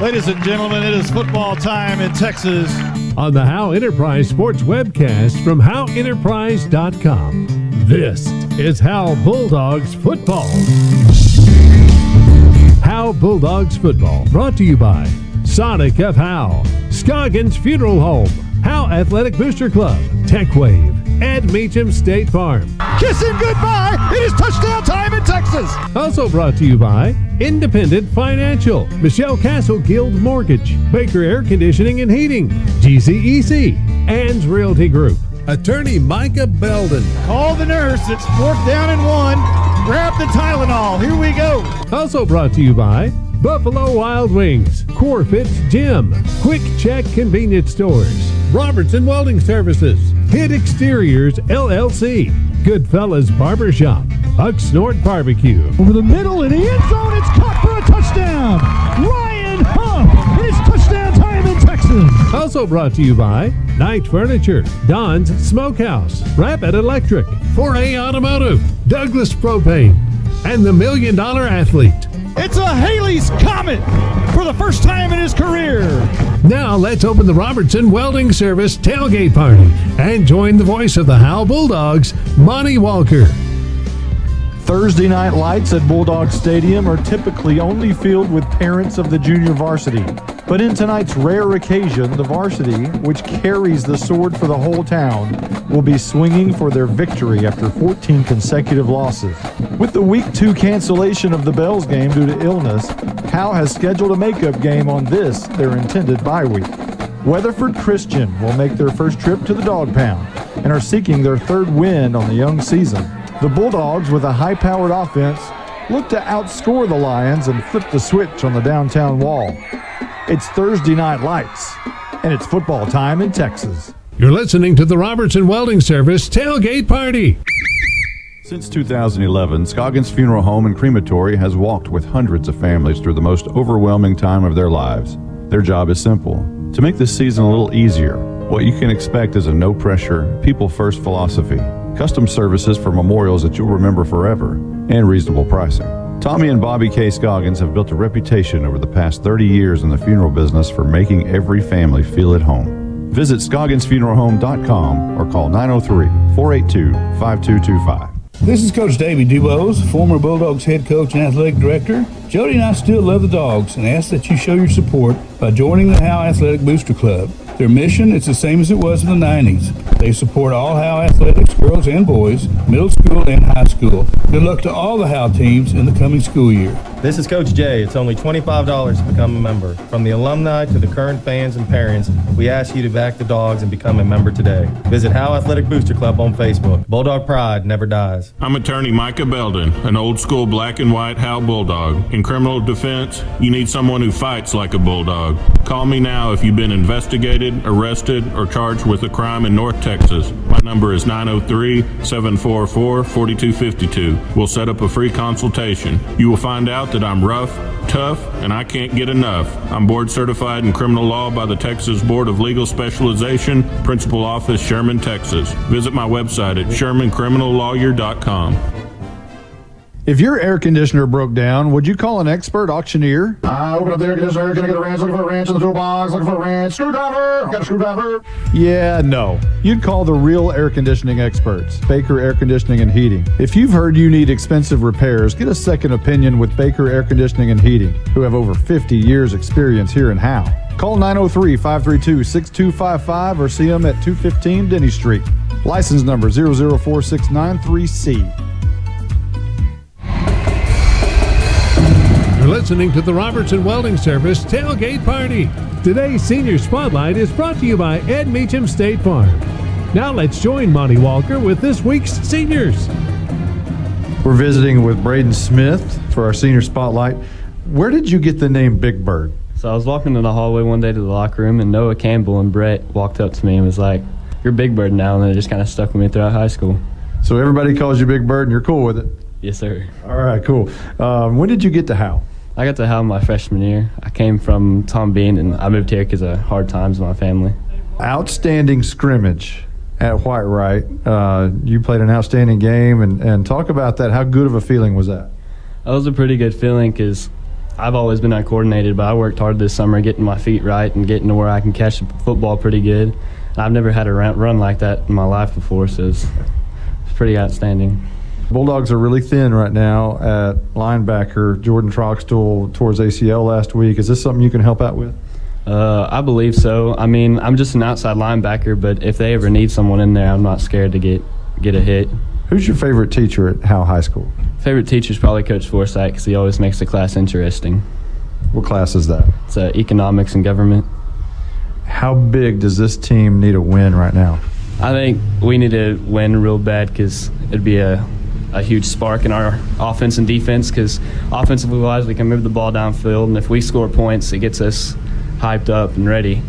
Ladies and gentlemen, it is football time in Texas. On the Howe Enterprise Sports webcast from HoweEnterprise.com. This is Howe Bulldogs Football. Howe Bulldogs Football, brought to you by Sonic of Howe, Scoggins Funeral Home, Howe Athletic Booster Club, TechWave, and Meacham State Farm. Kiss him goodbye. It is touchdown time in Texas. Also brought to you by Independent Financial, Michelle Castle Guild Mortgage, Baker Air Conditioning and Heating, GCEC, and Realty Group. Attorney Micah Belden. Call the nurse. It's 4th down and 1. Grab the Tylenol. Here we go. Also brought to you by Buffalo Wild Wings, Corfit's Gym, Quick Check Convenience Stores, Robertson Welding Services, Hit Exteriors LLC, Goodfellas Barbershop, Uxnort Barbecue. Over the middle in the end zone. It's caught for a touchdown. Ryan Huff. It's touchdown time in Texas. Also brought to you by Knight Furniture, Don's Smokehouse, Rapid Electric, 4A Automotive, Douglas Propane, and the $1 Million Athlete. It's a Haley's Comet for the first time in his career. Now let's open the Robertson Welding Service tailgate party and join the voice of the Howe Bulldogs, Monty Walker. Thursday night lights at Bulldog Stadium are typically only filled with parents of the junior varsity. But in tonight's rare occasion, the varsity, which carries the sword for the whole town, will be swinging for their victory after 14 consecutive losses. With the Week 2 cancellation of the Bells game due to illness, Howe has scheduled a makeup game on this, their intended bye week. Weatherford Christian will make their first trip to the Dog Pound and are seeking their third win on the young season. The Bulldogs, with a high-powered offense, look to outscore the Lions and flip the switch on the downtown wall. It's Thursday night lights, and it's football time in Texas. You're listening to the Robertson Welding Service tailgate party. Since 2011, Scoggins Funeral Home and Crematory has walked with hundreds of families through the most overwhelming time of their lives. Their job is simple: to make this season a little easier. What you can expect is a no-pressure, people-first philosophy, custom services for memorials that you'll remember forever, and reasonable pricing. Tommy and Bobby K. Scoggins have built a reputation over the past 30 years in the funeral business for making every family feel at home. Visit ScogginsFuneralHome.com or call 903-482-5225. This is Coach Davey Dubose, former Bulldogs head coach and athletic director. Jody and I still love the Dogs and ask that you show your support by joining the Howe Athletic Booster Club. Their mission is the same as it was in the 90s. They support all Howe athletics, girls and boys, middle school and high school. Good luck to all the Howe teams in the coming school year. This is Coach Jay. It's only $25 to become a member. From the alumni to the current fans and parents, we ask you to back the Dogs and become a member today. Visit Howe Athletic Booster Club on Facebook. Bulldog pride never dies. I'm attorney Micah Belden, an old school black and white Howe Bulldog. In criminal defense, you need someone who fights like a Bulldog. Call me now if you've been investigated, arrested, or charged with a crime in North Texas. My number is 903-744-4252. We'll set up a free consultation. You will find out that I'm rough, tough, and I can't get enough. I'm board certified in criminal law by the Texas Board of Legal Specialization, Principal Office, Sherman, Texas. Visit my website at shermancriminallawyer.com. If your air conditioner broke down, would you call an expert auctioneer? Open up the air conditioner. Can I get a wrench? Looking for a wrench in the toolbox. Looking for a wrench. Screwdriver. Got a screwdriver. Yeah, no. You'd call the real air conditioning experts, Baker Air Conditioning and Heating. If you've heard you need expensive repairs, get a second opinion with Baker Air Conditioning and Heating, who have over 50 years experience here in Howe. Call 903-532-6255 or see them at 215 Denny Street. License number 004693C. You're listening to the Robertson Welding Service tailgate party. Today's Senior Spotlight is brought to you by Ed Meacham State Farm. Now let's join Monty Walker with this week's seniors. We're visiting with Braden Smith for our Senior Spotlight. Where did you get the name Big Bird? So I was walking in the hallway one day to the locker room, and Noah Campbell and Brett walked up to me and was like, "You're Big Bird now," and it just kind of stuck with me throughout high school. So everybody calls you Big Bird and you're cool with it? Yes, sir. All right, cool. When did you get to Howe? I got to Howe my freshman year. I came from Tom Bean, and I moved here because of hard times with my family. Outstanding scrimmage at Whitewright. You played an outstanding game, and talk about that. How good of a feeling was that? That was a pretty good feeling because I've always been uncoordinated, but I worked hard this summer getting my feet right and getting to where I can catch the football pretty good. I've never had a run like that in my life before, so it's pretty outstanding. Bulldogs are really thin right now at linebacker. Jordan Troxtel towards ACL last week. Is this something you can help out with? I believe so. I mean, I'm just an outside linebacker, but if they ever need someone in there, I'm not scared to get a hit. Who's your favorite teacher at Howe High School? Favorite teacher is probably Coach Forsythe because he always makes the class interesting. What class is that? It's economics and government. How big does this team need a win right now? I think we need to win real bad because it'd be a huge spark in our offense and defense because offensively wise we can move the ball downfield, and if we score points it gets us hyped up and ready.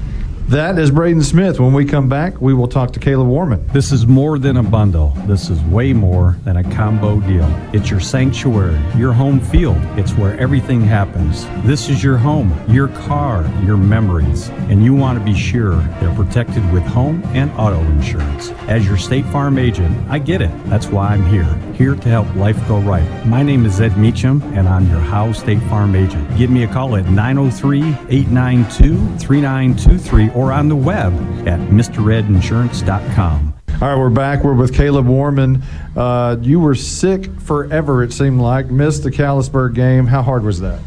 That is Braden Smith. When we come back, we will talk to Caleb Warman. This is more than a bundle. This is way more than a combo deal. It's your sanctuary, your home field. It's where everything happens. This is your home, your car, your memories. And you want to be sure they're protected with home and auto insurance. As your State Farm agent, I get it. That's why I'm here to help life go right. My name is Ed Meacham, and I'm your Howe State Farm agent. Give me a call at 903-892-3923 or on the web at mredinsurance.com. All right, we're back. We're with Caleb Warman. You were sick forever, it seemed like. Missed the Callisburg game. How hard was that?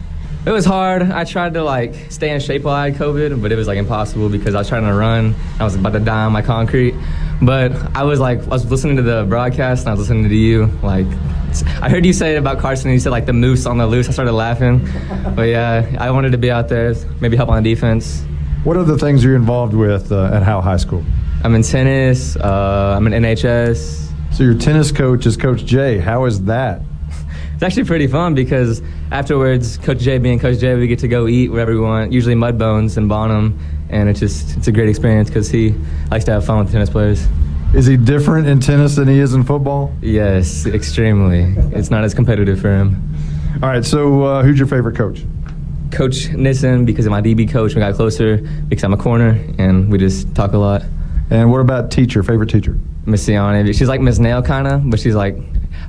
It was hard. I tried to stay in shape while I had COVID, but it was impossible because I was trying to run. I was about to die on my concrete. But I was listening to the broadcast and I was listening to you. I heard you say about Carson and you said the moose on the loose. I started laughing. But yeah, I wanted to be out there, maybe help on the defense. What are the things you're involved with at Howe High School? I'm in tennis. I'm in NHS. So your tennis coach is Coach Jay. How is that? It's actually pretty fun because afterwards, Coach Jay being Coach Jay, we get to go eat wherever we want, usually Mudbones and Bonham, and it's a great experience because he likes to have fun with tennis players. Is he different in tennis than he is in football? Yes, extremely. It's not as competitive for him. All right, so who's your favorite coach? Coach Nissen, because of my DB coach. We got closer because I'm a corner, and we just talk a lot. And what about teacher, favorite teacher? Miss Sione. She's like Miss Nail, kind of, but she's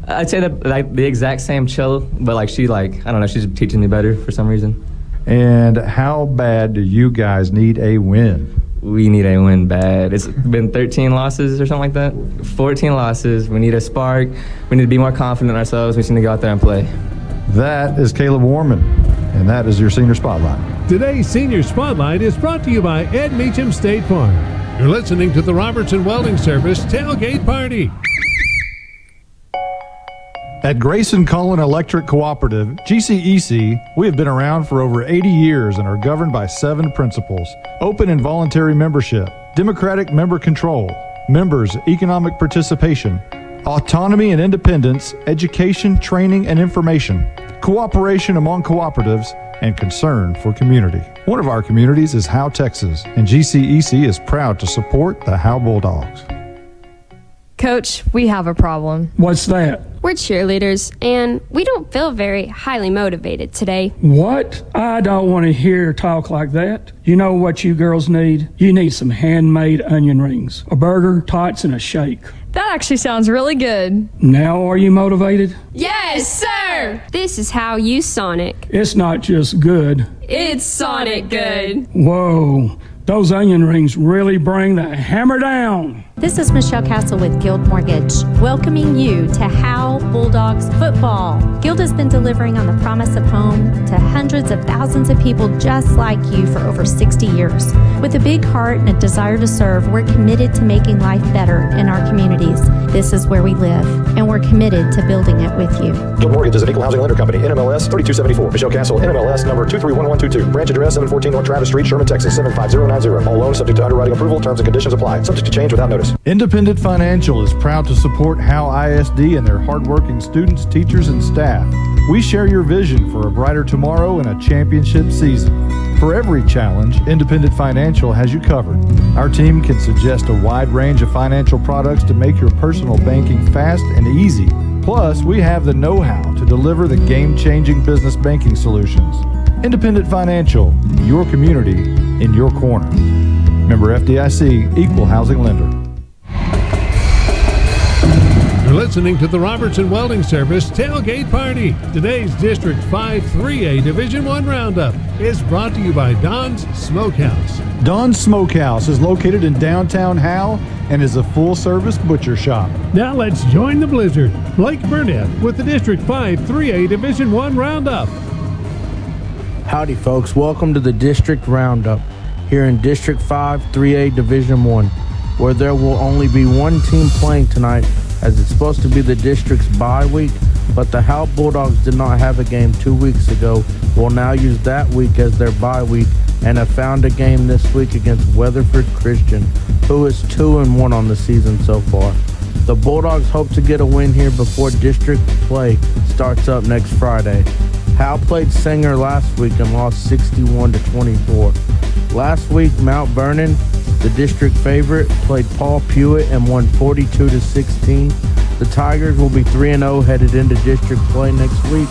I'd say the exact same chill, but I don't know, she's teaching me better for some reason. And how bad do you guys need a win? We need a win bad. It's been 13 losses or something like that. 14 losses. We need a spark. We need to be more confident in ourselves. We just need to go out there and play. That is Caleb Warman, and that is your Senior Spotlight. Today's Senior Spotlight is brought to you by Ed Meacham State Farm. You're listening to the Robertson Welding Service Tailgate Party. At Grayson Cullen Electric Cooperative, GCEC, we have been around for over 80 years and are governed by 7 principles: open and voluntary membership, democratic member control, members' economic participation, autonomy and independence, education, training, and information, cooperation among cooperatives, and concern for community. One of our communities is Howe, Texas, and GCEC is proud to support the Howe Bulldogs. Coach, we have a problem. What's that? We're cheerleaders, and we don't feel very highly motivated today. What? I don't want to hear talk like that. You know what you girls need? You need some handmade onion rings, a burger, tots, and a shake. That actually sounds really good. Now are you motivated? Yes, sir! This is how you Sonic. It's not just good. It's Sonic good. Whoa, those onion rings really bring the hammer down. This is Michelle Castle with Guild Mortgage, welcoming you to Howe Bulldogs football. Guild has been delivering on the promise of home to hundreds of thousands of people just like you for over 60 years. With a big heart and a desire to serve, we're committed to making life better in our communities. This is where we live, and we're committed to building it with you. Guild Mortgage is an equal housing lender company, NMLS 3274. Michelle Castle, NMLS number 231122. Branch address 714 North Travis Street, Sherman, Texas 75090. All loans subject to underwriting approval. Terms and conditions apply. Subject to change without notice. Independent Financial is proud to support Howe ISD and their hardworking students, teachers, and staff. We share your vision for a brighter tomorrow and a championship season. For every challenge, Independent Financial has you covered. Our team can suggest a wide range of financial products to make your personal banking fast and easy. Plus, we have the know-how to deliver the game-changing business banking solutions. Independent Financial, your community in your corner. Member FDIC, Equal Housing Lender. You're listening to the Robertson Welding Service Tailgate Party. Today's District 5 3A Division I Roundup is brought to you by Don's Smokehouse. Don's Smokehouse is located in downtown Howe and is a full-service butcher shop. Now let's join the blizzard. Blake Burnett with the District 5 3A Division I Roundup. Howdy folks, welcome to the District Roundup here in District 5 3A Division I, where there will only be one team playing tonight as it's supposed to be the district's bye week, but the Howe Bulldogs did not have a game 2 weeks ago. Will now use that week as their bye week and have found a game this week against Weatherford Christian, who is 2-1 on the season so far. The Bulldogs hope to get a win here before district play starts up next Friday. Howe played Sanger last week and lost 61-24. Last week, Mount Vernon, the district favorite, played Paul Pewitt and won 42-16. The Tigers will be 3-0 headed into district play next week.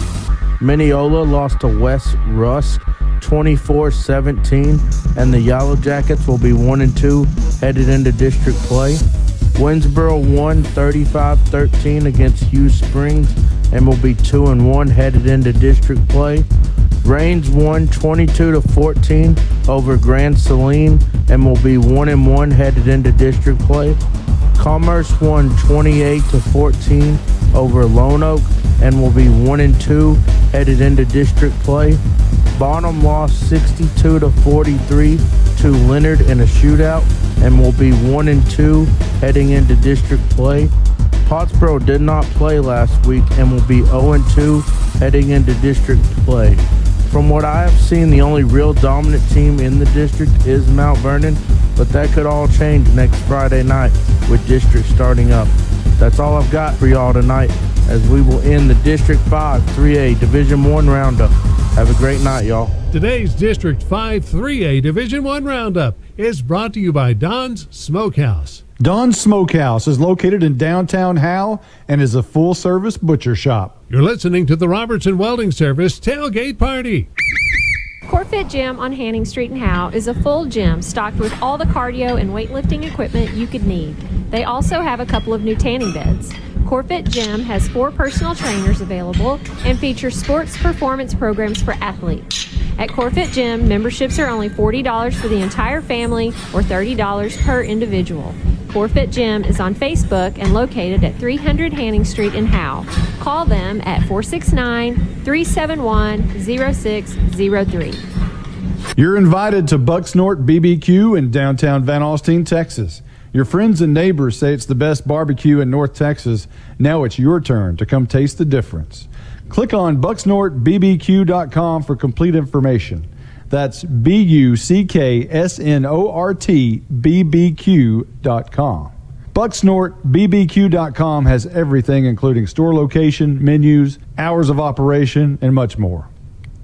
Mineola lost to West Rusk 24-17, and the Yellow Jackets will be 1-2 headed into district play. Winsboro won 35-13 against Hugh Springs and will be 2-1 headed into district play. Rains won 22-14 over Grand Saline and will be 1-1 headed into district play. Commerce won 28-14 over Lone Oak and will be 1-2 headed into district play. Bonham lost 62-43 to Leonard in a shootout and will be 1-2 heading into district play. Pottsboro did not play last week and will be 0-2 heading into district play. From what I have seen, the only real dominant team in the district is Mount Vernon, but that could all change next Friday night with district starting up. That's all I've got for y'all tonight as we will end the District 5 3A Division I Roundup. Have a great night, y'all. Today's District 5 3A Division I Roundup is brought to you by Don's Smokehouse. Don's Smokehouse is located in downtown Howe and is a full-service butcher shop. You're listening to the Robertson Welding Service Tailgate Party. CoreFit Gym on Hanning Street in Howe is a full gym stocked with all the cardio and weightlifting equipment you could need. They also have a couple of new tanning beds. CoreFit Gym has 4 personal trainers available and features sports performance programs for athletes. At CoreFit Gym, memberships are only $40 for the entire family or $30 per individual. CoreFit Gym is on Facebook and located at 300 Hanning Street in Howe. Call them at 469-371-0603. You're invited to Bucksnort BBQ in downtown Van Alstyne, Texas. Your friends and neighbors say it's the best barbecue in North Texas. Now it's your turn to come taste the difference. Click on bucksnortbbq.com for complete information. That's bucksnortbbq.com. Bucksnortbbq.com has everything, including store location, menus, hours of operation, and much more.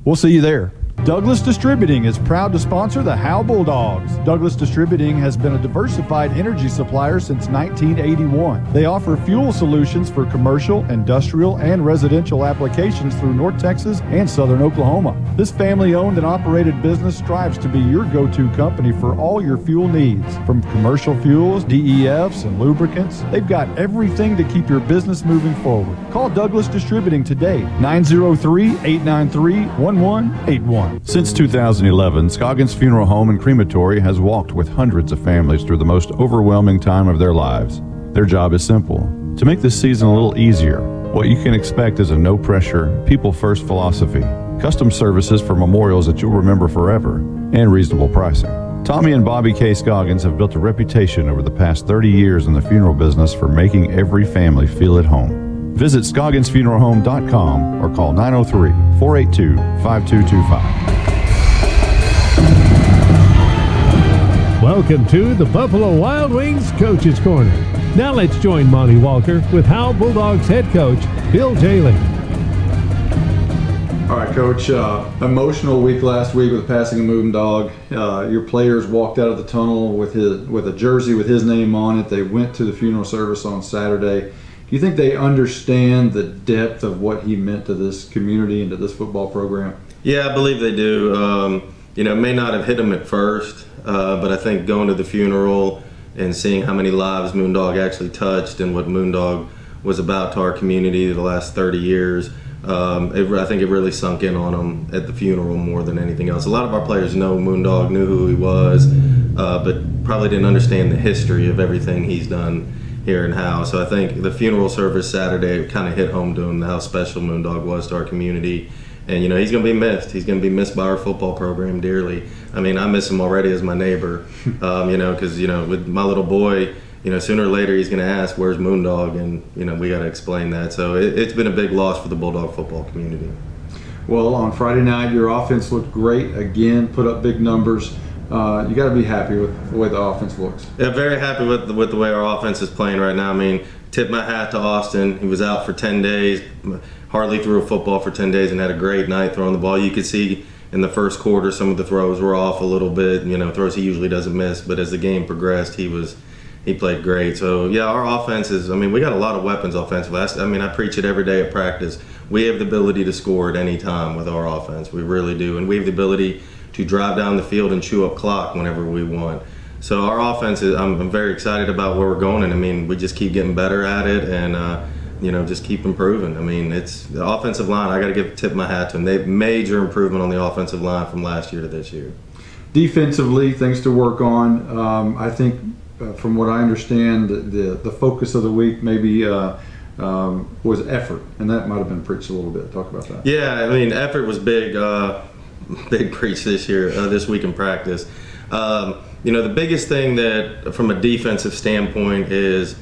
We'll see you there. Douglas Distributing is proud to sponsor the Howe Bulldogs. Douglas Distributing has been a diversified energy supplier since 1981. They offer fuel solutions for commercial, industrial, and residential applications through North Texas and Southern Oklahoma. This family-owned and operated business strives to be your go-to company for all your fuel needs. From commercial fuels, DEFs, and lubricants, they've got everything to keep your business moving forward. Call Douglas Distributing today, 903-893-1181. Since 2011, Scoggins Funeral Home and Crematory has walked with hundreds of families through the most overwhelming time of their lives. Their job is simple: to make this season a little easier. What you can expect is a no-pressure, people-first philosophy, custom services for memorials that you'll remember forever, and reasonable pricing. Tommy and Bobby K. Scoggins have built a reputation over the past 30 years in the funeral business for making every family feel at home. Visit ScogginsFuneralHome.com or call 903-482-5225. Welcome to the Buffalo Wild Wings Coach's Corner. Now let's join Monty Walker with Howe Bulldogs head coach Bill Jaley. All right, Coach. Emotional week last week with passing a moving dog. Your players walked out of the tunnel with a jersey with his name on it. They went to the funeral service on Saturday. Do you think they understand the depth of what he meant to this community and to this football program? Yeah, I believe they do. It may not have hit them at first, but I think going to the funeral and seeing how many lives Moondog actually touched and what Moondog was about to our community the last 30 years. I think it really sunk in on him at the funeral more than anything else. A lot of our players know Moondog, knew who he was, but probably didn't understand the history of everything he's done here in Howe. So I think the funeral service Saturday kind of hit home to him, how special Moondog was to our community. And, he's going to be missed. He's going to be missed by our football program dearly. I mean, I miss him already as my neighbor, because, with my little boy, sooner or later he's going to ask, where's Moondog? And, we got to explain that. So it's been a big loss for the Bulldog football community. Well, on Friday night, your offense looked great. Again, put up big numbers. You got to be happy with the way the offense looks. Yeah, very happy with the way our offense is playing right now. I mean, tip my hat to Austin. He was out for 10 days, hardly threw a football for 10 days, and had a great night throwing the ball. You could see in the first quarter some of the throws were off a little bit, throws he usually doesn't miss. But as the game progressed, he played great. So, yeah, our offense is, we got a lot of weapons offensively. I preach it every day at practice. We have the ability to score at any time with our offense. We really do. And we have the ability to drive down the field and chew up clock whenever we want. So our offense is, I'm very excited about where we're going, and we just keep getting better at it, and just keep improving. It's the offensive line. I got to tip my hat to them. They've major improvement on the offensive line from last year to this year. Defensively, things to work on. I think, from what I understand, the focus of the week maybe was effort, and that might have been preached a little bit. Talk about that. Yeah, effort was big. Big preach this week in practice. The biggest thing that from a defensive standpoint is,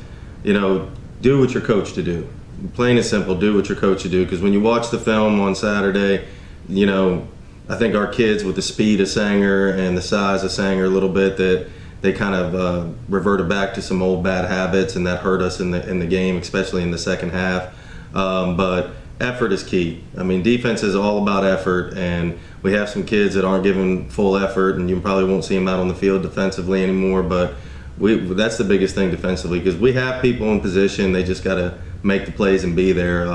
do what you're coached to do. Plain and simple, do what you're coached to do. Because when you watch the film on Saturday, I think our kids with the speed of Sanger and the size of Sanger a little bit, that they kind of reverted back to some old bad habits, and that hurt us in the game, especially in the second half. But effort is key. Defense is all about effort, and we have some kids that aren't giving full effort, and you probably won't see them out on the field defensively anymore, but that's the biggest thing defensively, because we have people in position. They just got to make the plays and be there.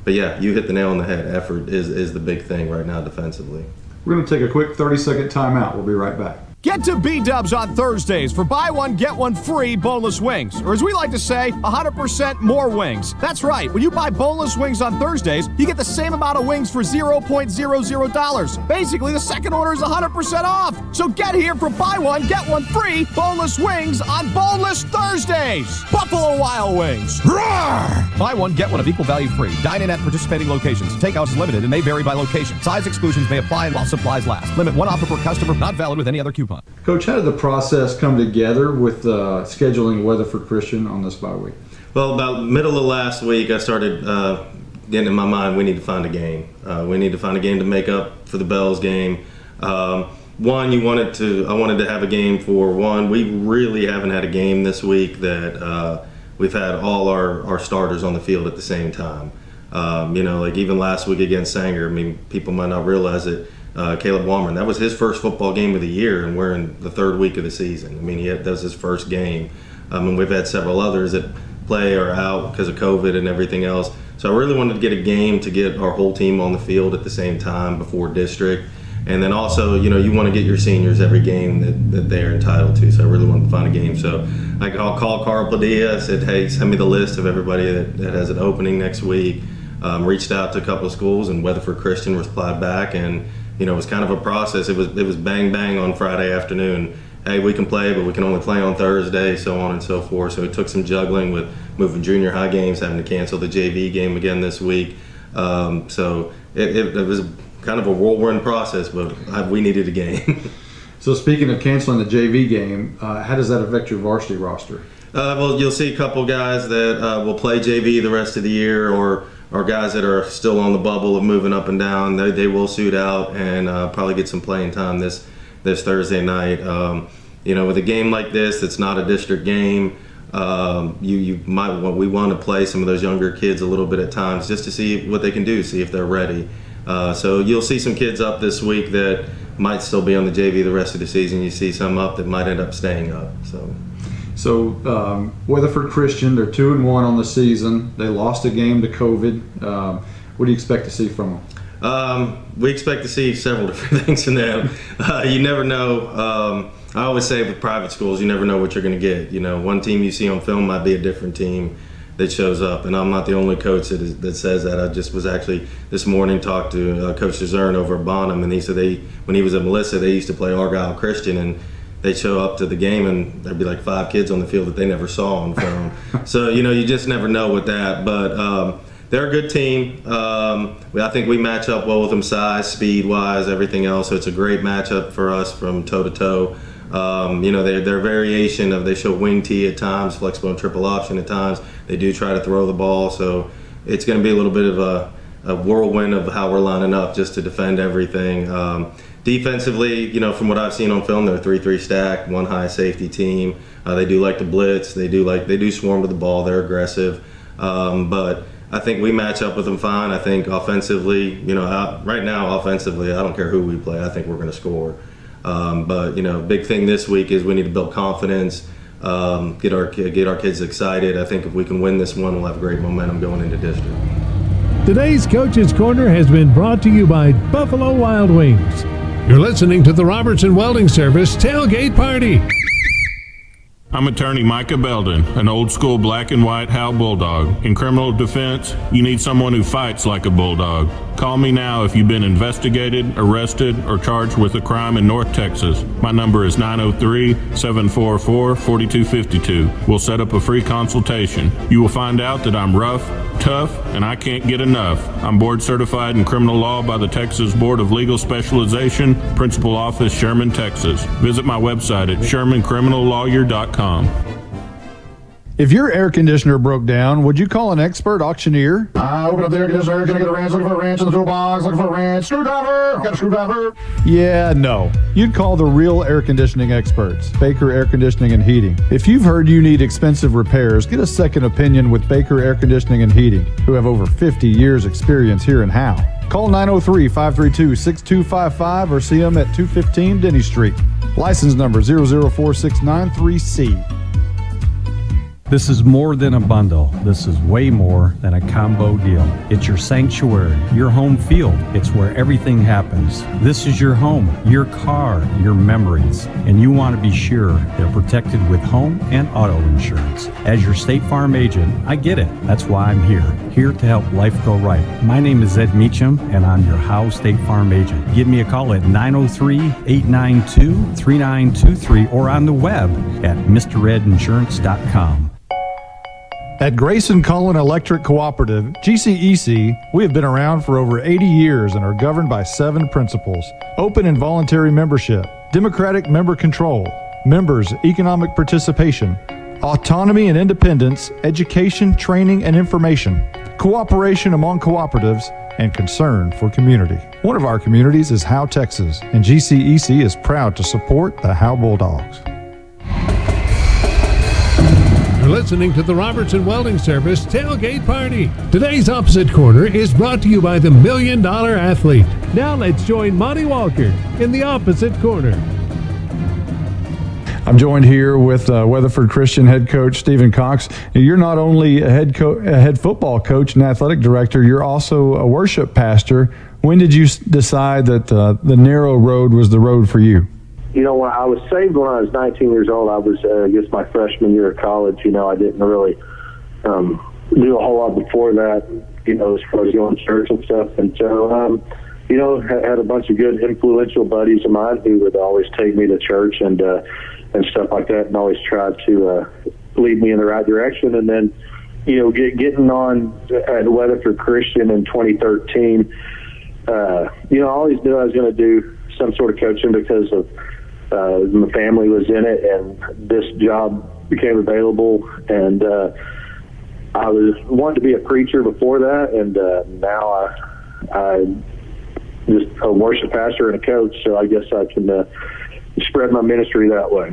But yeah, you hit the nail on the head. Effort is the big thing right now defensively. We're going to take a quick 30-second timeout. We'll be right back. Get to B-Dubs on Thursdays for buy one, get one free boneless wings. Or as we like to say, 100% more wings. That's right. When you buy boneless wings on Thursdays, you get the same amount of wings for $0.00. Basically, the second order is 100% off. So get here for buy one, get one free boneless wings on Boneless Thursdays. Buffalo Wild Wings. Roar! Buy one, get one of equal value free. Dine in at participating locations. Takeout is limited and may vary by location. Size exclusions may apply while supplies last. Limit one offer per customer. Not valid with any other coupon. Coach, how did the process come together with scheduling Weatherford Christian on this bye week? Well, about middle of last week, I started getting in my mind, we need to find a game. We need to find a game to make up for the Bells game. I wanted to have a game for one. We really haven't had a game this week that we've had all our starters on the field at the same time. Like even last week against Sanger, people might not realize it. Caleb Walmer, that was his first football game of the year, and we're in the third week of the season. That was his first game. And we've had several others that play or out because of COVID and everything else. So I really wanted to get a game to get our whole team on the field at the same time before district. And then also, you want to get your seniors every game that they're entitled to. So I really wanted to find a game. So I called Carl Padilla. I said, hey, send me the list of everybody that has an opening next week. Reached out to a couple of schools, and Weatherford Christian replied back, and it was kind of a process. It was bang bang on Friday afternoon. Hey, we can play, but we can only play on Thursday, so on and so forth. So it took some juggling with moving junior high games, having to cancel the JV game again this week. So it was kind of a whirlwind process, but we needed a game. So speaking of canceling the JV game, how does that affect your varsity roster? Well, you'll see a couple guys that will play JV the rest of the year, or guys that are still on the bubble of moving up and down. They will suit out and probably get some playing time this Thursday night. With a game like this, it's not a district game. We want to play some of those younger kids a little bit at times just to see what they can do, see if they're ready. So you'll see some kids up this week that might still be on the JV the rest of the season. You see some up that might end up staying up. So Weatherford Christian, they're 2-1 on the season. They lost a game to COVID. What do you expect to see from them? We expect to see several different things from them. You never know. I always say with private schools, you never know what you're going to get. One team you see on film might be a different team that shows up. And I'm not the only coach that says that. I just was actually this morning talked to Coach DeZern over at Bonham, and he said when he was at Melissa, they used to play Argyle Christian, and they'd show up to the game and there'd be like 5 kids on the field that they never saw on film. So, you just never know with that. But they're a good team. I think we match up well with them size, speed-wise, everything else. So it's a great matchup for us from toe-to-toe. Their variation of they show wing tee at times, flexible and triple option at times. They do try to throw the ball, so it's going to be a little bit of a whirlwind of how we're lining up just to defend everything. Defensively, from what I've seen on film, they're a 3-3 stack, one high safety team. They do like to blitz. They do swarm to the ball. They're aggressive, but I think we match up with them fine. I think offensively, right now offensively, I don't care who we play. I think we're going to score. But big thing this week is we need to build confidence, get our kids excited. I think if we can win this one, we'll have great momentum going into district. Today's Coach's Corner has been brought to you by Buffalo Wild Wings. You're listening to the Robertson Welding Service Tailgate Party. I'm attorney Micah Belden, an old-school black and white Howe Bulldog. In criminal defense, you need someone who fights like a bulldog. Call me now if you've been investigated, arrested, or charged with a crime in North Texas. My number is 903-744-4252. We'll set up a free consultation. You will find out that I'm rough, tough, and I can't get enough. I'm board certified in criminal law by the Texas Board of Legal Specialization, Principal Office, Sherman, Texas. Visit my website at shermancriminallawyer.com. If your air conditioner broke down, would you call an expert auctioneer? Open up the air conditioner. Can I get a wrench? Looking for a wrench in the toolbox. Looking for a wrench. Screwdriver. Got a screwdriver. Yeah, no. You'd call the real air conditioning experts, Baker Air Conditioning and Heating. If you've heard you need expensive repairs, get a second opinion with Baker Air Conditioning and Heating, who have over 50 years experience here in Howe. Call 903-532-6255 or see them at 215 Denny Street. License number 004693C. This is more than a bundle. This is way more than a combo deal. It's your sanctuary, your home field. It's where everything happens. This is your home, your car, your memories. And you want to be sure they're protected with home and auto insurance. As your State Farm agent, I get it. That's why I'm here to help life go right. My name is Ed Meacham, and I'm your Howe State Farm agent. Give me a call at 903-892-3923 or on the web at mredinsurance.com. At Grayson Cullen Electric Cooperative, GCEC, we have been around for over 80 years and are governed by 7 principles: open and voluntary membership, democratic member control, members' economic participation, autonomy and independence, education, training, and information, cooperation among cooperatives, and concern for community. One of our communities is Howe, Texas, and GCEC is proud to support the Howe Bulldogs. You're listening to the Robertson Welding Service Tailgate Party. Today's Opposite Corner is brought to you by the $1 Million Athlete. Now let's join Monty Walker in the Opposite Corner. I'm joined here with Weatherford Christian head coach Stephen Cox. You're not only a head football coach and athletic director, you're also a worship pastor. When did you decide that the narrow road was the road for you? When I was saved when I was 19 years old, I was, my freshman year of college. I didn't really do a whole lot before that, as far as going to church and stuff. And so, had a bunch of good influential buddies of mine who would always take me to church and stuff like that, and always tried to lead me in the right direction. And then, getting on at Weatherford Christian in 2013, I always knew I was going to do some sort of coaching because of my family was in it, and this job became available. And I was wanted to be a preacher before that, and now I just a worship pastor and a coach. So I guess I can spread my ministry that way.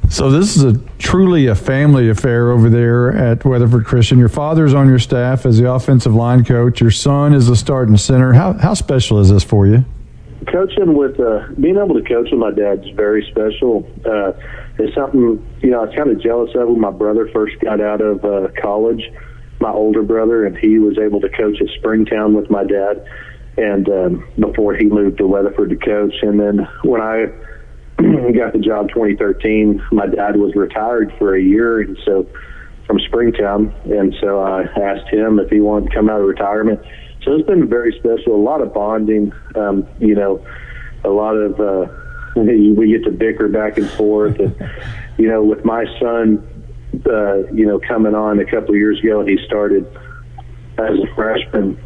So this is truly a family affair over there at Weatherford Christian. Your father's on your staff as the offensive line coach. Your son is the starting center. How special is this for you? Coaching with being able to coach with my dad is very special. It's something I was kind of jealous of when my brother first got out of college, my older brother, and he was able to coach at Springtown with my dad, and before he moved to Weatherford to coach. And then when I got the job 2013, my dad was retired for a year, and so from Springtown, and so I asked him if he wanted to come out of retirement. So it's been very special, a lot of bonding, you know, a lot of, we get to bicker back and forth. And, you know, with my son, you know, coming on a couple of years ago, and he started as a freshman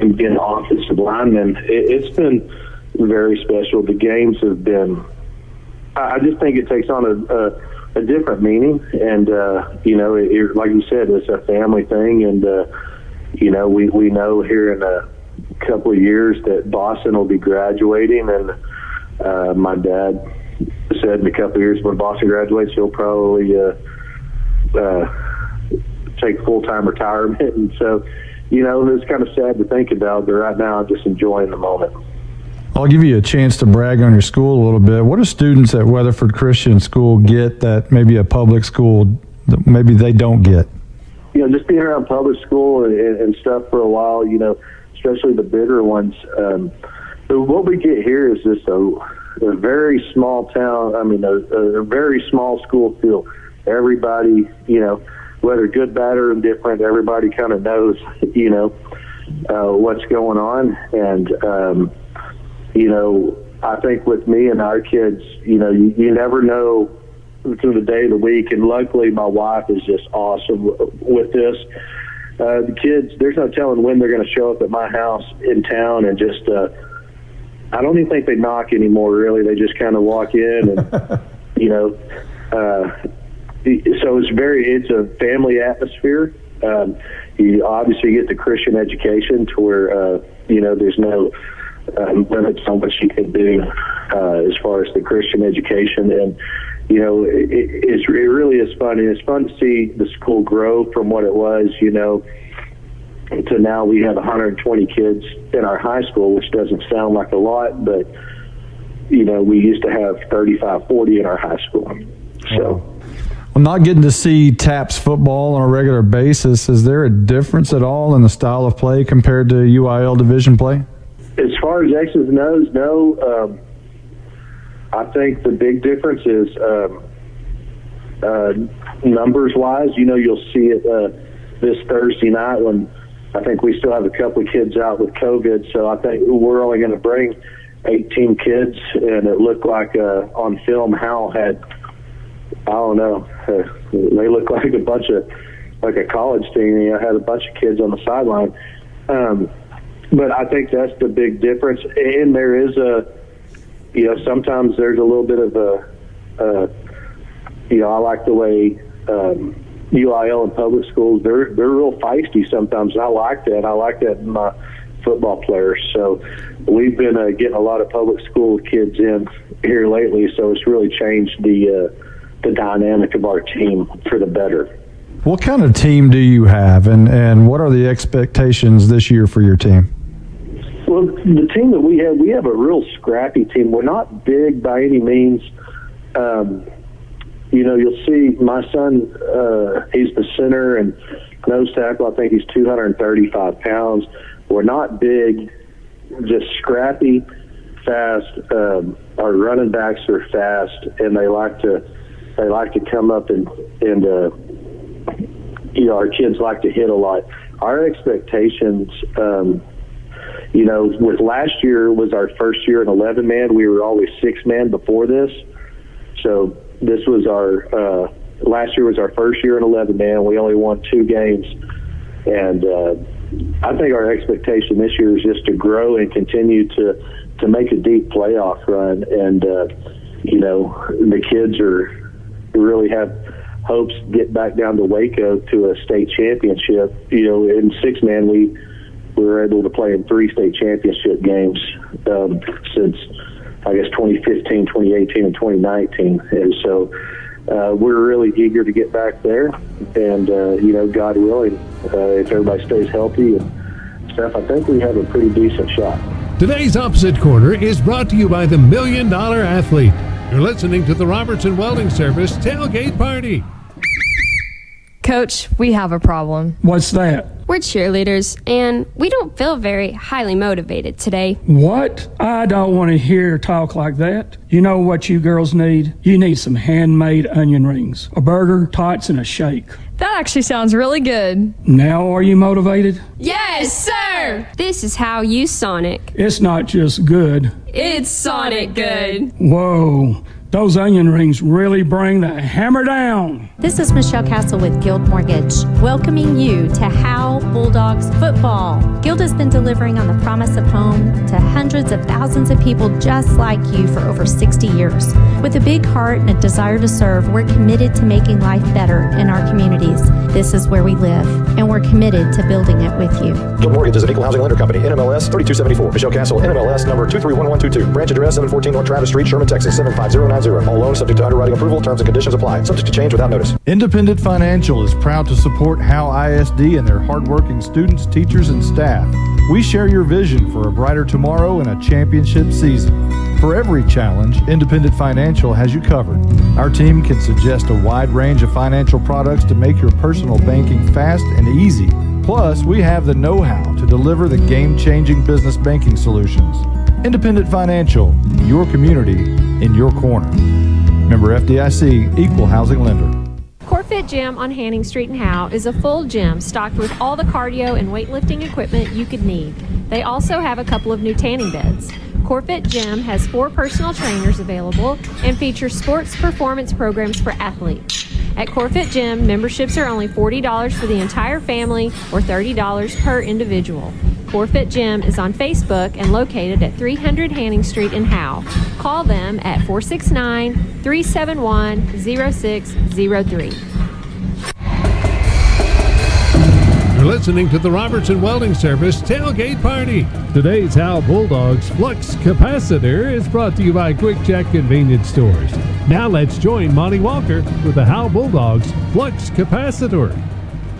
and being an offensive lineman, it's been very special. The games have been, I just think it takes on a different meaning. And, you know, like you said, it's a family thing. And, you know, we know here in a couple of years that Boston will be graduating. And my dad said in a couple of years when Boston graduates, he'll probably take full-time retirement. And so, you know, it's kind of sad to think about, but right now I'm just enjoying the moment. I'll give you a chance to brag on your school a little bit. What do students at Weatherford Christian School get that maybe a public school, that maybe they don't get? You know, just being around public school and stuff for a while, you know, especially the bigger ones. What we get here is just a very small town, I mean, a very small school feel. Everybody, you know, whether good, bad, or indifferent, everybody kind of knows, you know, what's going on. And, you know, I think with me and our kids, you know, you never know through the day of the week. And luckily my wife is just awesome with this. The kids, there's no telling when they're going to show up at my house in town and just, I don't even think they knock anymore, really. They just kind of walk in and, you know, so it's a family atmosphere. You obviously get the Christian education to where, you know, there's no limits on what you can do as far as the Christian education. And, you know, it really is fun. And it's fun to see the school grow from what it was, you know, to now we have 120 kids in our high school, which doesn't sound like a lot, but, you know, we used to have 35, 40 in our high school. So. Well, not getting to see TAPS football on a regular basis, is there a difference at all in the style of play compared to UIL division play? As far as X's and O's, no. I think the big difference is numbers-wise. You know, you'll see it this Thursday night when I think we still have a couple of kids out with COVID, so I think we're only going to bring 18 kids, and it looked like on film Howe had, I don't know, they look like a college team. You know, had a bunch of kids on the sideline. But I think that's the big difference. And there is you know, sometimes there's a little bit of you know, I like the way UIL and public schools, they're real feisty sometimes. And I like that. I like that in my football players. So we've been getting a lot of public school kids in here lately. So it's really changed the dynamic of our team for the better. What kind of team do you have, and what are the expectations this year for your team? Well, the team that we have a real scrappy team. We're not big by any means. You know, you'll see my son, he's the center and nose tackle. I think he's 235 pounds. We're not big, just scrappy, fast. Our running backs are fast, and they like to come up and you know, our kids like to hit a lot. Our expectations, you know, with last year was our first year in 11-man. We were always 6-man before this. So this was last year was our first year in 11-man. We only won 2 games. And I think our expectation this year is just to grow and continue to make a deep playoff run. And, you know, the kids really have hopes to get back down to Waco to a state championship. You know, in 6-man, we were able to play in 3 state championship games since, I guess, 2015, 2018, and 2019. And so we're really eager to get back there. And, you know, God willing, if everybody stays healthy and stuff, I think we have a pretty decent shot. Today's Opposite Corner is brought to you by the $1 Million Athlete. You're listening to the Robertson Welding Service Tailgate Party. Coach, we have a problem. What's that? We're cheerleaders, and we don't feel very highly motivated today. What? I don't want to hear talk like that. You know what you girls need? You need some handmade onion rings, a burger, tots, and a shake. That actually sounds really good. Now are you motivated? Yes, sir! This is how you Sonic. It's not just good. It's Sonic good. Whoa. Those onion rings really bring the hammer down. This is Michelle Castle with Guild Mortgage, welcoming you to Howe Bulldogs football. Guild has been delivering on the promise of home to hundreds of thousands of people just like you for over 60 years. With a big heart and a desire to serve, we're committed to making life better in our communities. This is where we live, and we're committed to building it with you. Guild Mortgage is an equal housing lender company, NMLS 3274. Michelle Castle, NMLS number 231122. Branch address 714 North Travis Street, Sherman, Texas 75090. All loans subject to underwriting approval. Terms and conditions apply. Subject to change without notice. Independent Financial is proud to support Howe ISD and their hardworking students, teachers, and staff. We share your vision for a brighter tomorrow and a championship season. For every challenge, Independent Financial has you covered. Our team can suggest a wide range of financial products to make your personal banking fast and easy. Plus, we have the know-how to deliver the game-changing business banking solutions. Independent Financial, your community in your corner. Member FDIC, equal housing lender. CoreFit Gym on Hanning Street in Howe is a full gym stocked with all the cardio and weightlifting equipment you could need. They also have a couple of new tanning beds. CoreFit Gym has 4 personal trainers available and features sports performance programs for athletes. At CoreFit Gym, memberships are only $40 for the entire family or $30 per individual. CoreFit Gym is on Facebook and located at 300 Hanning Street in Howe. Call them at 469-371-0603. You're listening to the Robertson Welding Service Tailgate Party. Today's Howe Bulldogs Flux Capacitor is brought to you by Quick Check Convenience Stores. Now let's join Monty Walker with the Howe Bulldogs Flux Capacitor.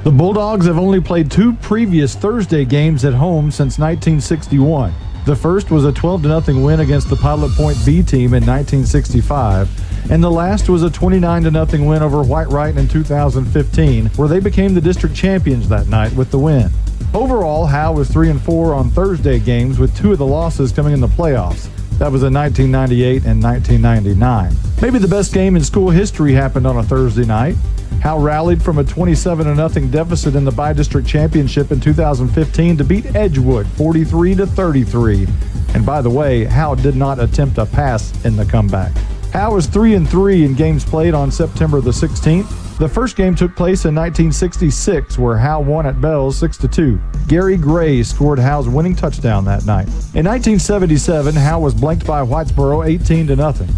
The Bulldogs have only played 2 previous Thursday games at home since 1961. The first was a 12-0 win against the Pilot Point B team in 1965, and the last was a 29-0 win over White Wright in 2015, where they became the district champions that night with the win. Overall, Howe was 3-4 on Thursday games, with 2 of the losses coming in the playoffs. That was in 1998 and 1999. Maybe the best game in school history happened on a Thursday night. Howe rallied from a 27-0 deficit in the bi-district championship in 2015 to beat Edgewood 43-33. And by the way, Howe did not attempt a pass in the comeback. Howe was 3-3 in games played on September the 16th. The first game took place in 1966, where Howe won at Bells 6-2. Gary Gray scored Howe's winning touchdown that night. In 1977, Howe was blanked by Whitesboro 18-0.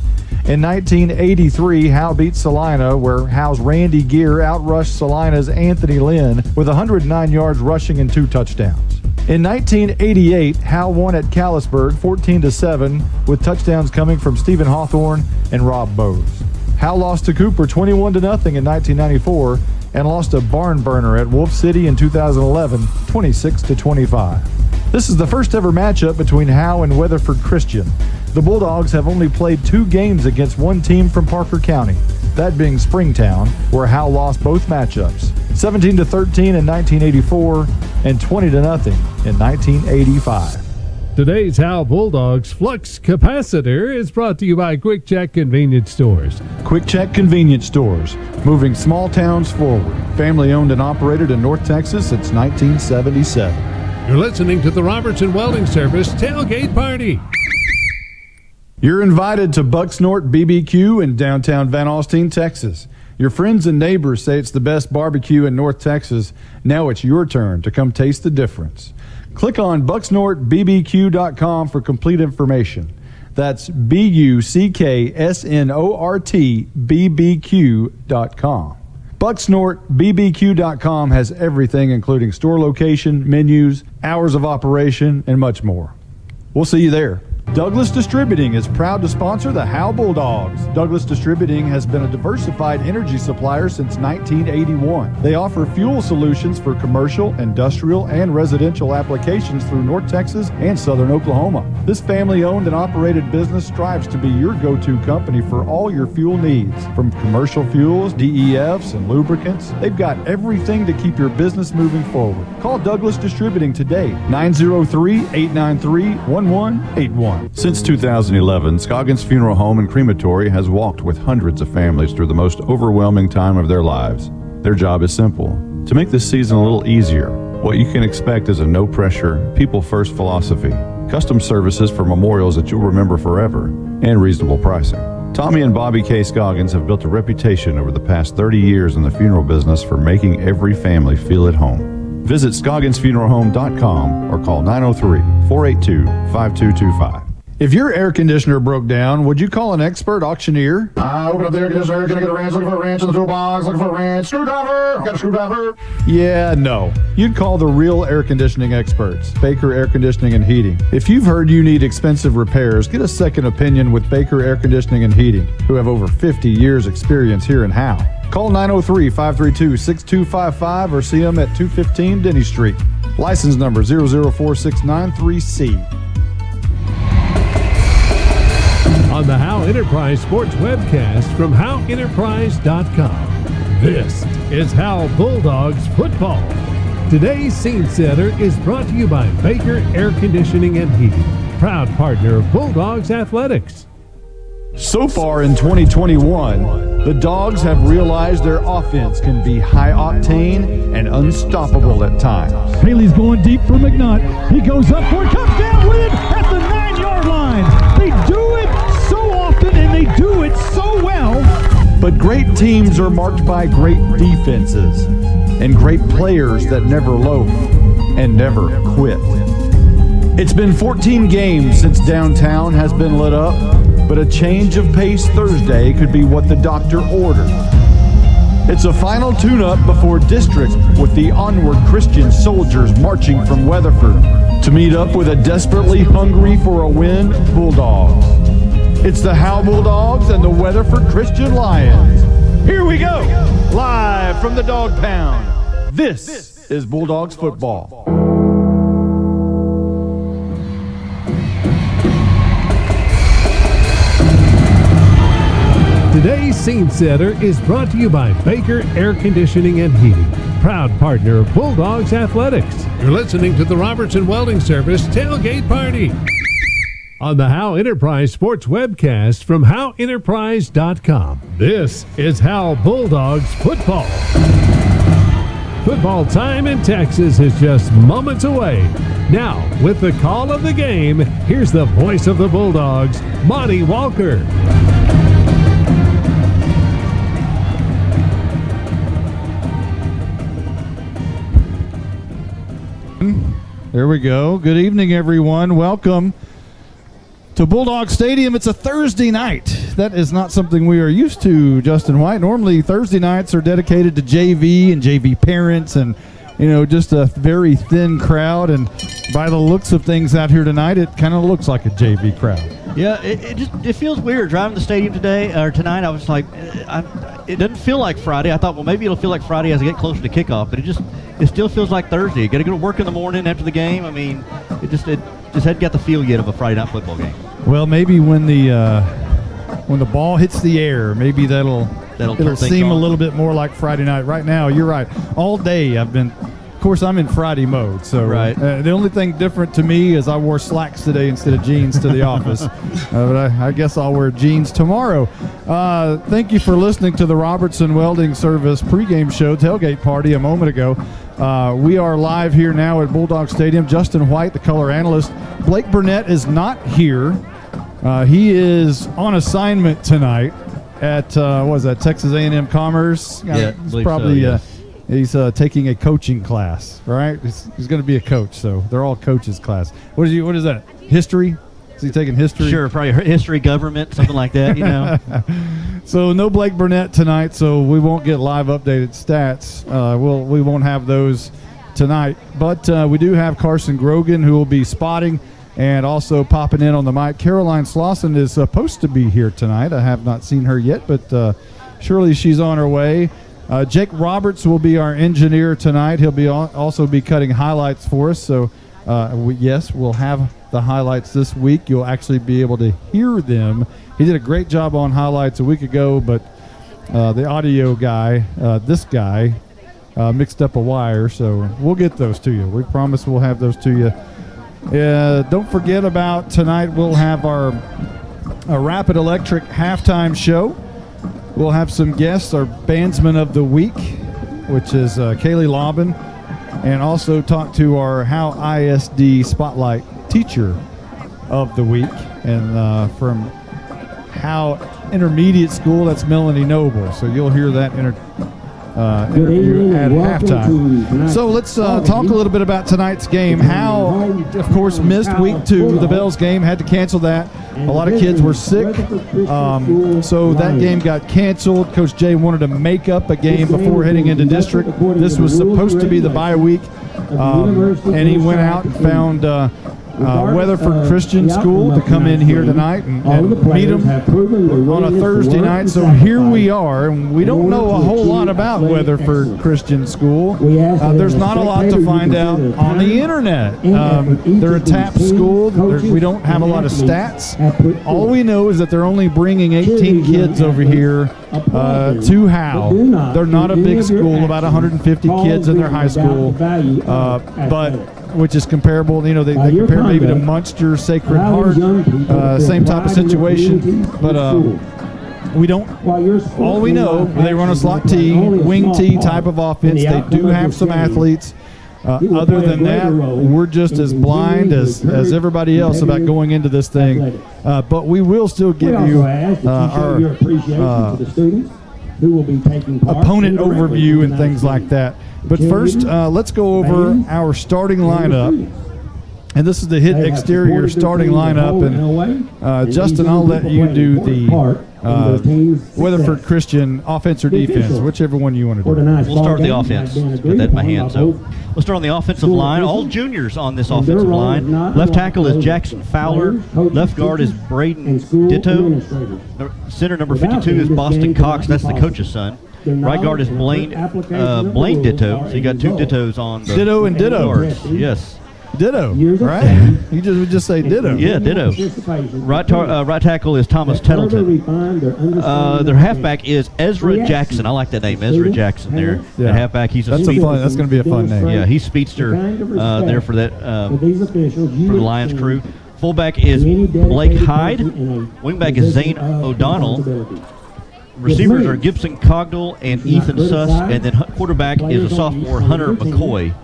In 1983, Howe beat Salina, where Howe's Randy Gear outrushed Salina's Anthony Lynn with 109 yards rushing and 2 touchdowns. In 1988, Howe won at Callisburg 14-7, with touchdowns coming from Stephen Hawthorne and Rob Bowes. Howe lost to Cooper 21-0 in 1994 and lost a barn burner at Wolf City in 2011, 26-25. This is the first ever matchup between Howe and Weatherford Christian. The Bulldogs have only played 2 games against one team from Parker County, that being Springtown, where Howe lost both matchups, 17-13 in 1984 and 20-0 in 1985. Today's Howe Bulldogs Flux Capacitor is brought to you by Quick Check Convenience Stores. Quick Check Convenience Stores, moving small towns forward. Family owned and operated in North Texas since 1977. You're listening to the Robertson Welding Service Tailgate Party. You're invited to Bucksnort BBQ in downtown Van Alstyne, Texas. Your friends and neighbors say it's the best barbecue in North Texas. Now it's your turn to come taste the difference. Click on bucksnortbbq.com for complete information. That's bucksnortbbq.com. Bucksnortbbq.com has everything, including store location, menus, hours of operation, and much more. We'll see you there. Douglas Distributing is proud to sponsor the Howe Bulldogs. Douglas Distributing has been a diversified energy supplier since 1981. They offer fuel solutions for commercial, industrial, and residential applications through North Texas and Southern Oklahoma. This family-owned and operated business strives to be your go-to company for all your fuel needs. From commercial fuels, DEFs, and lubricants, they've got everything to keep your business moving forward. Call Douglas Distributing today, 903-893-1181. Since 2011, Scoggins Funeral Home and Crematory has walked with hundreds of families through the most overwhelming time of their lives. Their job is simple: to make this season a little easier. What you can expect is a no-pressure, people-first philosophy, custom services for memorials that you'll remember forever, and reasonable pricing. Tommy and Bobby K. Scoggins have built a reputation over the past 30 years in the funeral business for making every family feel at home. Visit ScogginsFuneralHome.com or call 903-482-5225. If your air conditioner broke down, would you call an expert auctioneer? Open up the air conditioner. Can I get a wrench? Looking for a wrench in the toolbox. Looking for a wrench. Screwdriver. Got a screwdriver. Yeah, no. You'd call the real air conditioning experts, Baker Air Conditioning and Heating. If you've heard you need expensive repairs, get a second opinion with Baker Air Conditioning and Heating, who have over 50 years experience here in Howe. Call 903-532-6255 or see them at 215 Denny Street. License number 004693C. On the Howe Enterprise Sports webcast from HoweEnterprise.com. This is Howe Bulldogs football. Today's scene setter is brought to you by Baker Air Conditioning and Heating, proud partner of Bulldogs Athletics. So far in 2021, the Dogs have realized their offense can be high octane and unstoppable at times. Haley's going deep for McNutt. He goes up for it, comes down with it at the 9-yard line. They do it so often and they do it so well. But great teams are marked by great defenses and great players that never loaf and never quit. It's been 14 games since downtown has been lit up, but a change of pace Thursday could be what the doctor ordered. It's a final tune-up before district with the onward Christian soldiers marching from Weatherford to meet up with a desperately hungry for a win Bulldogs. It's the Howe Bulldogs and the Weatherford Christian Lions. Here we go, live from the Dog Pound. This is Bulldogs football. Today's scene setter is brought to you by Baker Air Conditioning and Heating, proud partner of Bulldogs Athletics. You're listening to the Robertson Welding Service Tailgate Party on the Howe Enterprise Sports webcast from HoweEnterprise.com. This is Howe Bulldogs football. Football time in Texas is just moments away. Now, with the call of the game, here's the voice of the Bulldogs, Monty Walker. There we go. Good evening, everyone. Welcome to Bulldog Stadium. It's a Thursday night. That is not something we are used to, Justin White. Normally, Thursday nights are dedicated to JV and JV parents and, you know, just a very thin crowd. And by the looks of things out here tonight, it kind of looks like a JV crowd. Yeah, it feels weird driving to the stadium tonight. I was like, it doesn't feel like Friday. I thought, well, maybe it'll feel like Friday as I get closer to kickoff, but it still feels like Thursday. You got to go to work in the morning after the game. I mean, it just hadn't got the feel yet of a Friday night football game. Well, maybe when the ball hits the air, maybe it'll seem a little bit more like Friday night. Right now, you're right. All day I've been. Of course, I'm in Friday mode, so right. The only thing different to me is I wore slacks today instead of jeans to the office. But I guess I'll wear jeans tomorrow. Thank you for listening to the Robertson Welding Service pregame show tailgate party a moment ago. We are live here now at Bulldog Stadium. Justin White, the color analyst. Blake Burnett is not here. He is on assignment tonight at Texas A&M Commerce. Yeah, he's probably. So, yeah. He's taking a coaching class, right? He's going to be a coach, so they're all coaches class. What is that? History? Is he taking history? Sure, probably history, government, something like that, you know. So no Blake Burnett tonight, so we won't get live updated stats. We won't have those tonight, but we do have Carson Grogan, who will be spotting And also popping in on the mic, Caroline Slauson is supposed to be here tonight. I have not seen her yet, but surely she's on her way. Jake Roberts will be our engineer tonight. He'll be also be cutting highlights for us. So, yes, we'll have the highlights this week. You'll actually be able to hear them. He did a great job on highlights a week ago, but the audio guy, this guy, mixed up a wire. So we'll get those to you. We promise we'll have those to you. Don't forget about tonight. We'll have our Rapid Electric halftime show. We'll have some guests, our Bandsman of the Week, which is Kaylee Lobbin, and also talk to our Howe ISD Spotlight Teacher of the Week. And from Howe Intermediate School, that's Melanie Noble. So you'll hear that interview at halftime. So let's talk a little bit about tonight's game. Howe, of course, missed week 2. The Bells game, had to cancel that. A lot of kids were sick, so that game got canceled. Coach Jay wanted to make up a game before heading into district. This was supposed to be the bye week, and he went out and found Weatherford Christian School to come in here tonight and meet them on a Thursday night. So here we are, and we don't know a whole lot about Weatherford Christian School. There's not a lot to find out on the internet. They're a TAP school. We don't have a lot of stats. All we know is that they're only bringing 18 kids over here to Howe. They're not a big school, about 150 kids in their high school, but which is comparable, you know, they compare maybe to Munster, Sacred Heart, same type of situation, but we don't, all we know, they run a slot T, wing T type of offense. They do have some athletes. Other than that, we're just as blind as everybody else about going into this thing, but we will still give you our opponent overview and things like that. But first, let's go over our starting lineup. And this is the hit exterior starting lineup. And Justin, I'll let you do the Weatherford Christian offense or defense, whichever one you want to do. We'll start with the offense. Let's put that in my hand. So we'll start on the offensive line. All juniors on this offensive line. Left tackle is Jackson Fowler. Left guard is Braden Ditto. Center number 52 is Boston Cox. That's the coach's son. Right guard is Blaine Ditto. So you got 2 Dittos on the Ditto and Ditto. Guards. Yes. Ditto, right? You just say Ditto. Yeah, Ditto. Right tackle is Thomas Tettleton. Their halfback is Ezra Jackson. I like that name, Ezra Jackson there. Yeah. The halfback, he's that's going to be a fun name. Yeah, he's speedster there for that for the Lions crew. Fullback is Blake Hyde. Wingback is Zane O'Donnell. Receivers are Gibson Cogdell and Ethan Suss, and then quarterback is a sophomore Hunter McCoy.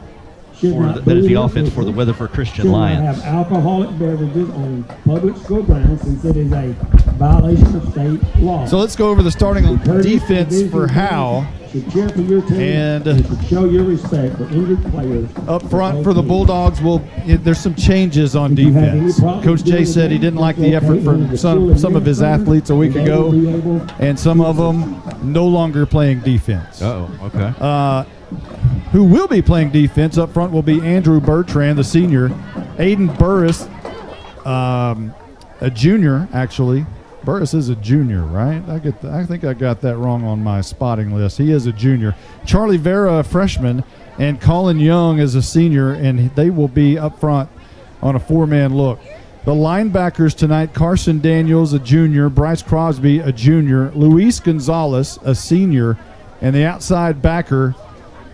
That is the offense for the Weatherford Christian Lions. Have alcoholic beverages on public school grounds since it is a violation of state law. So let's go over the starting defense for Howe. And show your respect for injured players. Up front for the Bulldogs, there's some changes on defense. Coach Jay said he didn't like the effort from some of his athletes a week ago, and some of them no longer playing defense. Okay. Who will be playing defense up front will be Andrew Bertrand, the senior. Aiden Burris, a junior, actually. Burris is a junior, right? I think I got that wrong on my spotting list. He is a junior. Charlie Vera, a freshman, and Colin Young is a senior, and they will be up front on a 4-man look. The linebackers tonight, Carson Daniels, a junior, Bryce Crosby, a junior, Luis Gonzalez, a senior, and the outside backer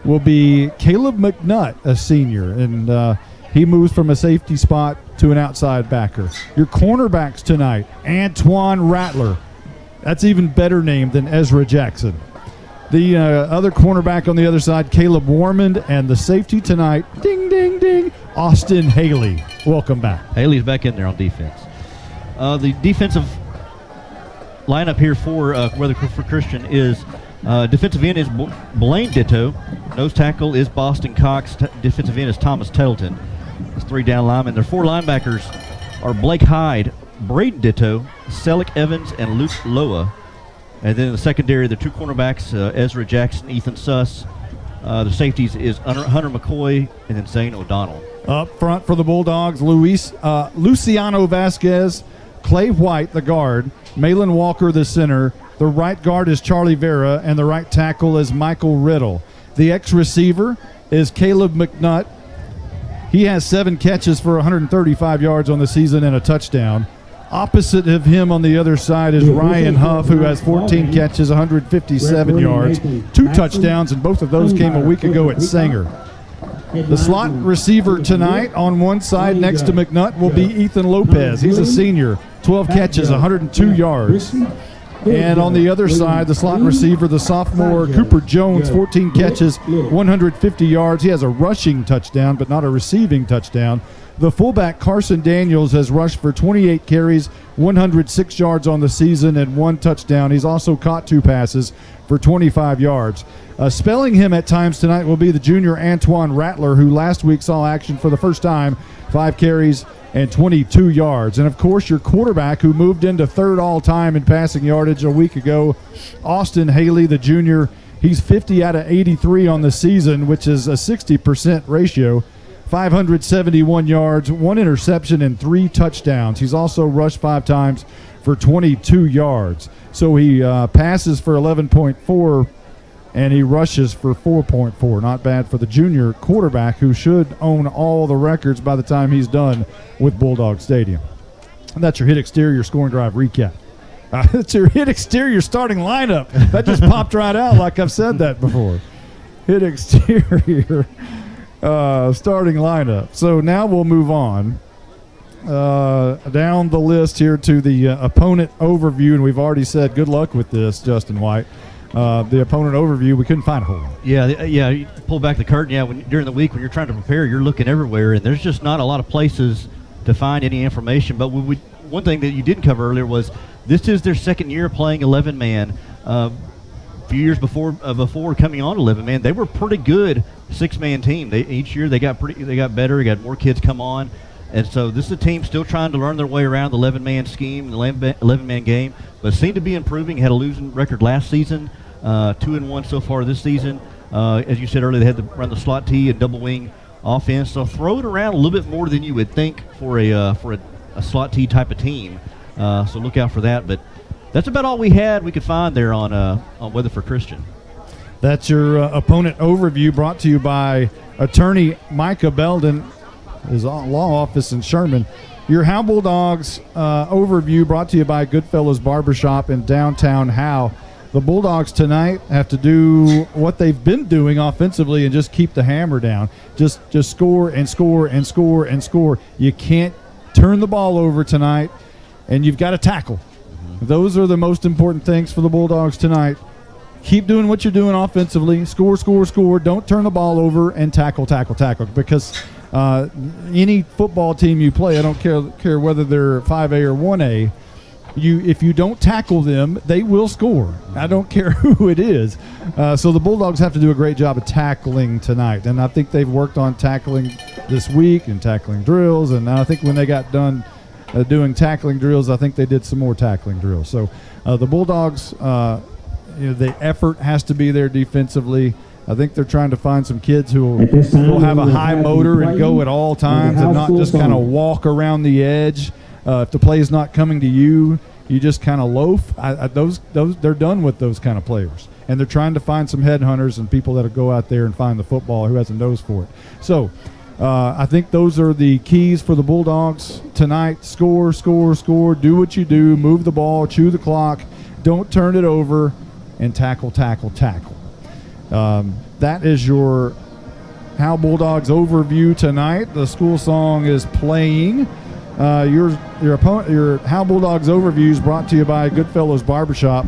will be Caleb McNutt, a senior, and he moves from a safety spot to an outside backer. Your cornerbacks tonight, Antoine Rattler. That's even better name than Ezra Jackson. The other cornerback on the other side, Caleb Warmond, and the safety tonight, ding, ding, ding, Austin Haley. Welcome back. Haley's back in there on defense. The defensive lineup here for Weatherford Christian is defensive end is Blaine Ditto. Nose tackle is Boston Cox. Defensive end is Thomas Tettleton. It's 3 down linemen. Their 4 linebackers are Blake Hyde, Braden Ditto, Selleck Evans, and Luke Loa. And then in the secondary, the 2 cornerbacks, Ezra Jackson, Ethan Suss. The safeties is Hunter McCoy and then Zane O'Donnell. Up front for the Bulldogs, Luciano Vasquez, Clay White, the guard, Malin Walker, the center. The right guard is Charlie Vera, and the right tackle is Michael Riddle. The ex-receiver is Caleb McNutt. He has 7 catches for 135 yards on the season and a touchdown. Opposite of him on the other side is Ryan Huff, who has 14 catches, 157 yards, 2 touchdowns, and both of those came a week ago at Sanger. The slot receiver tonight on one side next to McNutt will be Ethan Lopez. He's a senior, 12 catches, 102 yards. And on the other side, the slot receiver, the sophomore Cooper Jones, 14 catches, 150 yards. He has a rushing touchdown, but not a receiving touchdown. The fullback, Carson Daniels, has rushed for 28 carries, 106 yards on the season, and 1 touchdown. He's also caught 2 passes for 25 yards. Spelling him at times tonight will be the junior Antoine Rattler, who last week saw action for the first time, 5 carries and 22 yards. And, of course, your quarterback, who moved into 3rd all-time in passing yardage a week ago, Austin Haley, the junior. He's 50 out of 83 on the season, which is a 60% ratio. 571 yards, 1 interception, and 3 touchdowns. He's also rushed 5 times for 22 yards. So he passes for 11.4, and he rushes for 4.4. Not bad for the junior quarterback, who should own all the records by the time he's done with Bulldog Stadium. And that's your hit exterior scoring drive recap. That's your hit exterior starting lineup. That just popped right out like I've said that before. Hit exterior starting lineup. So now we'll move on down the list here to the opponent overview, and we've already said good luck with this, Justin White. The opponent overview, we couldn't find a whole lot. Yeah, you pull back the curtain. Yeah, during the week when you're trying to prepare, you're looking everywhere, and there's just not a lot of places to find any information. But one thing that you didn't cover earlier was this is their 2nd year playing 11-man. A few years before coming on 11-man, they were pretty good 6-man team. Each year they got better. They got more kids come on. And so this is a team still trying to learn their way around the 11-man scheme, the 11-man game, but seem to be improving. Had a losing record last season, 2-1 so far this season. As you said earlier, they had to run the slot T and double wing offense. So throw it around a little bit more than you would think for a slot T type of team. So look out for that. But that's about all we could find there on Weatherford Christian. That's your opponent overview, brought to you by attorney Micah Belden, his law office in Sherman. Your Howe Bulldogs overview brought to you by Goodfellas Barbershop in downtown Howe. The Bulldogs tonight have to do what they've been doing offensively and just keep the hammer down. Just score and score and score and score. You can't turn the ball over tonight, and you've got to tackle. Those are the most important things for the Bulldogs tonight. Keep doing what you're doing offensively. Score, score, score. Don't turn the ball over, and tackle, tackle, tackle. Because any football team you play, I don't care whether they're 5A or 1A, if you don't tackle them, they will score. I don't care who it is. So the Bulldogs have to do a great job of tackling tonight. And I think they've worked on tackling this week and tackling drills. And I think when they got done doing tackling drills, I think they did some more tackling drills. So the Bulldogs, the effort has to be there defensively. I think they're trying to find some kids who will have a high motor and go at all times and not just kind of walk around the edge. If the play is not coming to you, you just kind of loaf. Those they're done with those kind of players, and they're trying to find some headhunters and people that'll go out there and find the football who has a nose for it. So I think those are the keys for the Bulldogs tonight. Score, score, score. Do what you do. Move the ball. Chew the clock. Don't turn it over, and tackle, tackle, tackle. That is your Howe Bulldogs overview tonight. The school song is playing. Your Howe Bulldogs overview is brought to you by Goodfellas Barbershop.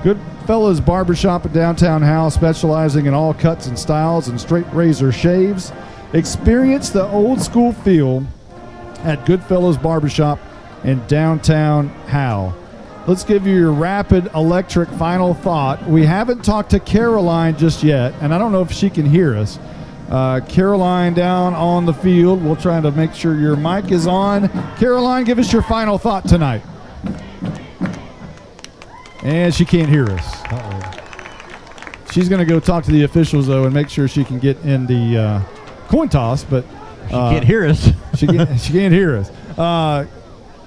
Goodfellas Barbershop in downtown Howe, specializing in all cuts and styles and straight razor shaves. Experience the old school feel at Goodfellas Barbershop in downtown Howe. Let's give you your rapid electric final thought. We haven't talked to Caroline just yet, and I don't know if she can hear us. Caroline down on the field. We'll try to make sure your mic is on. Caroline, give us your final thought tonight. And she can't hear us. She's going to go talk to the officials, though, and make sure she can get in the coin toss. But she can't hear us. she can't hear us.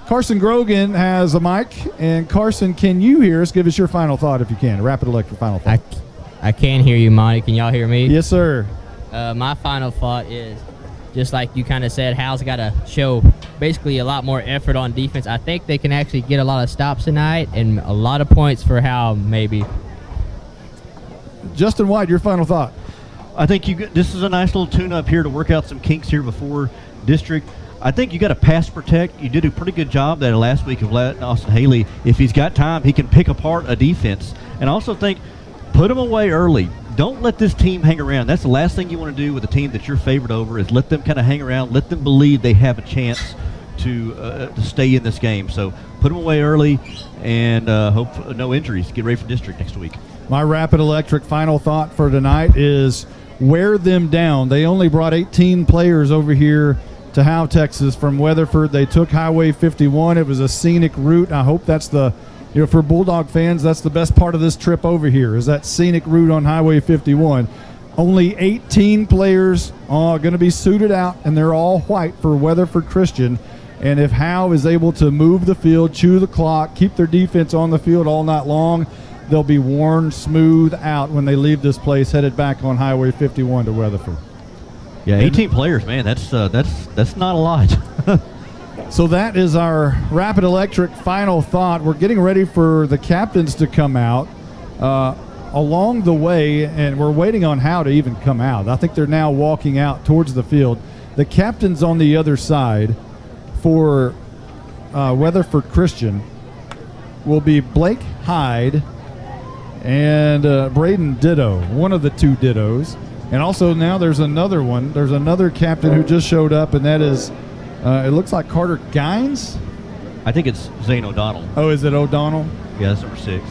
Carson Grogan has a mic. And, Carson, can you hear us? Give us your final thought if you can. Rapid Electric final thought. I can hear you, Monty. Can y'all hear me? Yes, sir. My final thought is, just like you kind of said, Howe's got to show basically a lot more effort on defense. I think they can actually get a lot of stops tonight and a lot of points for Howe, maybe. Justin White, your final thought. I think this is a nice little tune-up here to work out some kinks here before district. I think you got to pass protect. You did a pretty good job there last week of letting Austin Haley. If he's got time, he can pick apart a defense. And I also think put him away early. Don't let this team hang around. That's the last thing you want to do with a team that you're favored over is let them kind of hang around. Let them believe they have a chance to stay in this game. So put them away early and hope no injuries. Get ready for district next week. My Rapid Electric final thought for tonight is wear them down. They only brought 18 players over here to Howe, Texas from Weatherford. They took Highway 51. It was a scenic route. I hope that's for Bulldog fans, that's the best part of this trip over here is that scenic route on Highway 51. Only 18 players are going to be suited out, and they're all white for Weatherford Christian. And if Howe is able to move the field, chew the clock, keep their defense on the field all night long, they'll be worn smooth out when they leave this place, headed back on Highway 51 to Weatherford. Yeah, 18 players, man. That's not a lot. So that is our Rapid Electric final thought. We're getting ready for the captains to come out along the way, and we're waiting on Howe to even come out. I think they're now walking out towards the field. The captains on the other side for Weatherford Christian will be Blake Hyde and Braden Ditto, one of the two Dittos. And also now there's another one. There's another captain who just showed up, and that is it looks like Carter Gines. I think it's Zane O'Donnell. Oh, is it O'Donnell? Yeah, that's number 6.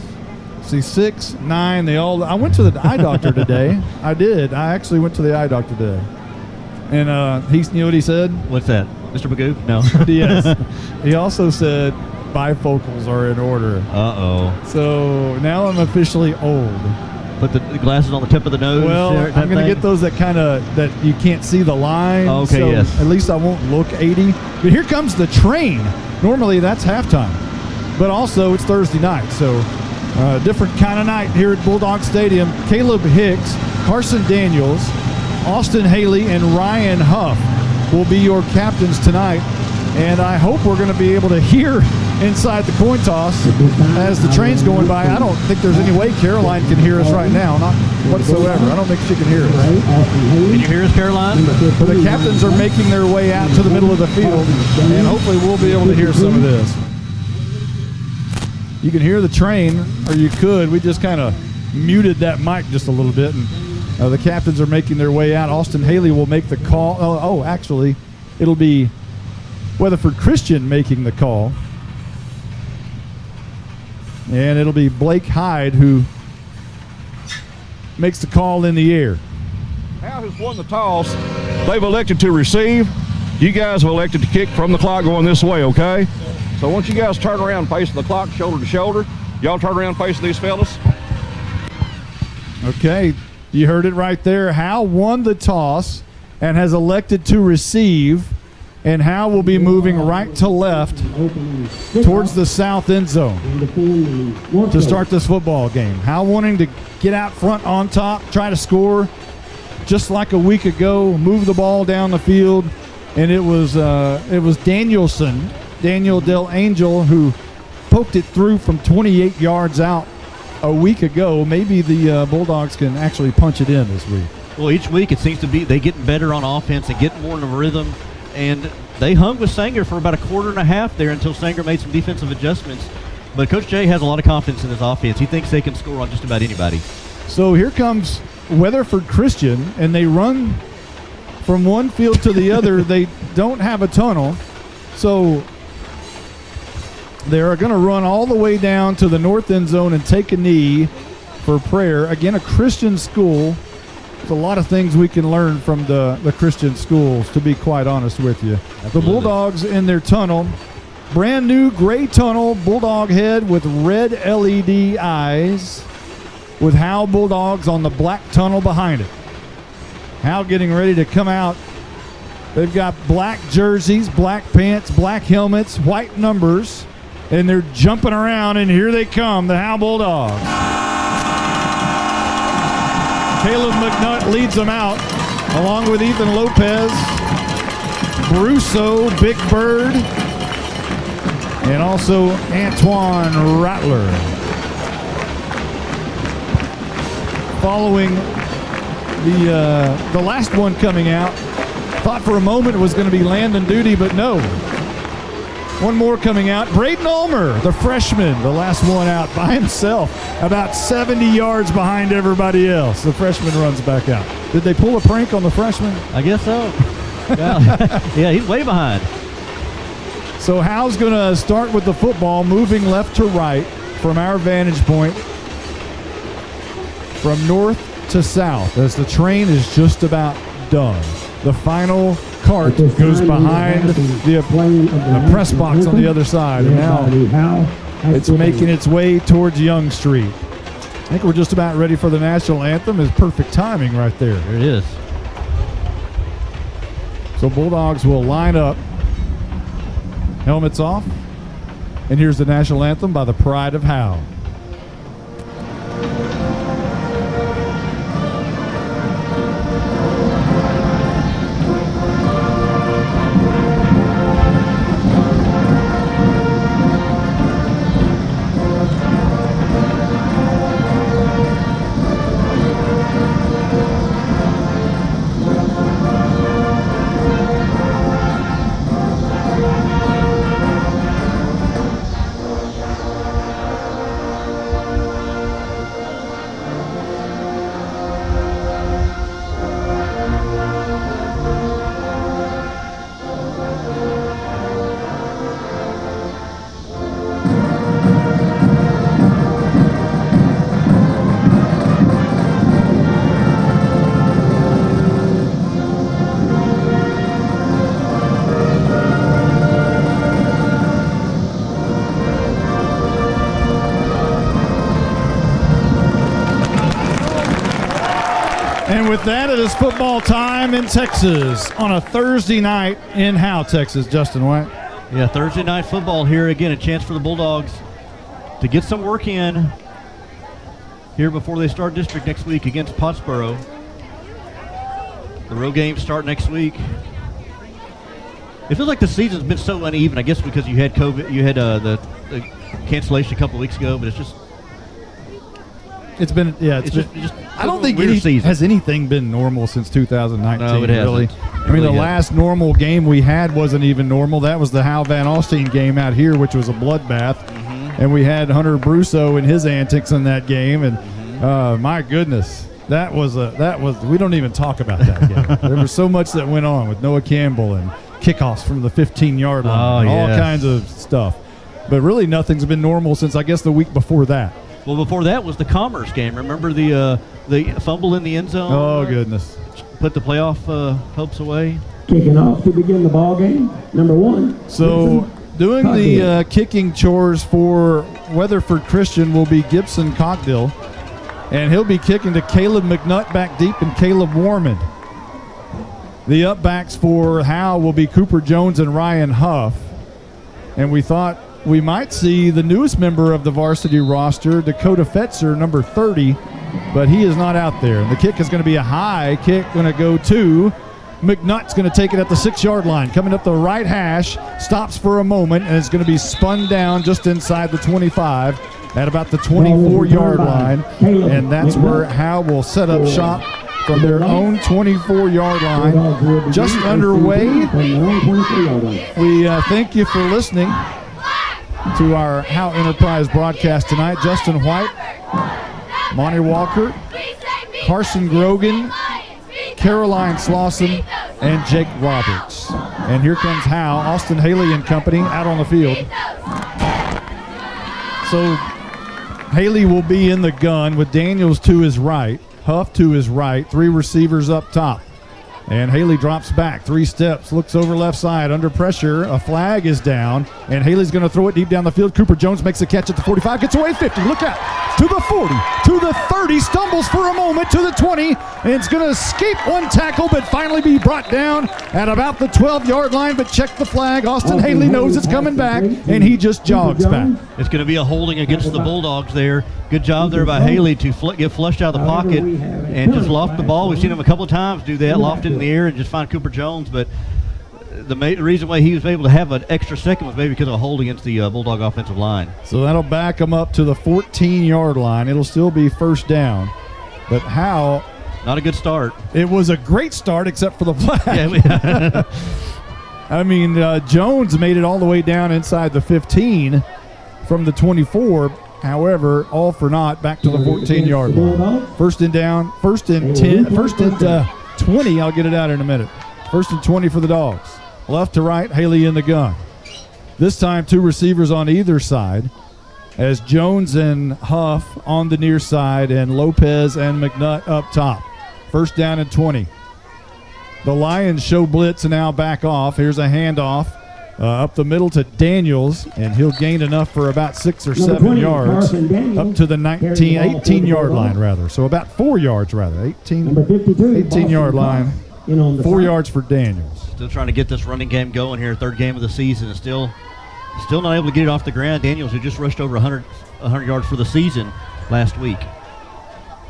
See, 6, 9, they all. I went to the eye doctor today. I did. I actually went to the eye doctor today. And you know what he said? What's that? Mr. Magoo? No. Yes. He also said bifocals are in order. Uh-oh. So now I'm officially old. Put the glasses on the tip of the nose. Well, I'm going to get those that you can't see the line. Okay, so yes. At least I won't look 80. But here comes the train. Normally that's halftime. But also it's Thursday night. So different kind of night here at Bulldog Stadium. Caleb Hicks, Carson Daniels, Austin Haley, and Ryan Huff will be your captains tonight. And I hope we're going to be able to hear inside the coin toss as the train's going by. I don't think there's any way Caroline can hear us right now, not whatsoever. I don't think she can hear us. Can you hear us, Caroline? But the captains are making their way out to the middle of the field, and hopefully we'll be able to hear some of this. You can hear the train, or you could. We just kind of muted that mic just a little bit, and the captains are making their way out. Austin Haley will make the call. Actually, it'll be Weatherford Christian making the call. And it'll be Blake Hyde who makes the call in the air. Howe has won the toss. They've elected to receive. You guys have elected to kick from the clock going this way, okay? So once you guys turn around facing the clock shoulder to shoulder, y'all turn around facing these fellas. Okay, you heard it right there. Howe won the toss and has elected to receive. And Howe will be moving right to left towards the south end zone to start this football game. Howe wanting to get out front on top, try to score just like a week ago, move the ball down the field. And it was Daniel Del Angel, who poked it through from 28 yards out a week ago. Maybe the Bulldogs can actually punch it in this week. Well, each week it seems to be they getting better on offense and getting more in a rhythm. And they hung with Sanger for about a quarter and a half there until Sanger made some defensive adjustments. But Coach Jay has a lot of confidence in his offense. He thinks they can score on just about anybody. So here comes Weatherford Christian, and they run from one field to the other. They don't have a tunnel. So they're going to run all the way down to the north end zone and take a knee for prayer. Again, a Christian school. There's a lot of things we can learn from the Christian schools, to be quite honest with you. Absolutely. The Bulldogs in their tunnel. Brand new gray tunnel, Bulldog head with red LED eyes. with Howe Bulldogs on the black tunnel behind it. Howe getting ready to come out. They've got black jerseys, black pants, black helmets, white numbers, and they're jumping around, and here they come, the Howe Bulldogs. Caleb McNutt leads them out, along with Ethan Lopez, Brusso, Big Bird, and also Antoine Rattler. Following the last one coming out, thought for a moment it was going to be Landon Duty, but no. One more coming out. Braden Ulmer, the freshman, the last one out by himself, about 70 yards behind everybody else. The freshman runs back out. Did they pull a prank on the freshman? I guess so. Yeah, he's way behind. So Howe's going to start with the football, moving left to right from our vantage point, from north to south, as the train is just about done. The final cart goes behind the press box on the other side, and now it's making its way towards Young Street. I think we're just about ready for the national anthem. It's perfect timing right there. There it is. So Bulldogs will line up, helmets off, and here's the national anthem by the Pride of Howe. With that, it is football time in Texas on a Thursday night in Howe, Texas. Justin White. Yeah, Thursday night football here again. A chance for the Bulldogs to get some work in here before they start district next week against Pottsboro. The road games start next week. It feels like the season's been so uneven. I guess because you had COVID, you had the cancellation a couple of weeks ago, but it's just. It's been, yeah. It's been, just I don't think has anything been normal since 2019. No, it hasn't. Really. I mean, the last normal game we had wasn't even normal. That was the Howe Van Alstyne game out here, which was a bloodbath. And we had Hunter Brusso and his antics in that game. And my goodness, that was we don't even talk about that game. There was so much that went on with Noah Campbell and kickoffs from the 15-yard line, all kinds of stuff. But really, nothing's been normal since I guess the week before that. Well, before that was the Commerce game. Remember the fumble in the end zone? Oh, goodness. Put the playoff hopes away. Kicking off to begin the ball game, number 1. So doing the kicking chores for Weatherford Christian will be Gibson Cockdill, and he'll be kicking to Caleb McNutt back deep and Caleb Warman. The upbacks for Howe will be Cooper Jones and Ryan Huff, and we thought we might see the newest member of the varsity roster, Dakota Fetzer, number 30, but he is not out there. And the kick is going to be a high kick, going to go to McNutt's going to take it at the 6-yard line. Coming up the right hash, stops for a moment, and it's going to be spun down just inside the 25 at about the 24-yard line. And that's where Howe will set up shop from their own 24-yard line. Just underway. We thank you for listening to our Howe Enterprise broadcast tonight. Justin White, Monty Walker, Carson Grogan, Caroline Slauson, and Jake Roberts. And here comes Howe, Austin Haley and company out on the field. So Haley will be in the gun with Daniels to his right, Huff to his right, 3 receivers up top. And Haley drops back 3 steps, looks over left side, under pressure. A flag is down, and Haley's going to throw it deep down the field. Cooper Jones makes a catch at the 45, gets away 50. Look out to the 40, to the 30, stumbles for a moment to the 20, and it's going to escape one tackle, but finally be brought down at about the 12-yard line. But check the flag. Austin Haley knows it's coming back, and he just jogs back. It's going to be a holding against the Bulldogs there. Good job there by Haley to get flushed out of the pocket and just loft the ball. We've seen him a couple of times do that, loft it in the air and just find Cooper Jones. But the reason why he was able to have an extra second was maybe because of a hold against the Bulldog offensive line. So that'll back him up to the 14-yard line. It'll still be first down. But Howe... Not a good start. It was a great start except for the flag. Yeah, I mean, Jones made it all the way down inside the 15 from the 24. However, all for naught, back to the 14-yard line. First and down, first and 10, first and 20. I'll get it out in a minute. First and 20 for the Dogs. Left to right, Haley in the gun. This time, 2 receivers on either side, as Jones and Huff on the near side and Lopez and McNutt up top. First down and 20. The Lions show blitz and now back off. Here's a handoff up the middle to Daniels, and he'll gain enough for about 6 or 7 yards up to the 18-yard line, rather. So about 4 yards, rather. 18-yard line. 4 yards for Daniels. Still trying to get this running game going here, 3rd game of the season, and still not able to get it off the ground. Daniels, who just rushed over 100 yards for the season last week.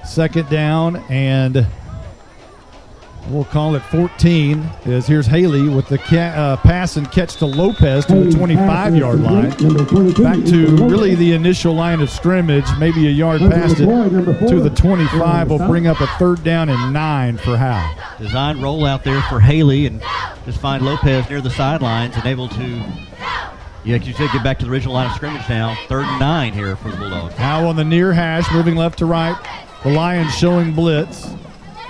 Second down, and we'll call it 14, as here's Haley with the pass and catch to Lopez to the 25-yard line. Back to really the initial line of scrimmage, maybe a yard past it to the 25 will bring up a 3rd down and 9 for Howe. Design roll out there for Haley and just find Lopez near the sidelines and able to, like you said, get back to the original line of scrimmage now. 3rd and 9 here for the Bulldogs. Howe on the near hash, moving left to right. The Lions showing blitz.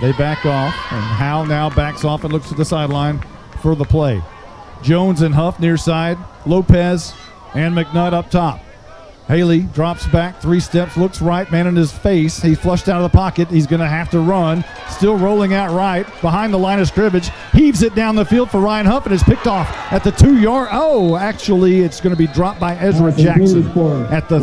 They back off, and Howe now backs off and looks to the sideline for the play. Jones and Huff near side, Lopez and McNutt up top. Haley drops back 3 steps, looks right, man in his face. He's flushed out of the pocket. He's going to have to run. Still rolling out right behind the line of scrimmage. Heaves it down the field for Ryan Huff, and is picked off at the 2-yard. Oh, actually, it's going to be dropped by Ezra Jackson at the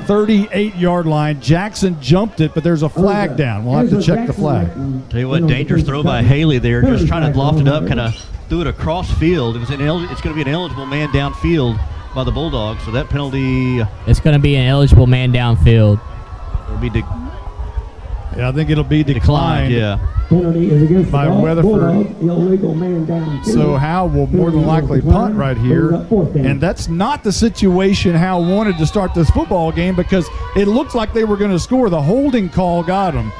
38-yard line. Jackson jumped it, but there's a flag down. We'll have to check the flag. Tell you what, dangerous throw by Haley there, just trying to loft it up, kind of threw it across field. It's going to be an eligible man downfield by the Bulldogs, so that penalty... It's going to be an eligible man downfield. It'll be I think it'll be declined. Yeah. Penalty is against by Weatherford. Illegal man downfield. So Howe will more than likely punt right here. And that's not the situation Howe wanted to start this football game, because it looked like they were going to score. The holding call got them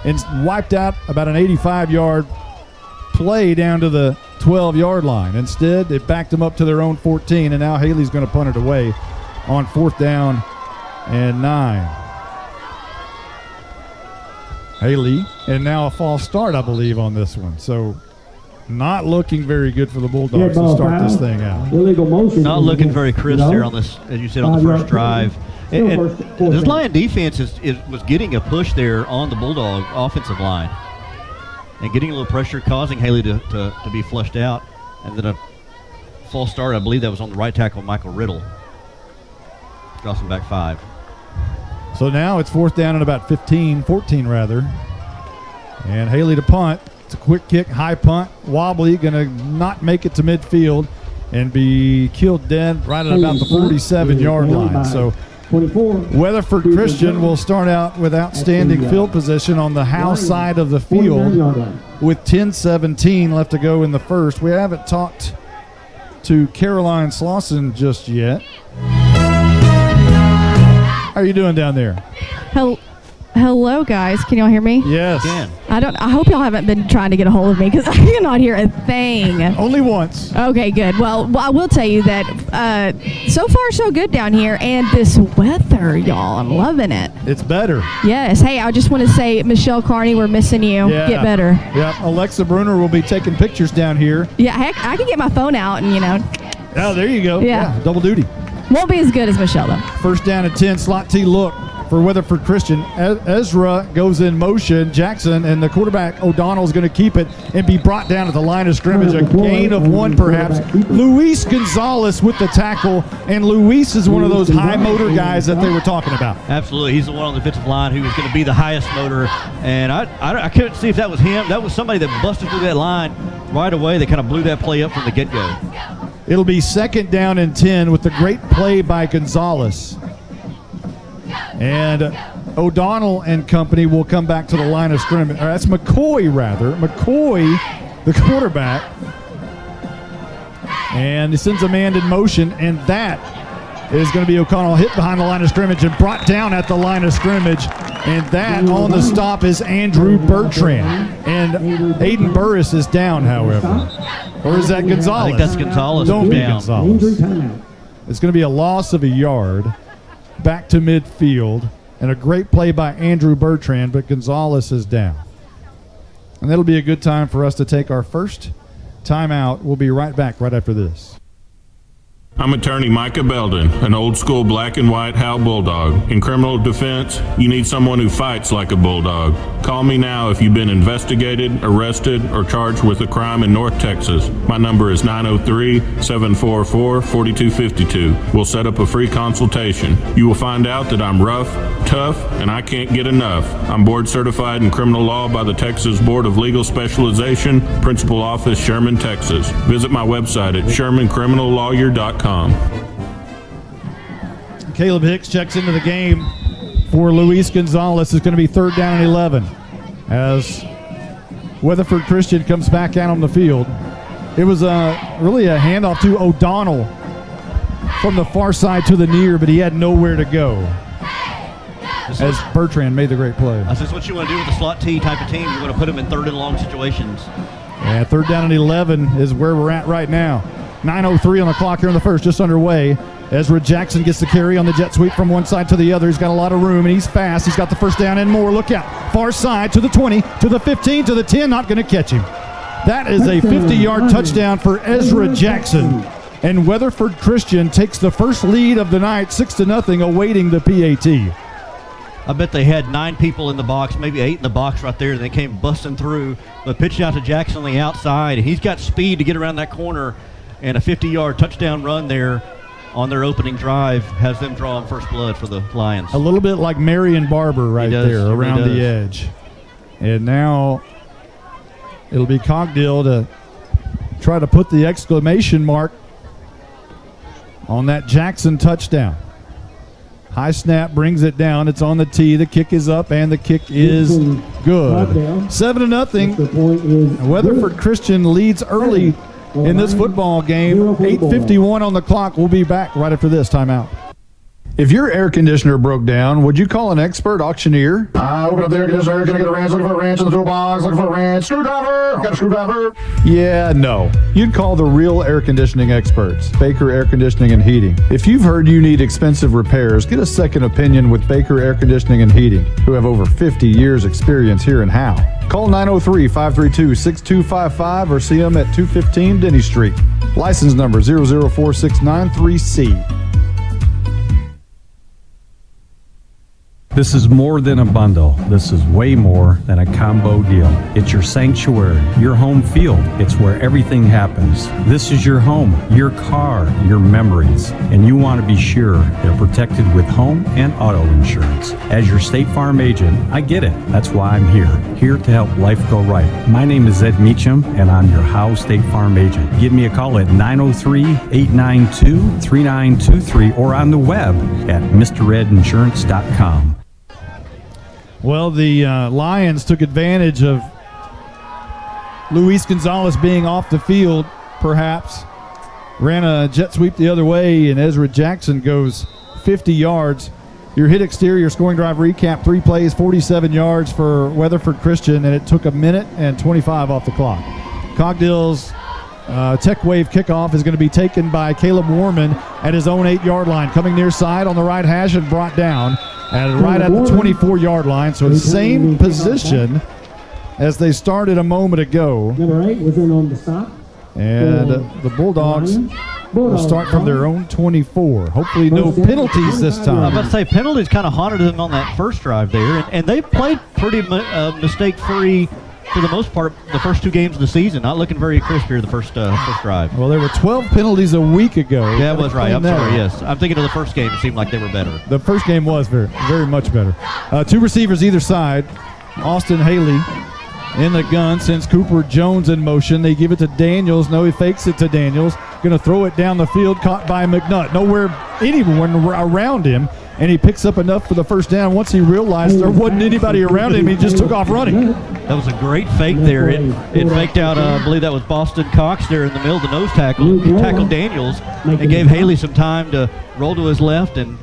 and wiped out about an 85-yard play down to the 12-yard line. Instead, it backed them up to their own 14, and now Haley's going to punt it away on 4th down and 9. Haley, and now a false start, I believe, on this one. So not looking very good for the Bulldogs to start this thing out. Illegal motion. Not looking very crisp there on this, as you said, on the first drive. And this Lion defense was getting a push there on the Bulldog offensive line and getting a little pressure, causing Haley to be flushed out. And then a false start, I believe that was on the right tackle, Michael Riddle. Drops him back 5. So now it's 4th down and about 14 rather. And Haley to punt. It's a quick kick, high punt, wobbly, going to not make it to midfield and be killed dead right at about the 47-yard line. So Weatherford Christian will start out with outstanding field position on the Howe side of the field with 10:17 left to go in the first. We haven't talked to Caroline Slauson just yet. How are you doing down there? Hello, guys. Can y'all hear me? Yes. I hope y'all haven't been trying to get a hold of me, because I cannot hear a thing. Only once. Okay, good. Well, I will tell you that so far so good down here, and this weather, y'all, I'm loving it. It's better. Yes. Hey, I just want to say, Michelle Carney, we're missing you. Yeah. Get better. Yep. Alexa Bruner will be taking pictures down here. Yeah, heck, I can get my phone out and, Oh, there you go. Yeah. Double duty. Won't be as good as Michelle, though. First down and 10, slot T look. for Weatherford Christian. Ezra goes in motion. Jackson and the quarterback O'Donnell is going to keep it and be brought down at the line of scrimmage. A gain of 1 perhaps. Luis Gonzalez with the tackle, and Luis is one of those high motor guys that they were talking about. Absolutely. He's the one on the defensive line who was going to be the highest motor, and I couldn't see if that was him. That was somebody that busted through that line right away. They kind of blew that play up from the get-go. It'll be 2nd down and 10 with the great play by Gonzalez. And O'Donnell and company will come back to the line of scrimmage. Or that's McCoy, rather. McCoy, the quarterback. And he sends a man in motion, and that is going to be O'Connell hit behind the line of scrimmage and brought down at the line of scrimmage. And that on the stop is Andrew Bertrand. And Aiden Burris is down, however. Or is that Gonzalez? I think that's Gonzalez. Don't be down. Gonzalez. It's going to be a loss of a yard back to midfield. And a great play by Andrew Bertrand, but Gonzalez is down. And that'll be a good time for us to take our first timeout. We'll be right back right after this. I'm attorney Micah Belden, an old school black and white Howe Bulldog. In criminal defense, you need someone who fights like a bulldog. Call me now if you've been investigated, arrested, or charged with a crime in North Texas. My number is 903-744-4252. We'll set up a free consultation. You will find out that I'm rough, tough, and I can't get enough. I'm board certified in criminal law by the Texas Board of Legal Specialization, Principal Office, Sherman, Texas. Visit my website at shermancriminallawyer.com. Caleb Hicks checks into the game for Luis Gonzalez. It's going to be 3rd down and 11 as Weatherford Christian comes back out on the field. It was really a handoff to O'Donnell from the far side to the near, but he had nowhere to go as Bertrand made the great play. That's just what you want to do with a slot T type of team. You want to put them in 3rd and long situations. Yeah, 3rd down and 11 is where we're at right now. 9:03 on the clock here in the first, just underway. Ezra Jackson gets the carry on the jet sweep from one side to the other. He's got a lot of room, and he's fast. He's got the first down and more. Look out. Far side to the 20, to the 15, to the 10. Not going to catch him. That is a 50-yard touchdown for Ezra Jackson. And Weatherford Christian takes the first lead of the night, 6-0, awaiting the PAT. I bet they had 9 people in the box, maybe 8 in the box right there, and they came busting through. But pitching out to Jackson on the outside, and he's got speed to get around that corner. And a 50-yard touchdown run there on their opening drive has them drawing first blood for the Lions. A little bit like Marion Barber right there around the edge. And now it'll be Cogdill to try to put the exclamation mark on that Jackson touchdown. High snap brings it down. It's on the tee. The kick is up, and the kick is good. 7-0. Weatherford Christian leads early in this football game. 8:51 on the clock. We'll be back right after this timeout. If your air conditioner broke down, would you call an expert auctioneer? Open up the air conditioner. Gonna get a wrench. Looking for a wrench in the toolbox. Looking for a wrench. Screwdriver. Got a screwdriver. Yeah, no. You'd call the real air conditioning experts, Baker Air Conditioning and Heating. If you've heard you need expensive repairs, get a second opinion with Baker Air Conditioning and Heating, who have over 50 years experience here in Howe. Call 903-532-6255 or see them at 215 Denny Street. License number 004693C. This is more than a bundle. This is way more than a combo deal. It's your sanctuary, your home field. It's where everything happens. This is your home, your car, your memories. And you want to be sure they're protected with home and auto insurance. As your State Farm agent, I get it. That's why I'm here to help life go right. My name is Ed Meacham, and I'm your Howe State Farm agent. Give me a call at 903-892-3923 or on the web at mredinsurance.com. Well, the Lions took advantage of Luis Gonzalez being off the field, perhaps. Ran a jet sweep the other way, and Ezra Jackson goes 50 yards. Your hit exterior scoring drive recap, 3 plays, 47 yards for Weatherford Christian, and it took 1 minute and 25 off the clock. Cogdill's Tech Wave kickoff is going to be taken by Caleb Warman at his own 8-yard line. Coming near side on the right hash and brought down. And right at the 24-yard line, so the same position as they started a moment ago. Number 8 was in on the stop. And the Bulldogs will start from their own 24. Hopefully no penalties this I was time. about to say, penalties kind of haunted them on that first drive there, and they played pretty mistake-free for the most part the first 2 games of the season. Not looking very crisp here the first drive. Well, there were 12 penalties a week ago. Yeah, that was right. I'm sorry, yes. I'm thinking of the first game. It seemed like they were better. The first game was very, very much better. 2 receivers either side. Austin Haley in the gun, sends Cooper Jones in motion. They give it to Daniels. No, he fakes it to Daniels. Going to throw it down the field, caught by McNutt. Anyone around him, and he picks up enough for the first down. Once he realized there wasn't anybody around him, he just took off running. That was a great fake there. It faked out, I believe that was Boston Cox there in the middle of the nose tackle. He tackled Daniels and gave Haley some time to roll to his left, and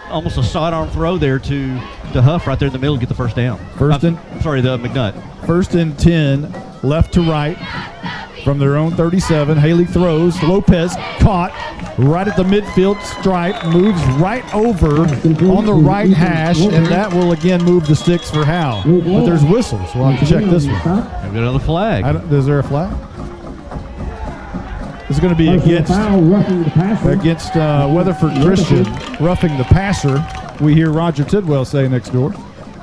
almost a sidearm throw there to Huff right there in the middle to get the first down. The McNutt. 1st and 10, left to right from their own 37. Haley throws. Lopez caught right at the midfield stripe, moves right over on the right hash, and that will again move the sticks for Howe. But there's whistles. We'll have to check this one. We've got another flag. Is there a flag? It's going to be against Weatherford Christian, roughing the passer. We hear Roger Tidwell say next door.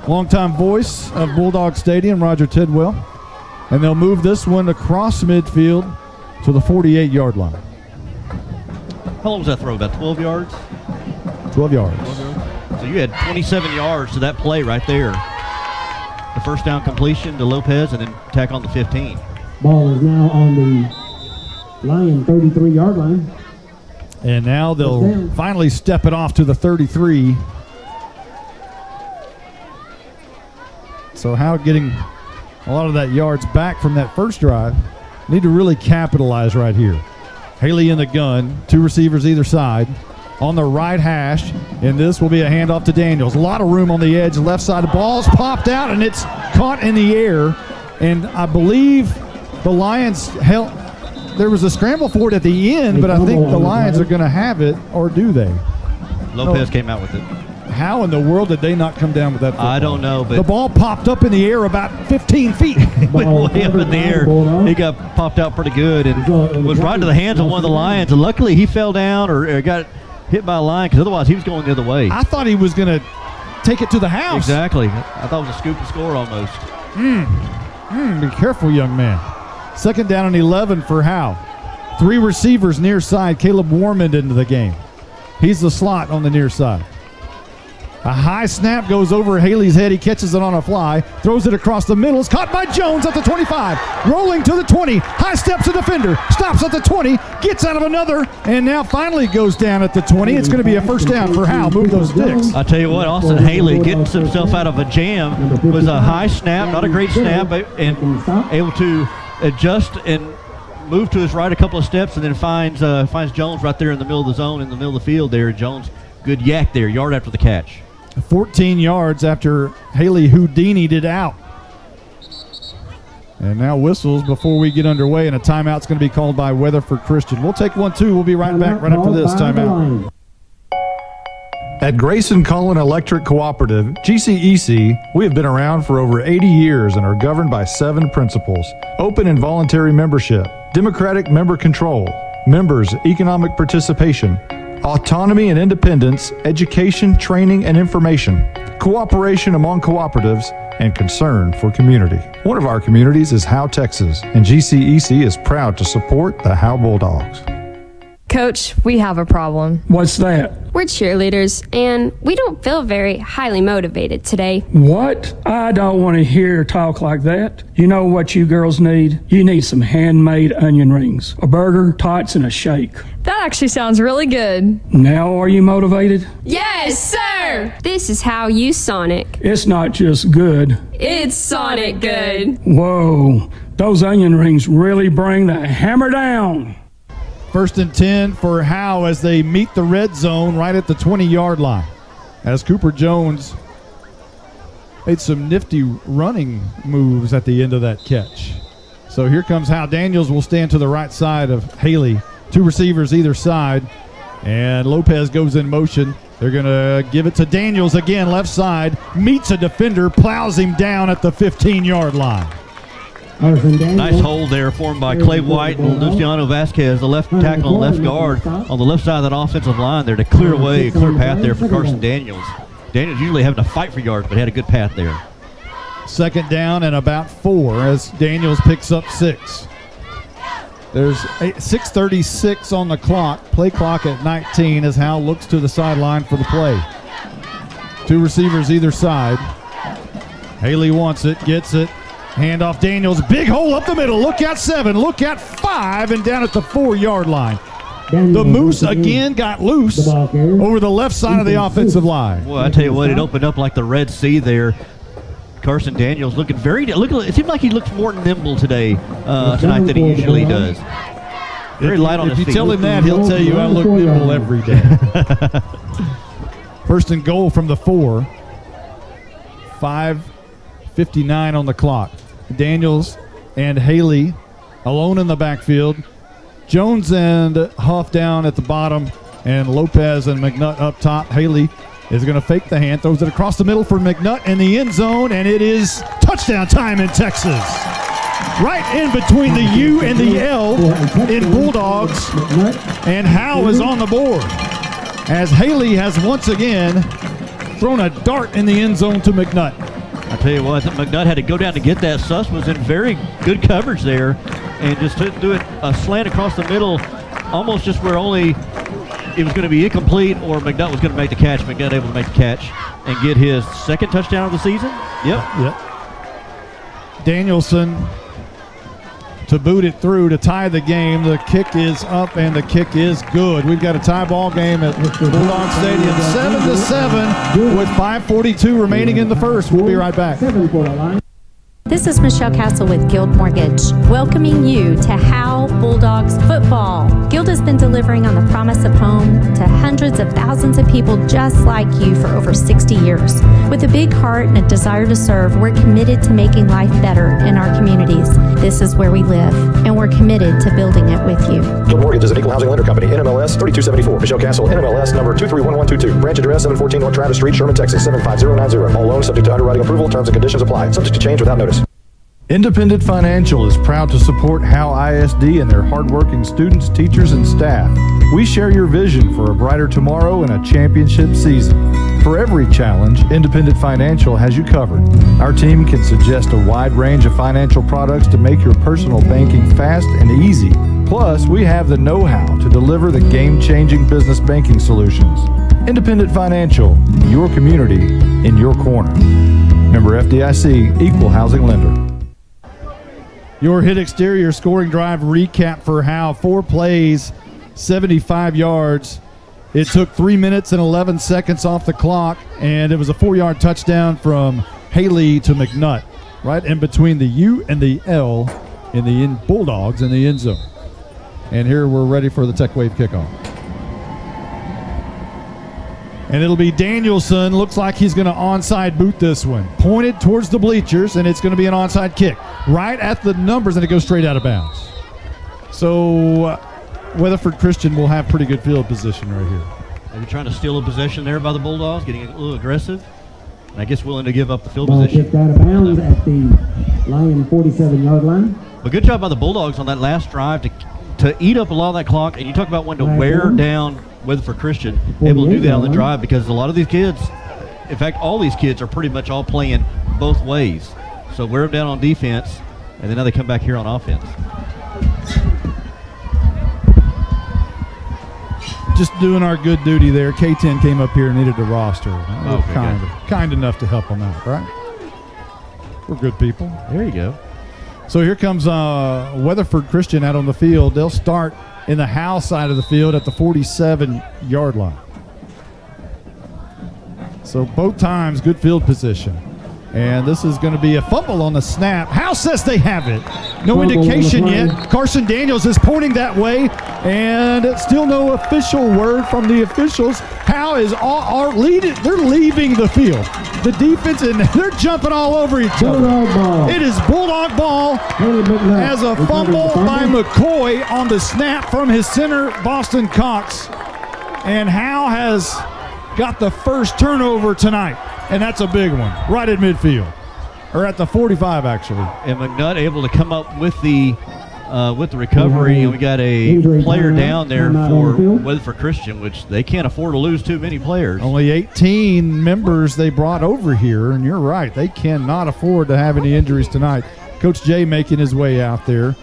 Longtime voice of Bulldog Stadium, Roger Tidwell. And they'll move this one across midfield to the 48-yard line. How long was that throw? About 12 yards? 12 yards. So you had 27 yards to that play right there. The first down completion to Lopez, and then tack on the 15. Ball is now on the Lion 33-yard line. And now they'll finally step it off to the 33. So Howe getting a lot of that yards back from that first drive. Need to really capitalize right here. Haley in the gun, 2 receivers either side. On the right hash, and this will be a handoff to Daniels. A lot of room on the edge, left side. The ball's popped out, and it's caught in the air. And I believe the Lions held. There was a scramble for it at the end, but I think the Lions are going to have it, or do they? Lopez came out with it. How in the world did they not come down with that football? I don't know, but the ball popped up in the air about 15 feet. Went way up in the air. He got popped out pretty good and was right into the hands of one of the Lions. And luckily, he fell down or got hit by a line, because otherwise he was going the other way. I thought he was going to take it to the house. Exactly. I thought it was a scoop and score almost. Be careful, young man. 2nd down and 11 for Howe. 3 receivers near side. Caleb Warmond into the game. He's the slot on the near side. A high snap goes over Haley's head. He catches it on a fly, throws it across the middle. It's caught by Jones at the 25. Rolling to the 20. High steps a defender. Stops at the 20. Gets out of another. And now finally goes down at the 20. It's going to be a first down for Howe. Move those sticks. I'll tell you what, Austin Haley gets himself out of a jam. Was a high snap, not a great snap, and able to adjust and move to his right a couple of steps, and then finds Jones right there in the middle of the zone, in the middle of the field there. Jones, good yak there, yard after the catch. 14 yards after Haley Houdini'd it out. And now whistles before we get underway, and a timeout's going to be called by Weatherford Christian. We'll take 1-2. We'll be right back right after this timeout. At Grayson Cullen Electric Cooperative, GCEC, we have been around for over 80 years and are governed by 7 principles: open and voluntary membership, democratic member control, members' economic participation, autonomy and independence, education, training, and information, cooperation among cooperatives, and concern for community. One of our communities is Howe, Texas, and GCEC is proud to support the Howe Bulldogs. Coach, we have a problem. What's that? We're cheerleaders, and we don't feel very highly motivated today. What? I don't want to hear talk like that. You know what you girls need? You need some handmade onion rings, a burger, tots, and a shake. That actually sounds really good. Now are you motivated? Yes, sir! This is how you Sonic. It's not just good. It's Sonic good. Whoa, those onion rings really bring the hammer down. 1st and 10 for Howe as they meet the red zone right at the 20-yard line. As Cooper Jones made some nifty running moves at the end of that catch. So here comes Howe. Daniels will stand to the right side of Haley. 2 receivers either side. And Lopez goes in motion. They're going to give it to Daniels again, left side. Meets a defender, plows him down at the 15-yard line. Nice hold there formed by Clay White and Luciano Vasquez, the left tackle and left guard on the left side of that offensive line there to clear away, clear path there for Carson Daniels. Daniels usually having to fight for yards, but had a good path there. Second down and about 4 as Daniels picks up 6. There's 6:36 on the clock. Play clock at 19 as Howe looks to the sideline for the play. 2 receivers either side. Haley wants it, gets it. Handoff Daniels, big hole up the middle. Look at 7, look at 5, and down at the 4-yard line. The Moose again got loose over the left side of the offensive line. Well, I tell you what, it opened up like the Red Sea there. Carson Daniels looking it seemed like he looks more nimble today tonight than he usually does. Very light on his feet. If you tell him that, he'll tell you I look nimble every day. First and goal from the 4. 5:59 on the clock. Daniels and Haley alone in the backfield. Jones and Huff down at the bottom, and Lopez and McNutt up top. Haley is going to fake the hand, throws it across the middle for McNutt in the end zone, and it is touchdown time in Texas. Right in between the U and the L in Bulldogs, and Howe is on the board as Haley has once again thrown a dart in the end zone to McNutt. I tell you what, McNutt had to go down to get that. Suss was in very good coverage there and just do it a slant across the middle, almost just where only it was going to be incomplete or McNutt was going to make the catch. McNutt able to make the catch and get his second touchdown of the season. Yep. Danielson to boot it through to tie the game. The kick is up and the kick is good. We've got a tie ball game at Bulldog Stadium, 7-7 with 5:42 remaining in the first. We'll be right back. This is Michelle Castle with Guild Mortgage, welcoming you to Howe Bulldogs football. Guild has been delivering on the promise of home to hundreds of thousands of people just like you for over 60 years. With a big heart and a desire to serve, we're committed to making life better in our communities. This is where we live, and we're committed to building it with you. Guild Mortgage is an equal housing lender company, NMLS 3274. Michelle Castle, NMLS number 231122. Branch address 714 North Travis Street, Sherman, Texas 75090. All loans subject to underwriting approval. Terms and conditions apply. Subject to change without notice. Independent Financial is proud to support Howe ISD and their hardworking students, teachers, and staff. We share your vision for a brighter tomorrow and a championship season. For every challenge, Independent Financial has you covered. Our team can suggest a wide range of financial products to make your personal banking fast and easy. Plus, we have the know-how to deliver the game-changing business banking solutions. Independent Financial, your community in your corner. Member FDIC, equal housing lender. Your hit exterior scoring drive recap for Howe. 4 plays, 75 yards. It took 3 minutes and 11 seconds off the clock, and it was a 4-yard touchdown from Haley to McNutt, right in between the U and the L in the Bulldogs in the end zone. And here we're ready for the Tech Wave kickoff. And it'll be Danielson. Looks like he's going to onside boot this one. Pointed towards the bleachers, and it's going to be an onside kick. Right at the numbers, and it goes straight out of bounds. So Weatherford Christian will have pretty good field position right here. Maybe trying to steal a possession there by the Bulldogs, getting a little aggressive. And I guess willing to give up the field position. Kicked out of bounds at the Lion 47-yard line. But good job by the Bulldogs on that last drive to eat up a lot of that clock. And you talk about when to wear down Weatherford Christian, able to do that on the drive because a lot of these kids, in fact, all these kids are pretty much all playing both ways. So wear them down on defense, and then now they come back here on offense. Just doing our good duty there. K10 came up here and needed a roster. Okay, kind enough to help them out, right? We're good people. There you go. So here comes Weatherford Christian out on the field. They'll start in the Howe side of the field at the 47-yard line. So both times, good field position. And this is going to be a fumble on the snap. Howe says they have it. No indication yet. Carson Daniels is pointing that way, and still no official word from the officials. Howe is they're leaving the field. The defense, and they're jumping all over each other. It is Bulldog ball as a fumble by McCoy on the snap from his center, Boston Cox. And Howe has got the first turnover tonight. And that's a big one, right at midfield. Or at the 45, actually. And McNutt able to come up with the recovery, and we got a player down there for Weatherford Christian, which they can't afford to lose too many players. Only 18 members they brought over here, and you're right. They cannot afford to have any injuries tonight. Coach Jay making his way out there.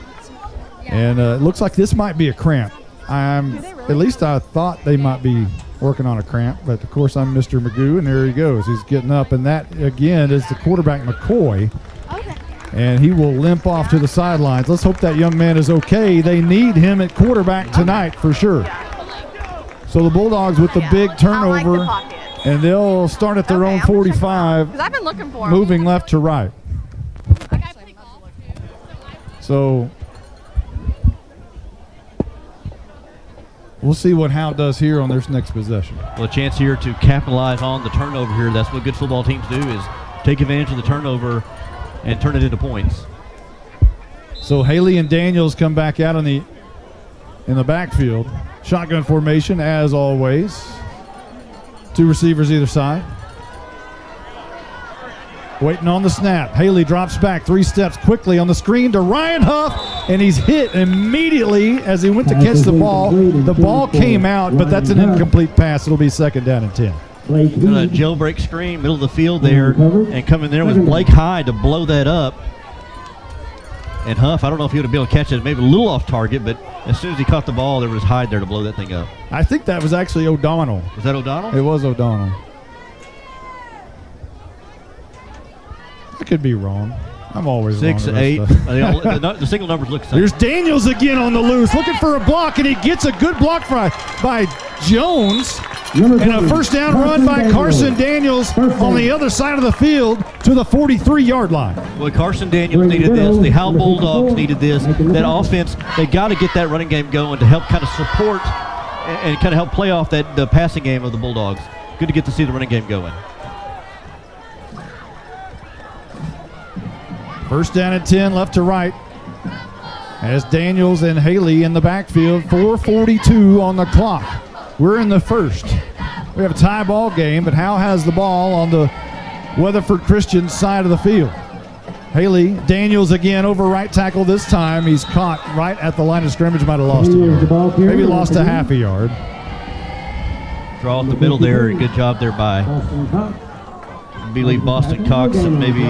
And it looks like this might be a cramp. At least I thought they might be working on a cramp, but of course I'm Mr. Magoo, and there he goes. He's getting up, and that again is the quarterback McCoy, and he will limp off to the sidelines. Let's hope that young man is okay. They need him at quarterback tonight for sure. So the Bulldogs with the big turnover, and they'll start at their own 45, Because I've been looking for him. moving left to right. So we'll see what Howe does here on this next possession. Well, a chance here to capitalize on the turnover here. That's what good football teams do, is take advantage of the turnover and turn it into points. So Haley and Daniels come back out in the backfield. Shotgun formation as always. 2 receivers either side. Waiting on the snap. Haley drops back 3 steps quickly on the screen to Ryan Huff, and he's hit immediately as he went to catch the ball. The ball came out, but that's an incomplete pass. It'll be 2nd down and 10. Got a jailbreak screen, middle of the field there, and coming there was Blake Hyde to blow that up. And Huff, I don't know if he would have been able to catch it, maybe a little off target, but as soon as he caught the ball, there was Hyde there to blow that thing up. I think that was actually O'Donnell. Was that O'Donnell? It was O'Donnell. I could be wrong. I'm always 6, wrong. 8. The single numbers look the same. There's Daniels again on the loose, looking for a block, and he gets a good block by Jones. And a first down run by Carson Daniels on the other side of the field to the 43-yard line. Well, Carson Daniels needed this. The Howe Bulldogs needed this. That offense, they got to get that running game going to help kind of support and kind of help play off the passing game of the Bulldogs. Good to get to see the running game going. First down and 10, left to right. As Daniels and Haley in the backfield, 4:42 on the clock. We're in the first. We have a tie ball game, but Howe has the ball on the Weatherford Christian side of the field. Haley, Daniels again over right tackle this time. He's caught right at the line of scrimmage. Might have lost a yard. Maybe lost a half a yard. Draw up the middle there. Good job there by, I believe, Boston Cox and maybe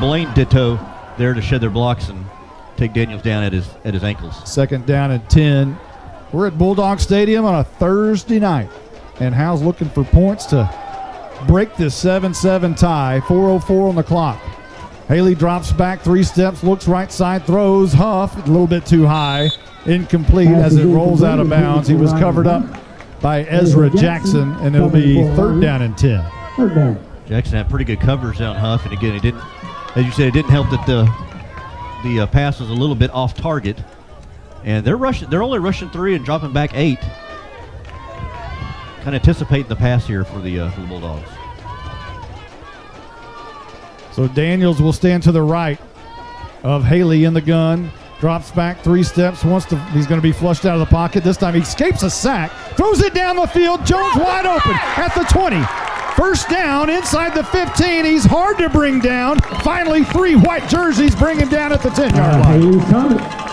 Blaine Ditto there to shed their blocks and take Daniels down at his ankles. 2nd down and 10. We're at Bulldog Stadium on a Thursday night, and Howe's looking for points to break this 7-7 tie. 4:04 on the clock. Haley drops back 3 steps, looks right side, throws. Huff a little bit too high, incomplete as it rolls out of bounds. He was covered up by Ezra Jackson, and it'll be 3rd down and 10. Jackson had pretty good coverage on Huff, and again, it didn't, as you said, it didn't help that the pass was a little bit off target. And they're only rushing 3 and dropping back 8. Kind of anticipating the pass here for the Bulldogs. So Daniels will stand to the right of Haley in the gun. Drops back 3 steps. He's going to be flushed out of the pocket. This time he escapes a sack. Throws it down the field. Jones wide open at the 20. First down inside the 15. He's hard to bring down. Finally, 3 white jerseys bring him down at the 10-yard line.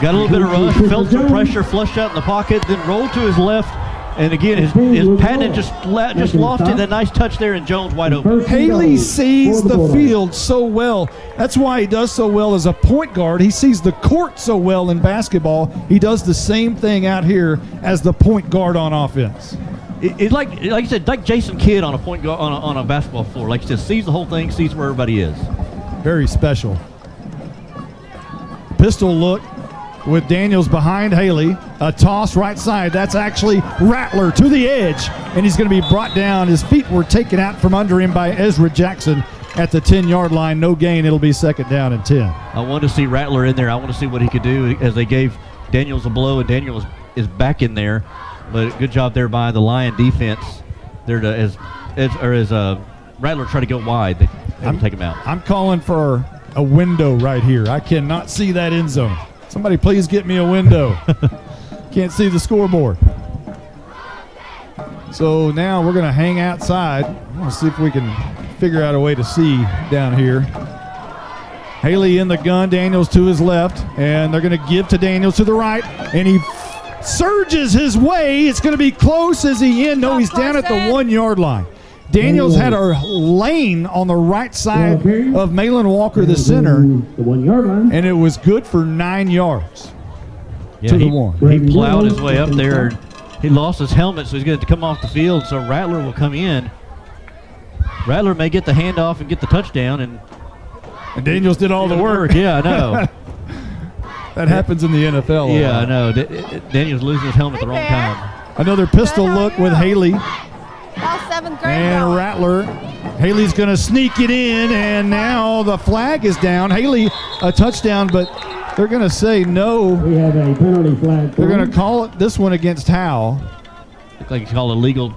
Got a little bit of rush, felt some pressure, flushed out in the pocket, then rolled to his left. And again, his patent just lofted that nice touch there, and Jones wide open. Haley sees the field so well. That's why he does so well as a point guard. He sees the court so well in basketball. He does the same thing out here as the point guard on offense. It's like you said, like Jason Kidd on a point guard on a basketball floor. Like you said, sees the whole thing, sees where everybody is. Very special. Pistol look with Daniels behind Haley. A toss right side. That's actually Rattler to the edge, and he's going to be brought down. His feet were taken out from under him by Ezra Jackson at the 10-yard line. No gain. It'll be 2nd down and 10. I want to see Rattler in there. I want to see what he could do as they gave Daniels a blow, and Daniels is back in there. But good job there by the Lion defense there to as Rattler tried to go wide. They had to take him out. I'm calling for a window right here. I cannot see that end zone. Somebody please get me a window. Can't see the scoreboard. So now we're going to hang outside. I want to see if we can figure out a way to see down here. Haley in the gun, Daniels to his left, and they're going to give to Daniels to the right, and he surges his way. It's going to be close. Is he in? No, he's down at the 1 yard line. Daniels had a lane on the right side of Malin Walker, the center, The 1 yard line. and it was good for 9 yards Yeah, to the he, one. he plowed his way up there. He lost his helmet, so he's going to come off the field. So Rattler will come in. Rattler may get the handoff and get the touchdown, and Daniels did all the work. Yeah, I know. That happens in the NFL. a Yeah, lot. I know. Daniel's losing his helmet at the wrong time. Another pistol look with Haley All 7th grade. and Rattler. Haley's going to sneak it in, and now the flag is down. Haley, a touchdown, but they're going to say no. We have a penalty flag. They're going to call it this one against Howe. Looks like he's called a legal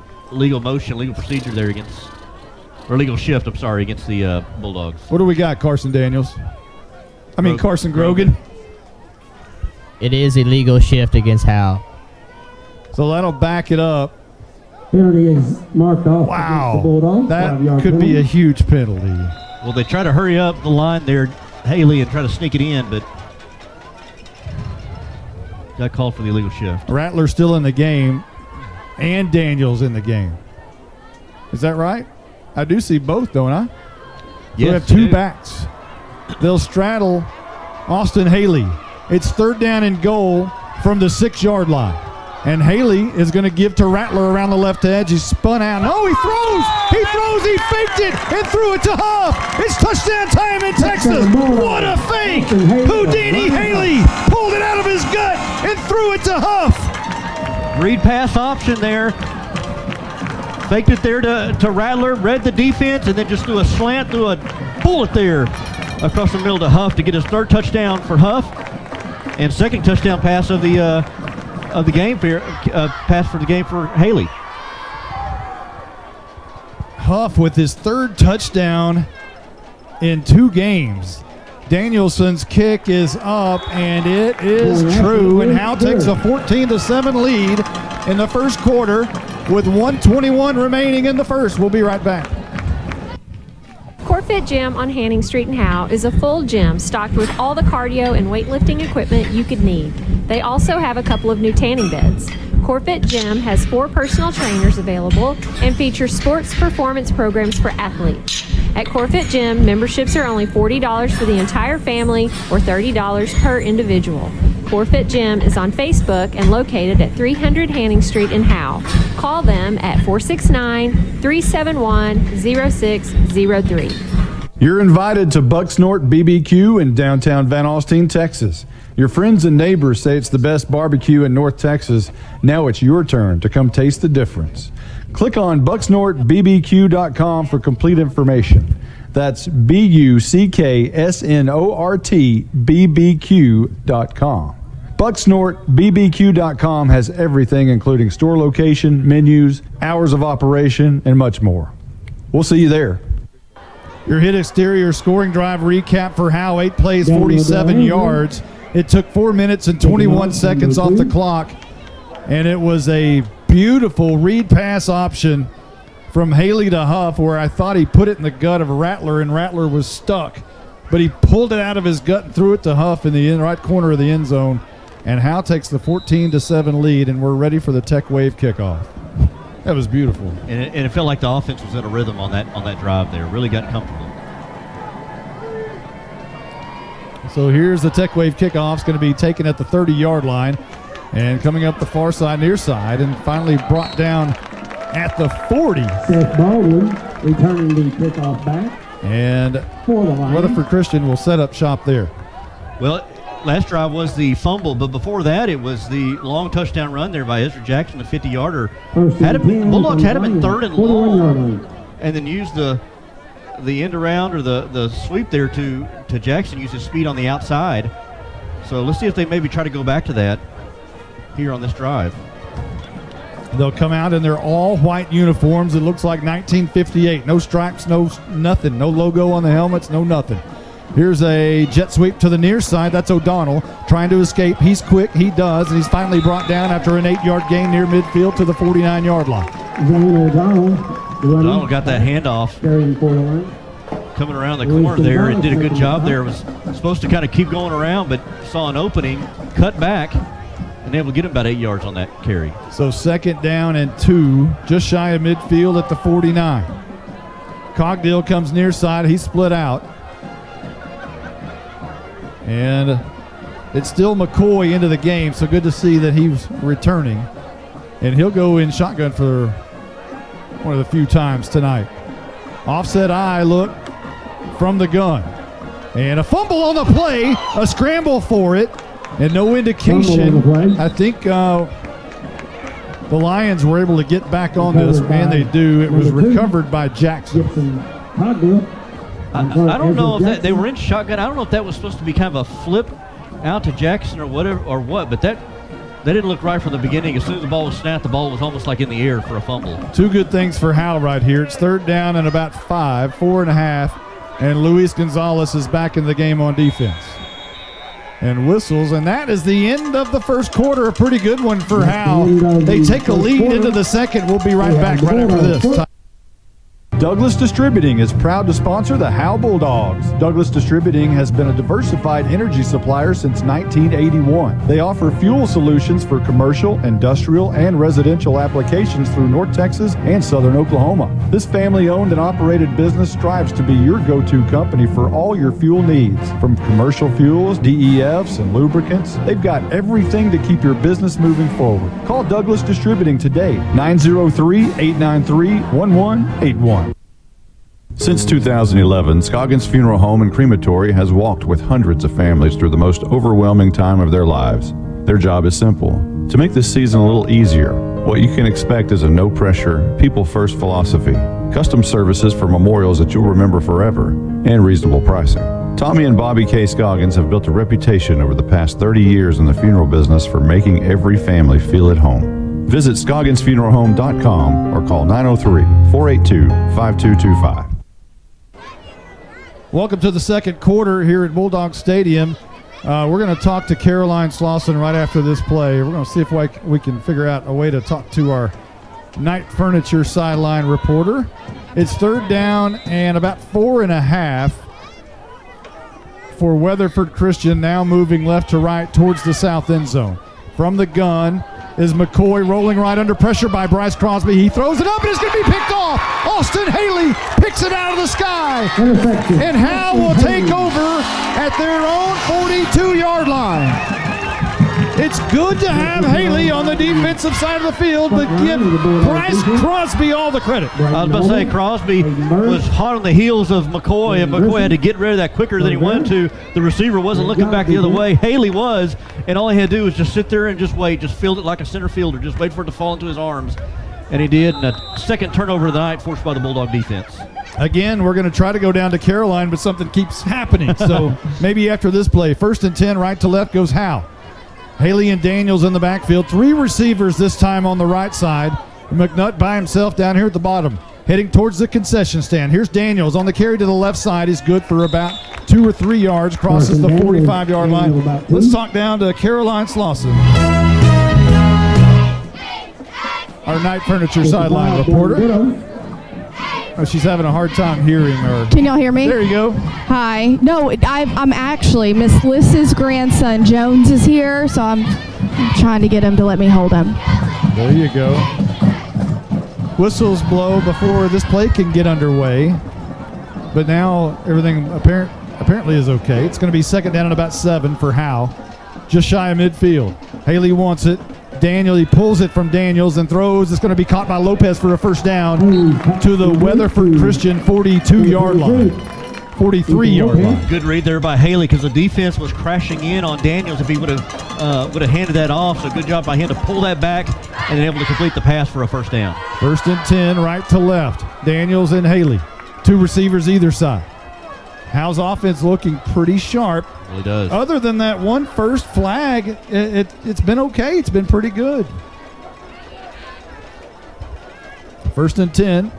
motion, legal procedure there against, or legal shift, I'm sorry, against the Bulldogs. What do we got, Carson Daniels? I mean, Carson Grogan. Grogan. It is a legal shift against Howe. So that'll back it up. Penalty is marked off against the Bulldogs. That 5-yard could be penalty. a huge penalty. Well, they try to hurry up the line there, Haley, and try to sneak it in, but got called for the illegal shift. Rattler's still in the game, and Daniels in the game. Is that right? I do see both, don't I? We Yes, have two you do. backs. They'll straddle Austin Haley. It's 3rd down and goal from the 6-yard line. And Haley is going to give to Rattler around the left edge. He's spun out. No, he throws. He throws. He faked it and threw it to Huff. It's touchdown time in Texas. What a fake. Houdini Haley pulled it out of his gut and threw it to Huff. Read pass option there. Faked it there to Rattler, read the defense, and then just threw a slant, threw a bullet there across the middle to Huff to get his 3rd touchdown for Huff, and 2nd touchdown pass of the game pass for the game for Haley. Huff with his 3rd touchdown in 2 games. Danielson's kick is up, and it is true. And Howe takes a 14-7 lead in the first quarter with 1:21 remaining in the first. We'll be right back. CoreFit Gym on Hanning Street in Howe is a full gym stocked with all the cardio and weightlifting equipment you could need. They also have a couple of new tanning beds. CoreFit Gym has 4 personal trainers available and features sports performance programs for athletes. At CoreFit Gym, memberships are only $40 for the entire family or $30 per individual. CoreFit Gym is on Facebook and located at 300 Hanning Street in Howe. Call them at 469-371-0603. You're invited to Bucksnort BBQ in downtown Van Alstyne, Texas. Your friends and neighbors say it's the best barbecue in North Texas. Now it's your turn to come taste the difference. Click on bucksnortbbq.com for complete information. That's bucksnortbbq.com. BucksnortBBQ.com has everything, including store location, menus, hours of operation, and much more. We'll see you there. Your hit exterior scoring drive recap for Howe. 8 plays, 47 yards. It took 4 minutes and 21 seconds off the clock, and it was a beautiful read pass option from Haley to Huff, where I thought he put it in the gut of Rattler, and Rattler was stuck. But he pulled it out of his gut and threw it to Huff in the right corner of the end zone. And Howe takes the 14-7 lead, and we're ready for the Tech Wave kickoff. That was beautiful. And it felt like the offense was in a rhythm on that drive there. Really got comfortable. So here's the Tech Wave kickoff. It's going to be taken at the 30-yard line and coming up the far side, near side, and finally brought down at the 40. Seth Baldwin returning the kickoff back. And For the line. Weatherford Christian will set up shop there. Well, last drive was the fumble, but before that, it was the long touchdown run there by Ezra Jackson, the 50-yarder. Bulldogs had him at 3rd and long, and then used the end around or the sweep there to Jackson, used his speed on the outside. So let's see if they maybe try to go back to that here on this drive. They'll come out in their all-white uniforms. It looks like 1958. No stripes, no nothing. No logo on the helmets, no nothing. Here's a jet sweep to the near side. That's O'Donnell trying to escape. He's quick. He does. And he's finally brought down after an 8-yard gain near midfield to the 49-yard line. Zane O'Donnell O'Donnell got that handoff. Carrying for the line. coming around the corner there and did a good job there. Was supposed to kind of keep going around, but saw an opening, cut back, and able to get him about 8 yards on that carry. So 2nd down and 2, just shy of midfield at the 49. Cogdill comes near side. He's split out. And it's still McCoy into the game, so good to see that he's returning. And he'll go in shotgun for one of the few times tonight. Offset eye look from the gun. And a fumble on the play, a scramble for it, and no indication. I think the Lions were able to get back on this, and they do. It was recovered by Jackson. I don't know if that, they were in shotgun. I don't know if that was supposed to be kind of a flip out to Jackson or whatever or what, but that didn't look right from the beginning. As soon as the ball was snapped, the ball was almost like in the air for a fumble. Two good things for Howe right here. It's 3rd down and about 5, 4.5, and Luis Gonzalez is back in the game on defense. And whistles, and that is the end of the first quarter. A pretty good one for Howe. They take a lead into the second. We'll be right back right after this. Douglas Distributing is proud to sponsor the Howe Bulldogs. Douglas Distributing has been a diversified energy supplier since 1981. They offer fuel solutions for commercial, industrial, and residential applications through North Texas and Southern Oklahoma. This family-owned and operated business strives to be your go-to company for all your fuel needs. From commercial fuels, DEFs, and lubricants, they've got everything to keep your business moving forward. Call Douglas Distributing today, 903-893-1181. Since 2011, Scoggins Funeral Home and Crematory has walked with hundreds of families through the most overwhelming time of their lives. Their job is simple: to make this season a little easier. What you can expect is a no-pressure, people-first philosophy, custom services for memorials that you'll remember forever, and reasonable pricing. Tommy and Bobby K. Scoggins have built a reputation over the past 30 years in the funeral business for making every family feel at home. Visit ScogginsFuneralHome.com or call 903-482-5225. Welcome to the second quarter here at Bulldog Stadium. We're going to talk to Caroline Slauson right after this play. We're going to see if we can figure out a way to talk to our Night Furniture sideline reporter. It's 3rd down and about 4.5 for Weatherford Christian, now moving left to right towards the south end zone. From the gun is McCoy, rolling right under pressure by Bryce Crosby. He throws it up and it's going to be picked off. Austin Haley picks it out of the sky. And Howe will take over at their own 42-yard line. It's good to have Haley on the defensive side of the field, but give Bryce Crosby all the credit. I was about to say, Crosby was hot on the heels of McCoy, and McCoy had to get rid of that quicker than he wanted to. The receiver wasn't looking back the other way. Haley was, and all he had to do was just sit there and just wait, just field it like a center fielder, just wait for it to fall into his arms. And he did, and a second turnover of the night forced by the Bulldog defense. Again, we're going to try to go down to Caroline, but something keeps happening. So maybe after this play, 1st and 10, right to left goes Howe. Haley and Daniels in the backfield. 3 receivers this time on the right side. McNutt by himself down here at the bottom, heading towards the concession stand. Here's Daniels on the carry to the left side. He's good for about 2 or 3 yards, crosses the 45-yard line. Let's talk down to Caroline Slauson, our Night Furniture sideline reporter. Oh, she's having a hard time hearing her. Can y'all hear me? There you go. Hi. No, I'm actually, Miss Liss's grandson, Jones, is here, so I'm trying to get him to let me hold him. There you go. Whistles blow before this play can get underway, but now everything apparently is okay. It's going to be 2nd down and about 7 for Howe, just shy of midfield. Haley wants it. He pulls it from Daniels and throws. It's going to be caught by Lopez for a 1st down to the Weatherford Christian 42-yard line. 43-yard line. Good read there by Haley, because the defense was crashing in on Daniels if he would have handed that off. So good job by him to pull that back and then able to complete the pass for a 1st down. 1st and 10, right to left. Daniels and Haley. 2 receivers either side. Howe's offense looking pretty sharp. Really does. Other than that one first flag, it's been okay. It's been pretty good. 1st and 10.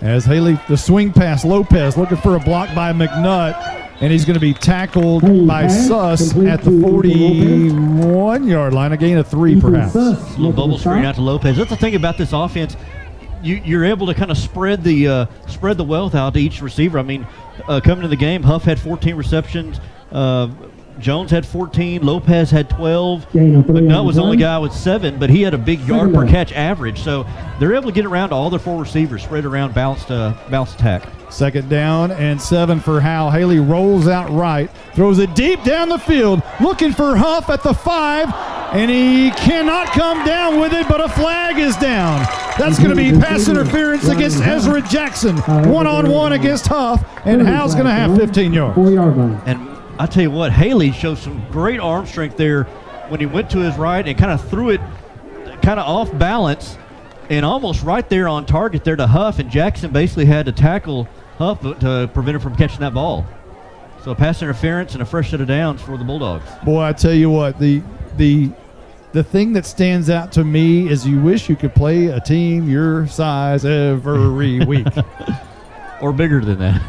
As Haley, the swing pass, Lopez looking for a block by McNutt, and he's going to be tackled by Suss at the 41-yard line, a gain of 3 perhaps. A little bubble screen out to Lopez. That's the thing about this offense. you're able to kind of spread the wealth out to each receiver. I mean, coming to the game, Huff had 14 receptions. Jones had 14. Lopez had 12. McNutt was the only guy with 7, but he had a big yard per catch average. So they're able to get around to all their 4 receivers, spread around, balanced attack. 2nd down and 7 for Howe. Haley rolls out right, throws it deep down the field, looking for Huff at the 5, and he cannot come down with it, but a flag is down. That's going to be pass interference against Ezra Jackson. 1-on-1 against Huff, and Howe's going to have 15 yards. 4-yard line. And I tell you what, Haley showed some great arm strength there when he went to his right and kind of threw it kind of off balance and almost right there on target there to Huff, and Jackson basically had to tackle Huff to prevent him from catching that ball. So a pass interference and a fresh set of downs for the Bulldogs. Boy, I tell you what, the thing that stands out to me is you wish you could play a team your size every week. Or bigger than that.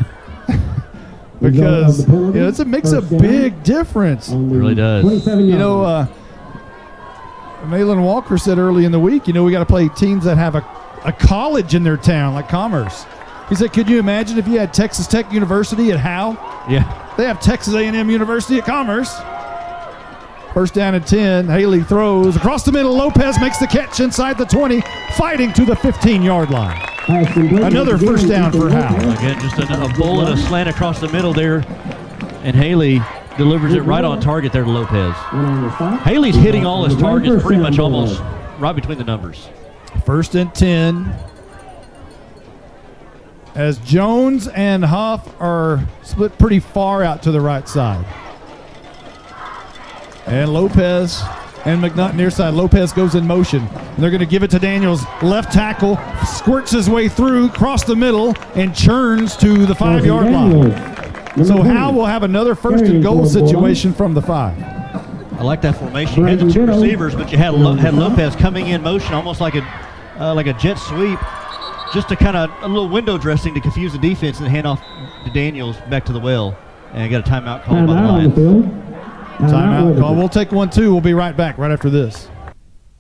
Because it makes a big difference. It really does. You know, Malin Walker said early in the week, we got to play teams that have a college in their town, like Commerce. He said, could you imagine if you had Texas Tech University at Howe? Yeah. They have Texas A&M University at Commerce. 1st down and 10. Haley throws across the middle. Lopez makes the catch inside the 20, fighting to the 15-yard line. Another 1st down for Howe. Again, just a bullet, a slant across the middle there, and Haley delivers it right on target there to Lopez. Haley's hitting all his targets pretty much almost right between the numbers. 1st and 10. As Jones and Huff are split pretty far out to the right side. And Lopez and McNutt near side. Lopez goes in motion. And they're going to give it to Daniels. Left tackle, squirts his way through, across the middle, and churns to the 5-yard line. So Howe will have another 1st and goal situation from the 5. I like that formation. You had the 2 receivers, but you had Lopez coming in motion almost like a jet sweep, just to kind of a little window dressing to confuse the defense and hand off to Daniels back to the well. And got a timeout called by the Lions. Timeout call. We'll take 1, 2. We'll be right back right after this.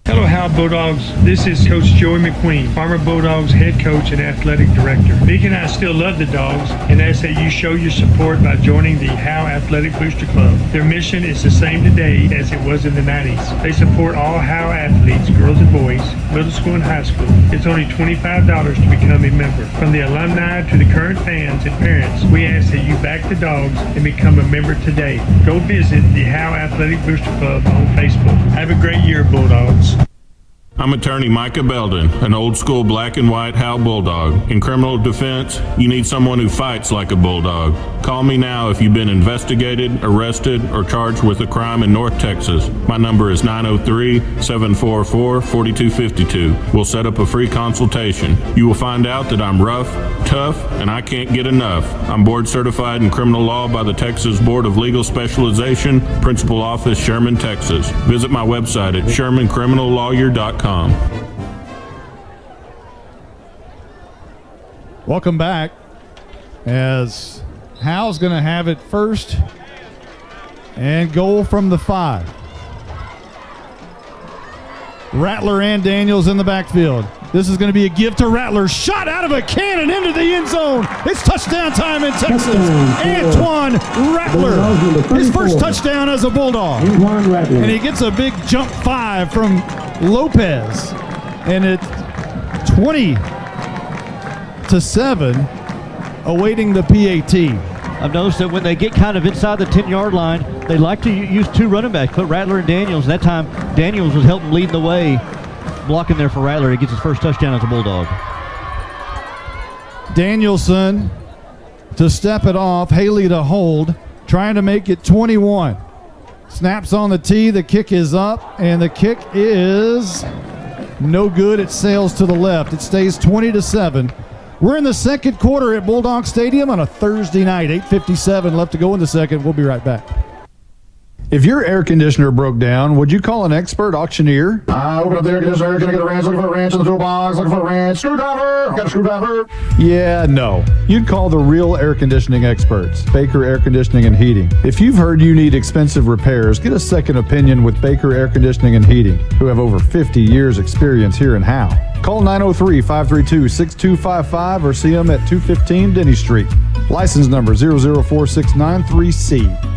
Hello, Howe Bulldogs. This is Coach Joey McQueen, former Bulldogs head coach and athletic director. Beacon and I still love the Dogs and ask that you show your support by joining the Howe Athletic Booster Club. Their mission is the same today as it was in the 90s. They support all Howe athletes, girls and boys, middle school and high school. It's only $25 to become a member. From the alumni to the current fans and parents, we ask that you back the Dogs and become a member today. Go visit the Howe Athletic Booster Club on Facebook. Have a great year, Bulldogs. I'm attorney Micah Belden, an old school black and white Howe Bulldog. In criminal defense, you need someone who fights like a bulldog. Call me now if you've been investigated, arrested, or charged with a crime in North Texas. My number is 903-744-4252. We'll set up a free consultation. You will find out that I'm rough, tough, and I can't get enough. I'm board certified in criminal law by the Texas Board of Legal Specialization, Principal Office, Sherman, Texas. Visit my website at shermancriminallawyer.com. Welcome back, as Howe's going to have it 1st and goal from the 5. Rattler and Daniels in the backfield. This is going to be a give to Rattler. Shot out of a cannon into the end zone. It's touchdown time in Texas. Antoine Rattler. His 1st touchdown as a Bulldog. And he gets a big jump 5 from Lopez. And it's 20-7, awaiting the PAT. I've noticed that when they get kind of inside the 10-yard line, they like to use 2 running backs, put Rattler and Daniels. That time, Daniels was helping lead the way, blocking there for Rattler. He gets his 1st touchdown as a Bulldog. Danielson to step it off, Haley to hold, trying to make it 21. Snaps on the tee, the kick is up, and the kick is no good. It sails to the left. It stays 20-7. We're in the 2nd quarter at Bulldog Stadium on a Thursday night. 8:57 left to go in the 2nd. We'll be right back. If your air conditioner broke down, would you call an expert auctioneer? Open up the air conditioner. Can I get a wrench? Looking for a wrench in the toolbox. Looking for a wrench. Screwdriver. Got a screwdriver. Yeah, no. You'd call the real air conditioning experts, Baker Air Conditioning and Heating. If you've heard you need expensive repairs, get a second opinion with Baker Air Conditioning and Heating, who have over 50 years experience here in Howe. Call 903-532-6255 or see them at 215 Denny Street. License number 004693C.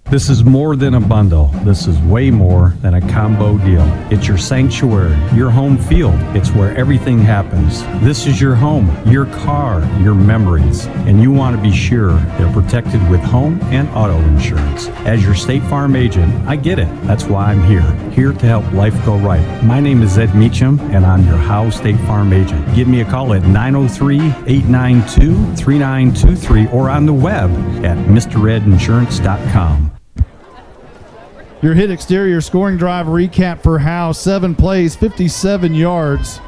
This is more than a bundle. This is way more than a combo deal. It's your sanctuary, your home field. It's where everything happens. This is your home, your car, your memories. And you want to be sure they're protected with home and auto insurance. As your State Farm agent, I get it. That's why I'm here to help life go right. My name is Ed Meacham, and I'm your Howe State Farm agent. Give me a call at 903-892-3923 or on the web at MrEdInsurance.com. Your hit exterior scoring drive recap for Howe: 7 plays, 57 yards.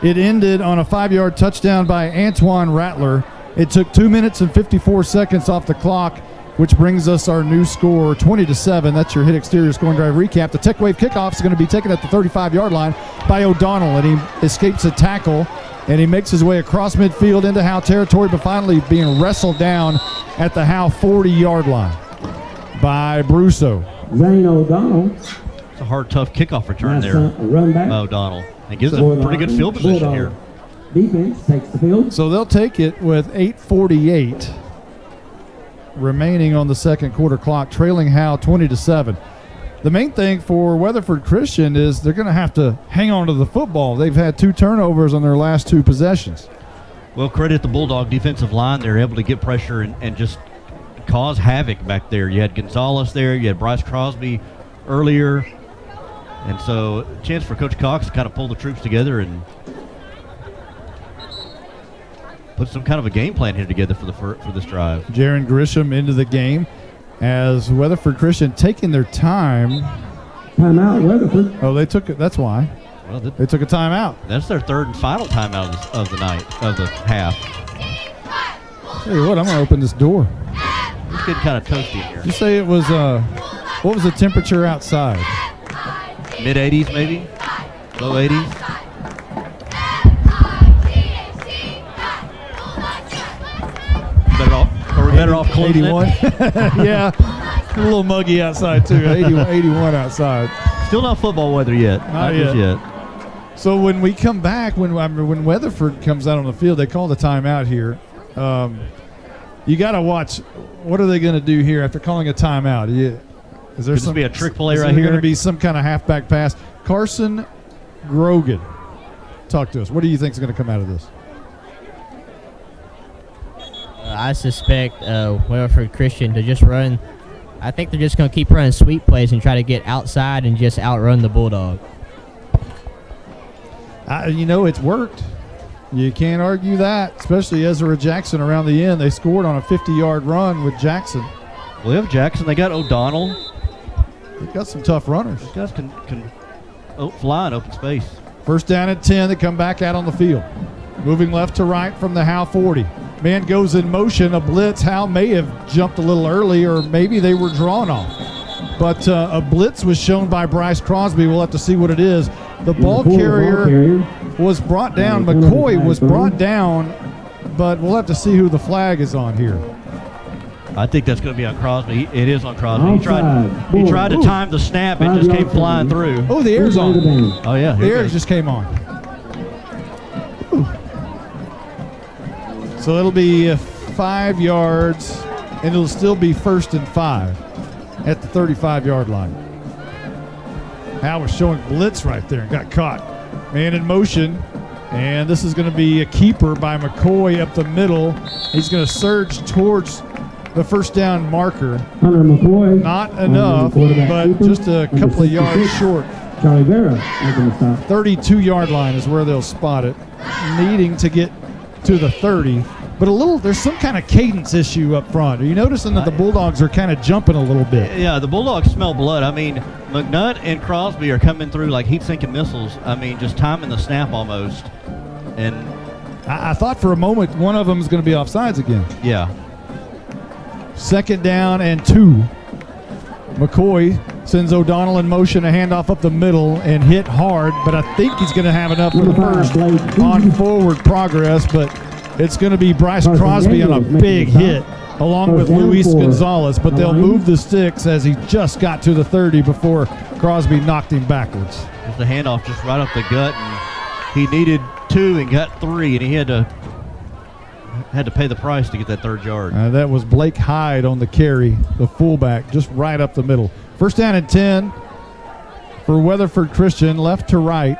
It ended on a 5-yard touchdown by Antoine Rattler. It took 2 minutes and 54 seconds off the clock, which brings us our new score, 20-7. That's your hit exterior scoring drive recap. The Tech Wave kickoff is going to be taken at the 35-yard line by O'Donnell, and he escapes a tackle, and he makes his way across midfield into Howe territory, but finally being wrestled down at the Howe 40-yard line by Brusso. Zane O'Donnell. It's a hard, tough kickoff return That's there. a run back. O'Donnell. And gives them pretty good field position here. Defense takes the field. So they'll take it with 8:48 remaining on the second quarter clock, trailing Howe 20-7. The main thing for Weatherford Christian is they're going to have to hang on to the football. They've had 2 turnovers on their last 2 possessions. Well, credit the Bulldog defensive line. They're able to get pressure and just cause havoc back there. You had Gonzalez there. You had Bryce Crosby earlier. And so a chance for Coach Cox to kind of pull the troops together and put some kind of a game plan here together for this drive. Jaron Grisham into the game as Weatherford Christian taking their time. Timeout, Weatherford. Oh, they took it. That's why. Well, they took a timeout. That's their third and final timeout of the night, of the half. Tell you what, I'm going to open this door. It's getting kind of toasty in here. Did you say it was, what was the temperature outside? Mid-80s maybe? Low 80s? Are we better off closing 81? it? Yeah, a little muggy outside too. 81 outside. Still not football weather yet. Not just yet. So when we come back, when Weatherford comes out on the field, they call the timeout here. You got to watch. What are they going to do here after calling a timeout? Is there Could this be a trick play is right there here? going to be some kind of halfback pass? Carson Grogan, talk to us. What do you think is going to come out of this? I suspect Weatherford Christian to just run. I think they're just going to keep running sweep plays and try to get outside and just outrun the Bulldog. It's worked. You can't argue that, especially Ezra Jackson around the end. They scored on a 50-yard run with Jackson. Well, they have Jackson. They got O'Donnell. They've got some tough runners. These guys can fly in open space. First down and 10. They come back out on the field. Moving left to right from the Howe 40. Man goes in motion. A blitz. Howe may have jumped a little early, or maybe they were drawn off. But a blitz was shown by Bryce Crosby. We'll have to see what it is. The ball carrier was brought down. McCoy was brought down, but we'll have to see who the flag is on here. I think that's going to be on Crosby. It is on Crosby. He tried to time the snap. It just came flying through. Oh, the air's on. Oh, yeah. The air just came on. So it'll be 5 yards, and it'll still be 1st and 5 at the 35-yard line. Howe was showing blitz right there and got caught. Man in motion, and this is going to be a keeper by McCoy up the middle. He's going to surge towards the first down marker. Hunter McCoy. Not enough, but just a couple of yards short. Charlie Vera making the stop. 32-yard line is where they'll spot it, needing to get to the 30. But there's some kind of cadence issue up front. Are you noticing that the Bulldogs are kind of jumping a little bit? Yeah, the Bulldogs smell blood. I mean, McNutt and Crosby are coming through like heat-sinking missiles. I mean, just timing the snap almost. And I thought for a moment one of them is going to be offsides again. Yeah. 2nd down and 2. McCoy sends O'Donnell in motion, a handoff up the middle, and hit hard. But I think he's going to have enough for the first on forward progress. But it's going to be Bryce Crosby on a big hit along with Luis Gonzalez, but they'll move the sticks as he just got to the 30 before Crosby knocked him backwards. There's the handoff just right up the gut, and he needed 2 and got 3, and he had to pay the price to get that 3rd yard. That was Blake Hyde on the carry, the fullback, just right up the middle. First down and 10 for Weatherford Christian, left to right.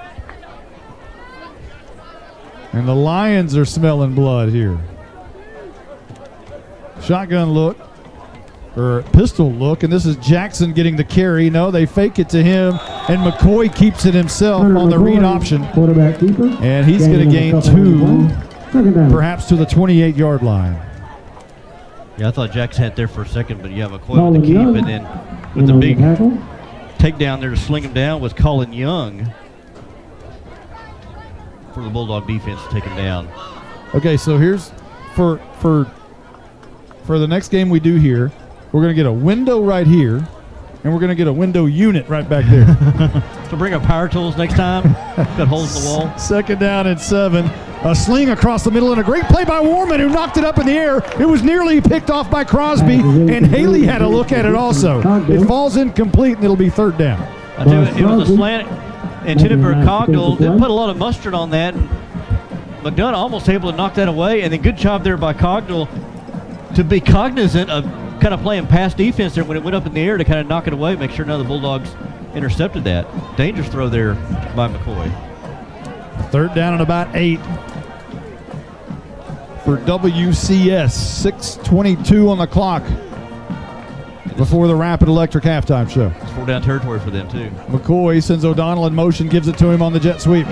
And the Lions are smelling blood here. Shotgun look, or pistol look, and this is Jackson getting the carry. No, they fake it to him, and McCoy keeps it himself on the read option. Quarterback keeper. And he's going to gain 2, perhaps to the 28-yard line. Yeah, I thought Jackson had there for a second, but yeah, McCoy with the keep, and then with the big takedown there to sling him down was Colin Young for the Bulldog defense to take him down. Okay, so here's for the next game we do here, we're going to get a window right here, and we're going to get a window unit right back there. So bring up power tools next time. Got holes in the wall. Second down and 7. A sling across the middle and a great play by Warman, who knocked it up in the air. It was nearly picked off by Crosby, and Haley had a look at it also. It falls incomplete, and it'll be 3rd down. I tell you, it was a slant intended for Cogdill. They put a lot of mustard on that. McDonough almost able to knock that away, and then good job there by Cogdill to be cognizant of kind of playing pass defense there when it went up in the air to kind of knock it away, make sure none of the Bulldogs intercepted that. Dangerous throw there by McCoy. 3rd down and about 8 for WCS. 6:22 on the clock before the Rapid Electric halftime show. It's 4-down territory for them, too. McCoy sends O'Donnell in motion, gives it to him on the jet sweep.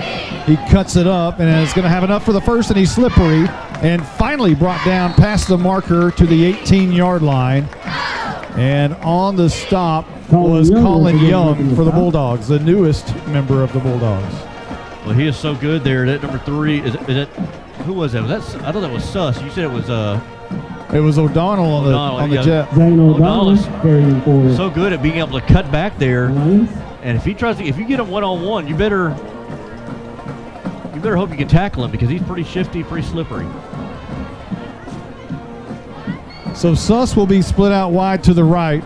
He cuts it up and is going to have enough for the first, and he's slippery and finally brought down past the marker to the 18-yard line. And on the stop was Colin Young for the Bulldogs, the newest member of the Bulldogs. Well, he is so good there. That number 3, is it who was that? I thought that was Suss. You said it was O'Donnell on the jet. O'Donnell is so good at being able to cut back there. And if you get him one-on-one, you better hope you can tackle him because he's pretty shifty, pretty slippery. So Suss will be split out wide to the right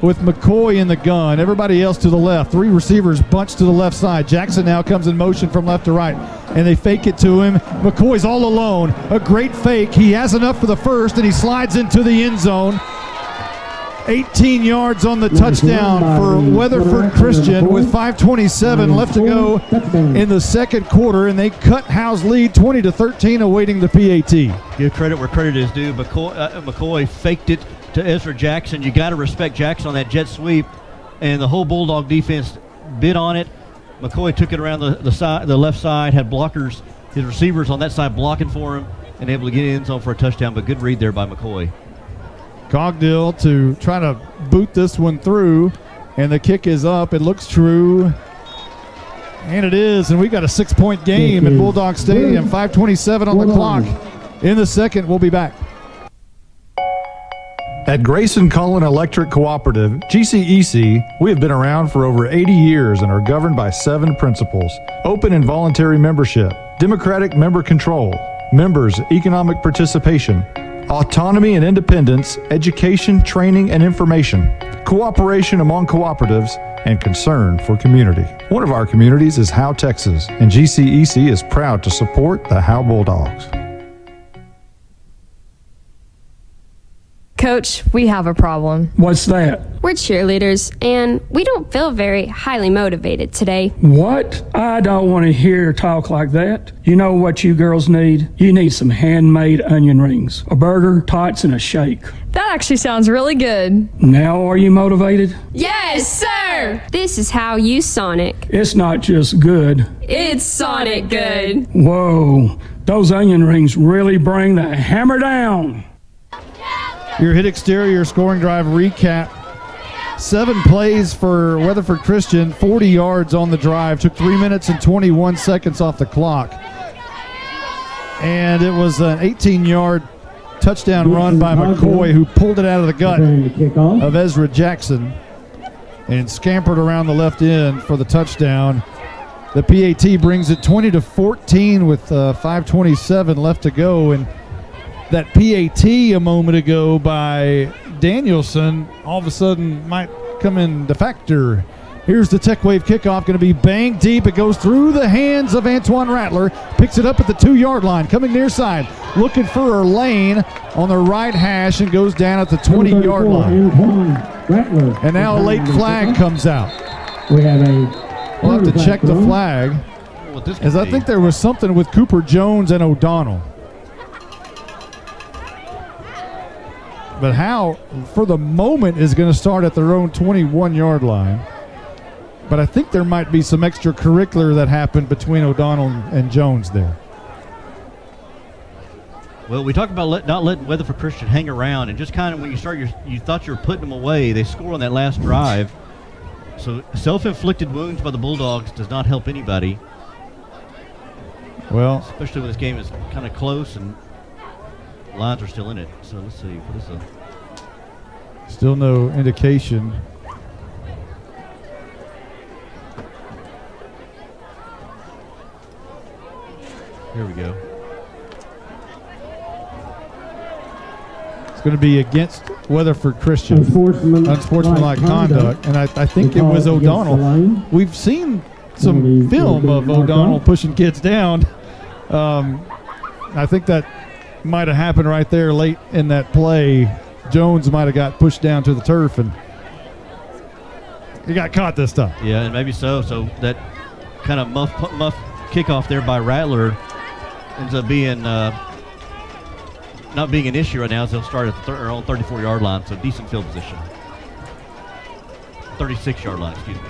with McCoy in the gun. Everybody else to the left. 3 receivers bunched to the left side. Jackson now comes in motion from left to right, and they fake it to him. McCoy's all alone. A great fake. He has enough for the first, and he slides into the end zone. 18 yards on the touchdown for Weatherford Christian with 5:27 left to go in the second quarter, and they cut Howe's lead 20-13, awaiting the PAT. Give credit where credit is due. McCoy faked it to Ezra Jackson. You got to respect Jackson on that jet sweep, and the whole Bulldog defense bid on it. McCoy took it around the left side, had blockers, his receivers on that side blocking for him, and able to get in the end zone for a touchdown. But good read there by McCoy. Cogdill to try to boot this one through, and the kick is up. It looks true, and it is, and we got a 6-point game at Bulldog Stadium. 5:27 on the clock in the second. We'll be back. At Grayson Cullen Electric Cooperative, GCEC, we have been around for over 80 years and are governed by 7 principles: open and voluntary membership, democratic member control, members' economic participation, autonomy and independence, education, training, and information, cooperation among cooperatives, and concern for community. One of our communities is Howe, Texas, and GCEC is proud to support the Howe Bulldogs. Coach, we have a problem. What's that? We're cheerleaders, and we don't feel very highly motivated today. What? I don't want to hear talk like that. You know what you girls need? You need some handmade onion rings, a burger, tots, and a shake. That actually sounds really good. Now are you motivated? Yes, sir! This is how you Sonic. It's not just good. It's Sonic good. Whoa, those onion rings really bring the hammer down. Your hit exterior scoring drive recap. 7 plays for Weatherford Christian, 40 yards on the drive. Took 3 minutes and 21 seconds off the clock. And it was an 18-yard touchdown run by McCoy, who pulled it out of the gut of Ezra Jackson and scampered around the left end for the touchdown. The PAT brings it 20-14 with 5:27 left to go. And that PAT a moment ago by Danielson all of a sudden might come into factor. Here's the Tech Wave kickoff, going to be banged deep. It goes through the hands of Antoine Rattler, picks it up at the 2-yard line, coming near side, looking for a lane on the right hash, and goes down at the 20-yard line. And now a late flag comes out. We have We'll have to check the flag, as I think there was something with Cooper Jones and O'Donnell. But Howe, for the moment, is going to start at their own 21-yard line. But I think there might be some extracurricular that happened between O'Donnell and Jones there. Well, we talked about not letting Weatherford Christian hang around, and just kind of when you thought you were putting them away, they score on that last drive. So self-inflicted wounds by the Bulldogs does not help anybody. Well, especially when this game is kind of close and lines are still in it. So let's see. What is the? Still no indication. Here we go. It's going to be against Weatherford Christian. Unsportsmanlike conduct. And I think it was O'Donnell. We've seen some film of O'Donnell pushing kids down. I think that might have happened right there late in that play. Jones might have got pushed down to the turf, and he got caught this time. Yeah, and maybe so. So that kind of muff kickoff there by Rattler ends up being not being an issue right now, as they'll start at their own 34-yard line. So decent field position. 36-yard line, excuse me.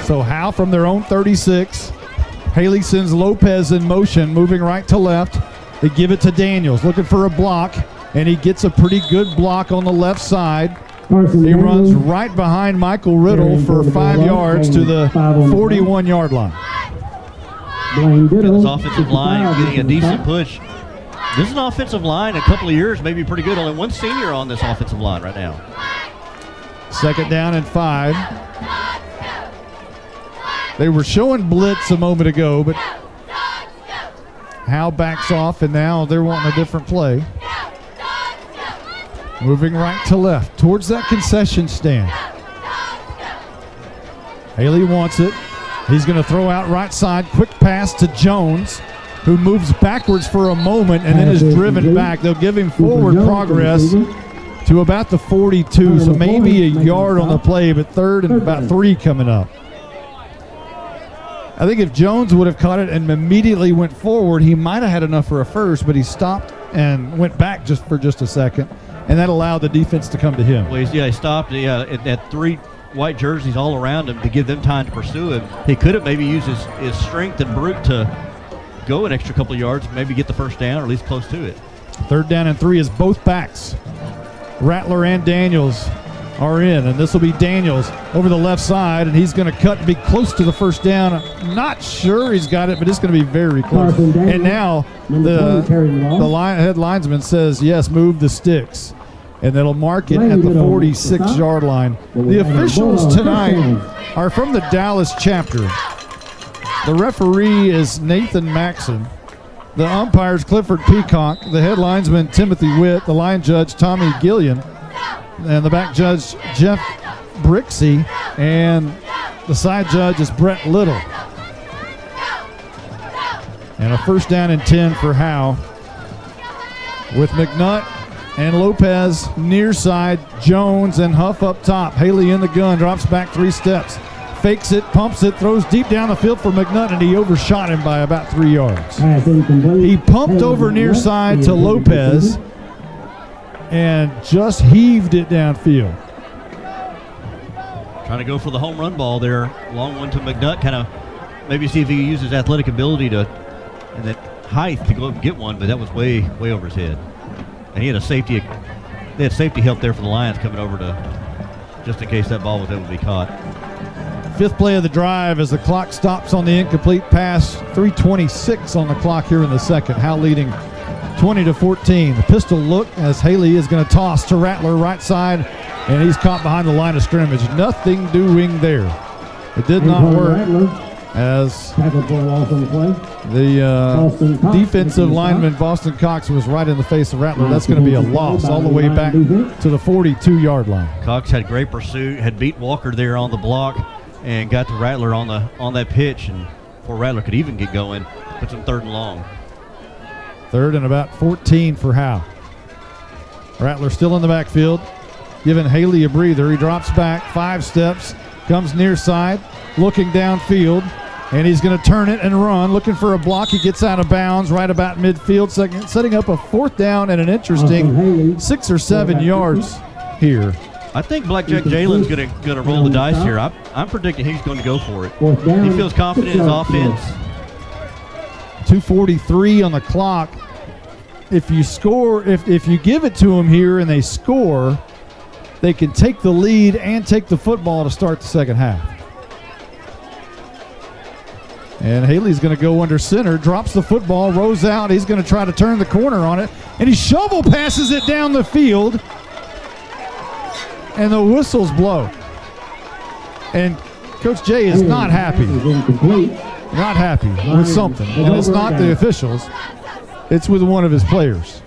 So Howe from their own 36. Haley sends Lopez in motion, moving right to left. They give it to Daniels, looking for a block, and he gets a pretty good block on the left side. He runs right behind Michael Riddle for 5 yards to the 41-yard line. This offensive line getting a decent push. This is an offensive line a couple of years, maybe pretty good. Only one senior on this offensive line right now. 2nd down and 5. They were showing blitz a moment ago, but Howe backs off, and now they're wanting a different play. Moving right to left towards that concession stand. Haley wants it. He's going to throw out right side. Quick pass to Jones, who moves backwards for a moment and then is driven back. They'll give him forward progress to about the 42, so maybe a yard on the play, but 3rd and about 3 coming up. I think if Jones would have caught it and immediately went forward, he might have had enough for a first, but he stopped and went back for just a second, and that allowed the defense to come to him. Well, he stopped. At 3 white jerseys all around him to give them time to pursue him. He could have maybe used his strength and brute to go an extra couple of yards, maybe get the first down or at least close to it. 3rd down and 3 is both backs. Rattler and Daniels are in, and this will be Daniels over the left side, and he's going to cut and be close to the first down. I'm not sure he's got it, but it's going to be very close. And now the head linesman says, yes, move the sticks. And that'll mark it at the 46-yard line. The officials tonight are from the Dallas chapter. The referee is Nathan Maxson. The umpires Clifford Peacock. The head linesman Timothy Witt. The line judge Tommy Gillian. And the back judge Jeff Brixey. And the side judge is Brett Little. And a 1st down and 10 for Howe. With McNutt and Lopez near side, Jones and Huff up top. Haley in the gun, drops back 3 steps, fakes it, pumps it, throws deep down the field for McNutt, and he overshot him by about 3 yards. He pumped over near side to Lopez and just heaved it downfield. Trying to go for the home run ball there. Long one to McNutt, kind of maybe see if he can use his athletic ability and that height to go up and get one, but that was way over his head. And he had they had safety help there for the Lions coming over to just in case that ball was able to be caught. 5th play of the drive as the clock stops on the incomplete pass. 3:26 on the clock here in the second. Howe leading 20-14. The pistol look as Haley is going to toss to Rattler right side, and he's caught behind the line of scrimmage. Nothing doing there. It did not work. as Tackle for loss on the play. the defensive lineman Boston Cox was right in the face of Rattler. That's going to be a loss all the way back to the 42-yard line. Cox had great pursuit, had beat Walker there on the block, and got to Rattler on that pitch, and before Rattler could even get going, puts him 3rd and long. 3rd and about 14 for Howe. Rattler still in the backfield, giving Haley a breather. He drops back 5 steps, comes near side, looking downfield, and he's going to turn it and run, looking for a block. He gets out of bounds right about midfield, setting up a 4th down and an interesting 6 or 7 yards here. I think Blackjack Jalen's going to roll the dice here. I'm predicting he's going to go for it. He feels confident in his offense. 2:43 on the clock. If you score, if you give it to them here and they score, they can take the lead and take the football to start the second half. And Haley's going to go under center, drops the football, rolls out. He's going to try to turn the corner on it, and he shovel passes it down the field, and the whistles blow. And Coach Jay is not happy. Not happy with something. And it's not the officials. It's with one of his players.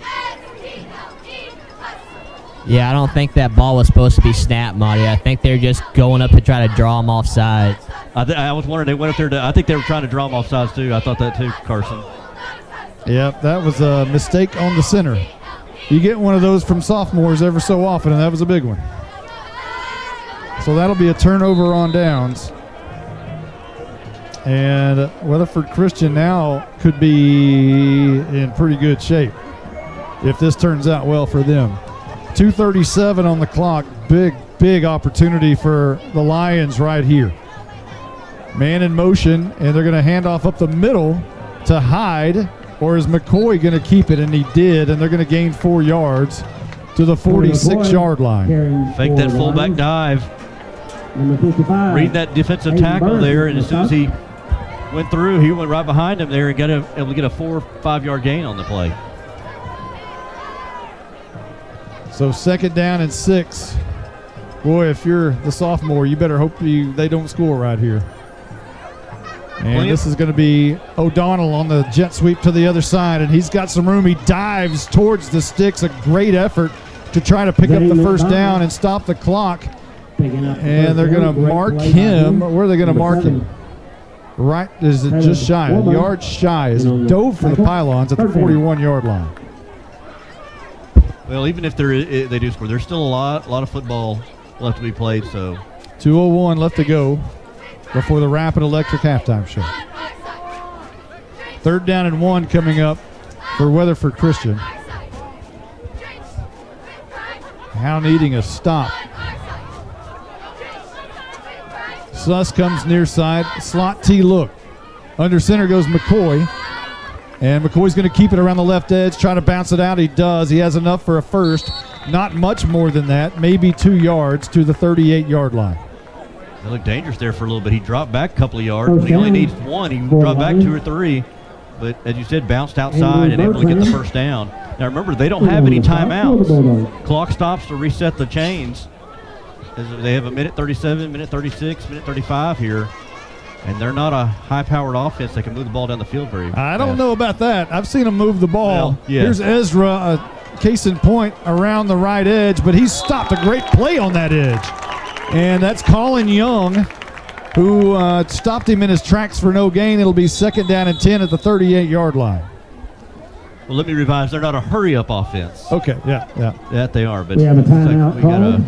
Yeah, I don't think that ball was supposed to be snapped, Marty. I think they're just going up to try to draw him off sides. I was wondering, they went up there I think they were trying to draw him off sides too. I thought that too, Carson. Yep, that was a mistake on the center. You get one of those from sophomores every so often, and that was a big one. So that'll be a turnover on downs. And Weatherford Christian now could be in pretty good shape if this turns out well for them. 2:37 on the clock. Big opportunity for the Lions right here. Man in motion, and they're going to hand off up the middle to Hyde, or is McCoy going to keep it? And he did, and they're going to gain 4 yards to the 46-yard line. Fake that fullback dive. Read that defensive tackle there, and as soon as he went through, he went right behind him there and got able to get a 4 or 5 yard gain on the play. So 2nd down and 6. Boy, if you're the sophomore, you better hope they don't score right here. And this is going to be O'Donnell on the jet sweep to the other side, and he's got some room. He dives towards the sticks. A great effort to try to pick up the 1st down and stop the clock. And they're going to mark him. Where are they going to mark him? Right, is it just shy? A yard shy. Is dove for the pylons at the 41-yard line. Well, even if they do score, there's still a lot of football left to be played. So 2:01 left to go before the Rapid Electric halftime show. 3rd down and 1 coming up for Weatherford Christian. Howe needing a stop. Suss comes near side. Slot T look. Under center goes McCoy. And McCoy's going to keep it around the left edge, try to bounce it out. He does. He has enough for a 1st. Not much more than that. Maybe 2 yards to the 38-yard line. They looked dangerous there for a little bit. He dropped back a couple of yards. When he only needs 1. He dropped back 2 or 3. But as you said, bounced outside and able to get the 1st down. Now remember, they don't have any timeouts. Clock stops to reset the chains. They have a minute 37, minute 36, minute 35 here. And they're not a high-powered offense. They can move the ball down the field very fast. I don't know about that. I've seen them move the ball. Well, yeah. Here's Ezra, a case in point, around the right edge, but he's stopped a great play on that edge. And that's Colin Young, who stopped him in his tracks for no gain. It'll be 2nd down and 10 at the 38-yard line. Well, let me revise. They're not a hurry-up offense. Okay, yeah. That they are. But we have a timeout call.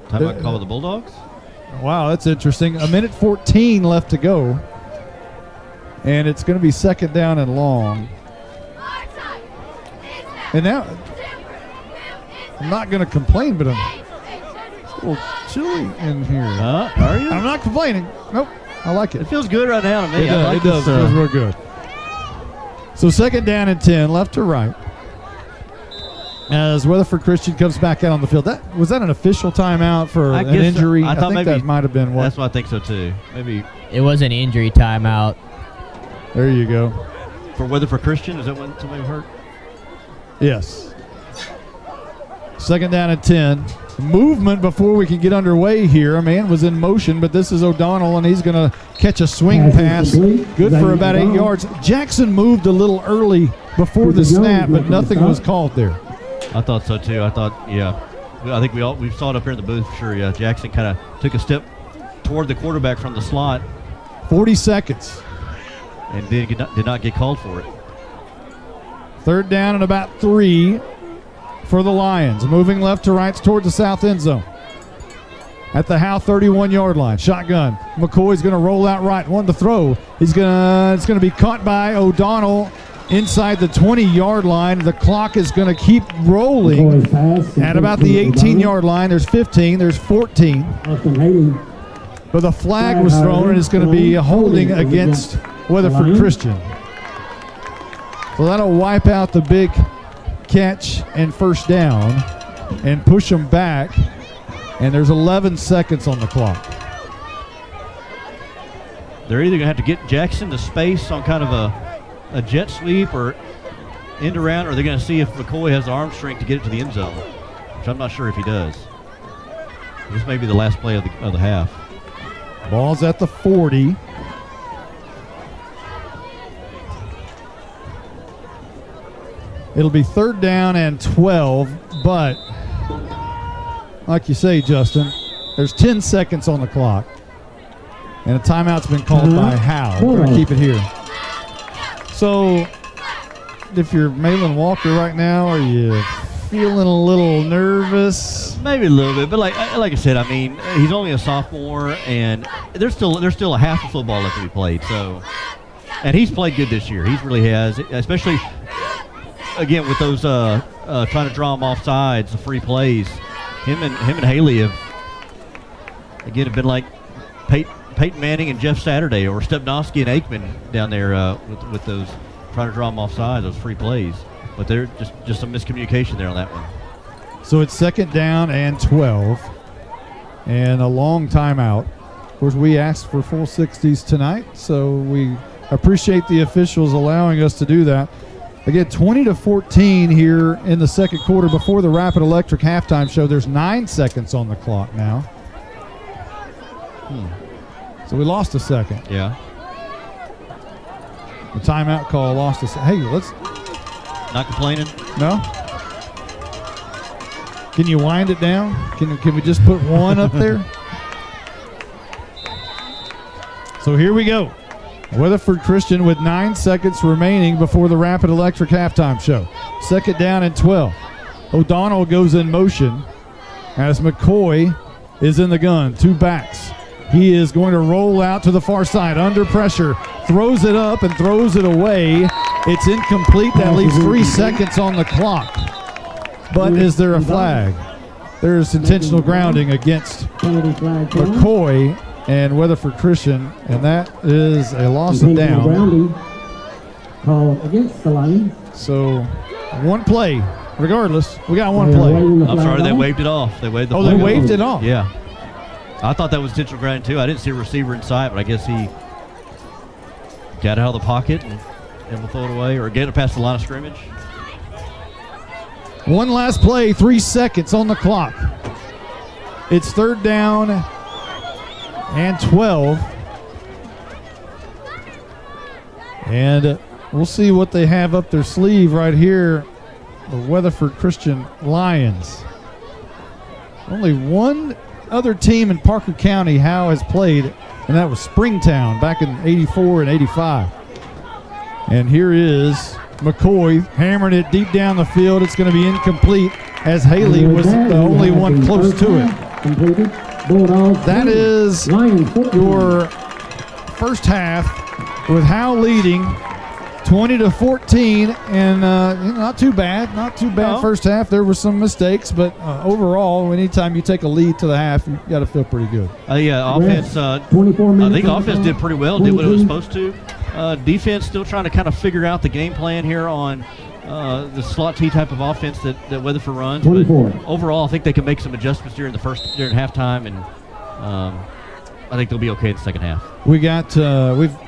Timeout call with the Bulldogs? Wow, that's interesting. A minute 14 left to go. And it's going to be 2nd down and long. And now, I'm not going to complain, but I'm a little chilly in here. Are you? I'm not complaining. Nope, I like it. It feels good right now to me. It does. It feels real good. So 2nd down and 10, left to right. As Weatherford Christian comes back out on the field. Was that an official timeout for an injury? I think that might have been one. That's what I think so too. Maybe it was an injury timeout. There you go. For Weatherford Christian, is that when somebody hurt? Yes. 2nd down and 10. movement before we can get underway here. A man was in motion, but this is O'Donnell, and he's going to catch a swing pass. Good for about 8 yards. Jackson moved a little early before the snap, but nothing was called there. I thought so too. I thought, yeah. I think we saw it up here in the booth for sure. Yeah, Jackson kind of took a step toward the quarterback from the slot. 40 seconds. And did not get called for it. Third down and about 3 for the Lions. Moving left to right toward the south end zone. At the Howe 31-yard line. Shotgun. McCoy's going to roll out right. One to throw. It's going to be caught by O'Donnell inside the 20-yard line. The clock is going to keep rolling at about the 18-yard line. There's 15. There's 14. But the flag was thrown, and it's going to be a holding against Weatherford Christian. So that'll wipe out the big catch and first down and push them back. And there's 11 seconds on the clock. They're either going to have to get Jackson to space on kind of a jet sweep or end around, or they're going to see if McCoy has the arm strength to get it to the end zone, which I'm not sure if he does. This may be the last play of the half. Ball's at the 40. It'll be third down and 12, but like you say, Justin, there's 10 seconds on the clock. And a timeout's been called by Howe. We're going to keep it here. So, if you're Malin Walker right now, are you feeling a little nervous? Maybe a little bit, but like I said, I mean, he's only a sophomore, and there's still a half of football left to be played. So, and he's played good this year. He really has, especially again with those trying to draw him off sides, the free plays. Him and Haley have been like Peyton Manning and Jeff Saturday, or Stepnoski and Aikman down there with those trying to draw them off sides, those free plays. But they're just some miscommunication there on that one. So it's second down and 12 and a long timeout. Of course, we asked for full 60s tonight, so we appreciate the officials allowing us to do that. Again, 20-14 here in the second quarter before the Rapid Electric halftime show. There's 9 seconds on the clock now. So we lost a second. Yeah. The timeout call lost us. Hey, let's. Not complaining? No. Can you wind it down? Can we just put one up there? So here we go. Weatherford Christian with 9 seconds remaining before the Rapid Electric halftime show. Second down and 12. O'Donnell goes in motion as McCoy is in the gun. 2 backs. He is going to roll out to the far side under pressure. Throws it up and throws it away. It's incomplete. That leaves 3 seconds on the clock. But is there a flag? There's intentional grounding against McCoy and Weatherford Christian, and that is a loss of down. Called against the Lions. So, one play. Regardless, we got one play. I'm sorry, they waved it off. They waved the flag they waved it off. Yeah. I thought that was intentional grounding too. I didn't see a receiver in sight, but I guess he got it out of the pocket and will throw it away or get it past the line of scrimmage. One last play, 3 seconds on the clock. It's third down and 12. And we'll see what they have up their sleeve right here. The Weatherford Christian Lions. Only one other team in Parker County Howe has played, and that was Springtown back in 84 and 85. And here is McCoy hammering it deep down the field. It's going to be incomplete as Haley was the only one close to it. That is your first half with Howe leading 20-14, and not too bad. Not too bad. No. First half, there were some mistakes, but overall, anytime you take a lead to the half, you got to feel pretty good. Yeah, offense. 24 minutes. I think offense did pretty well. Did what it was supposed to. Defense still trying to kind of figure out the game plan here on the slot T type of offense that Weatherford runs. 24. But overall, I think they can make some adjustments during halftime, and I think they'll be okay in the second half. We got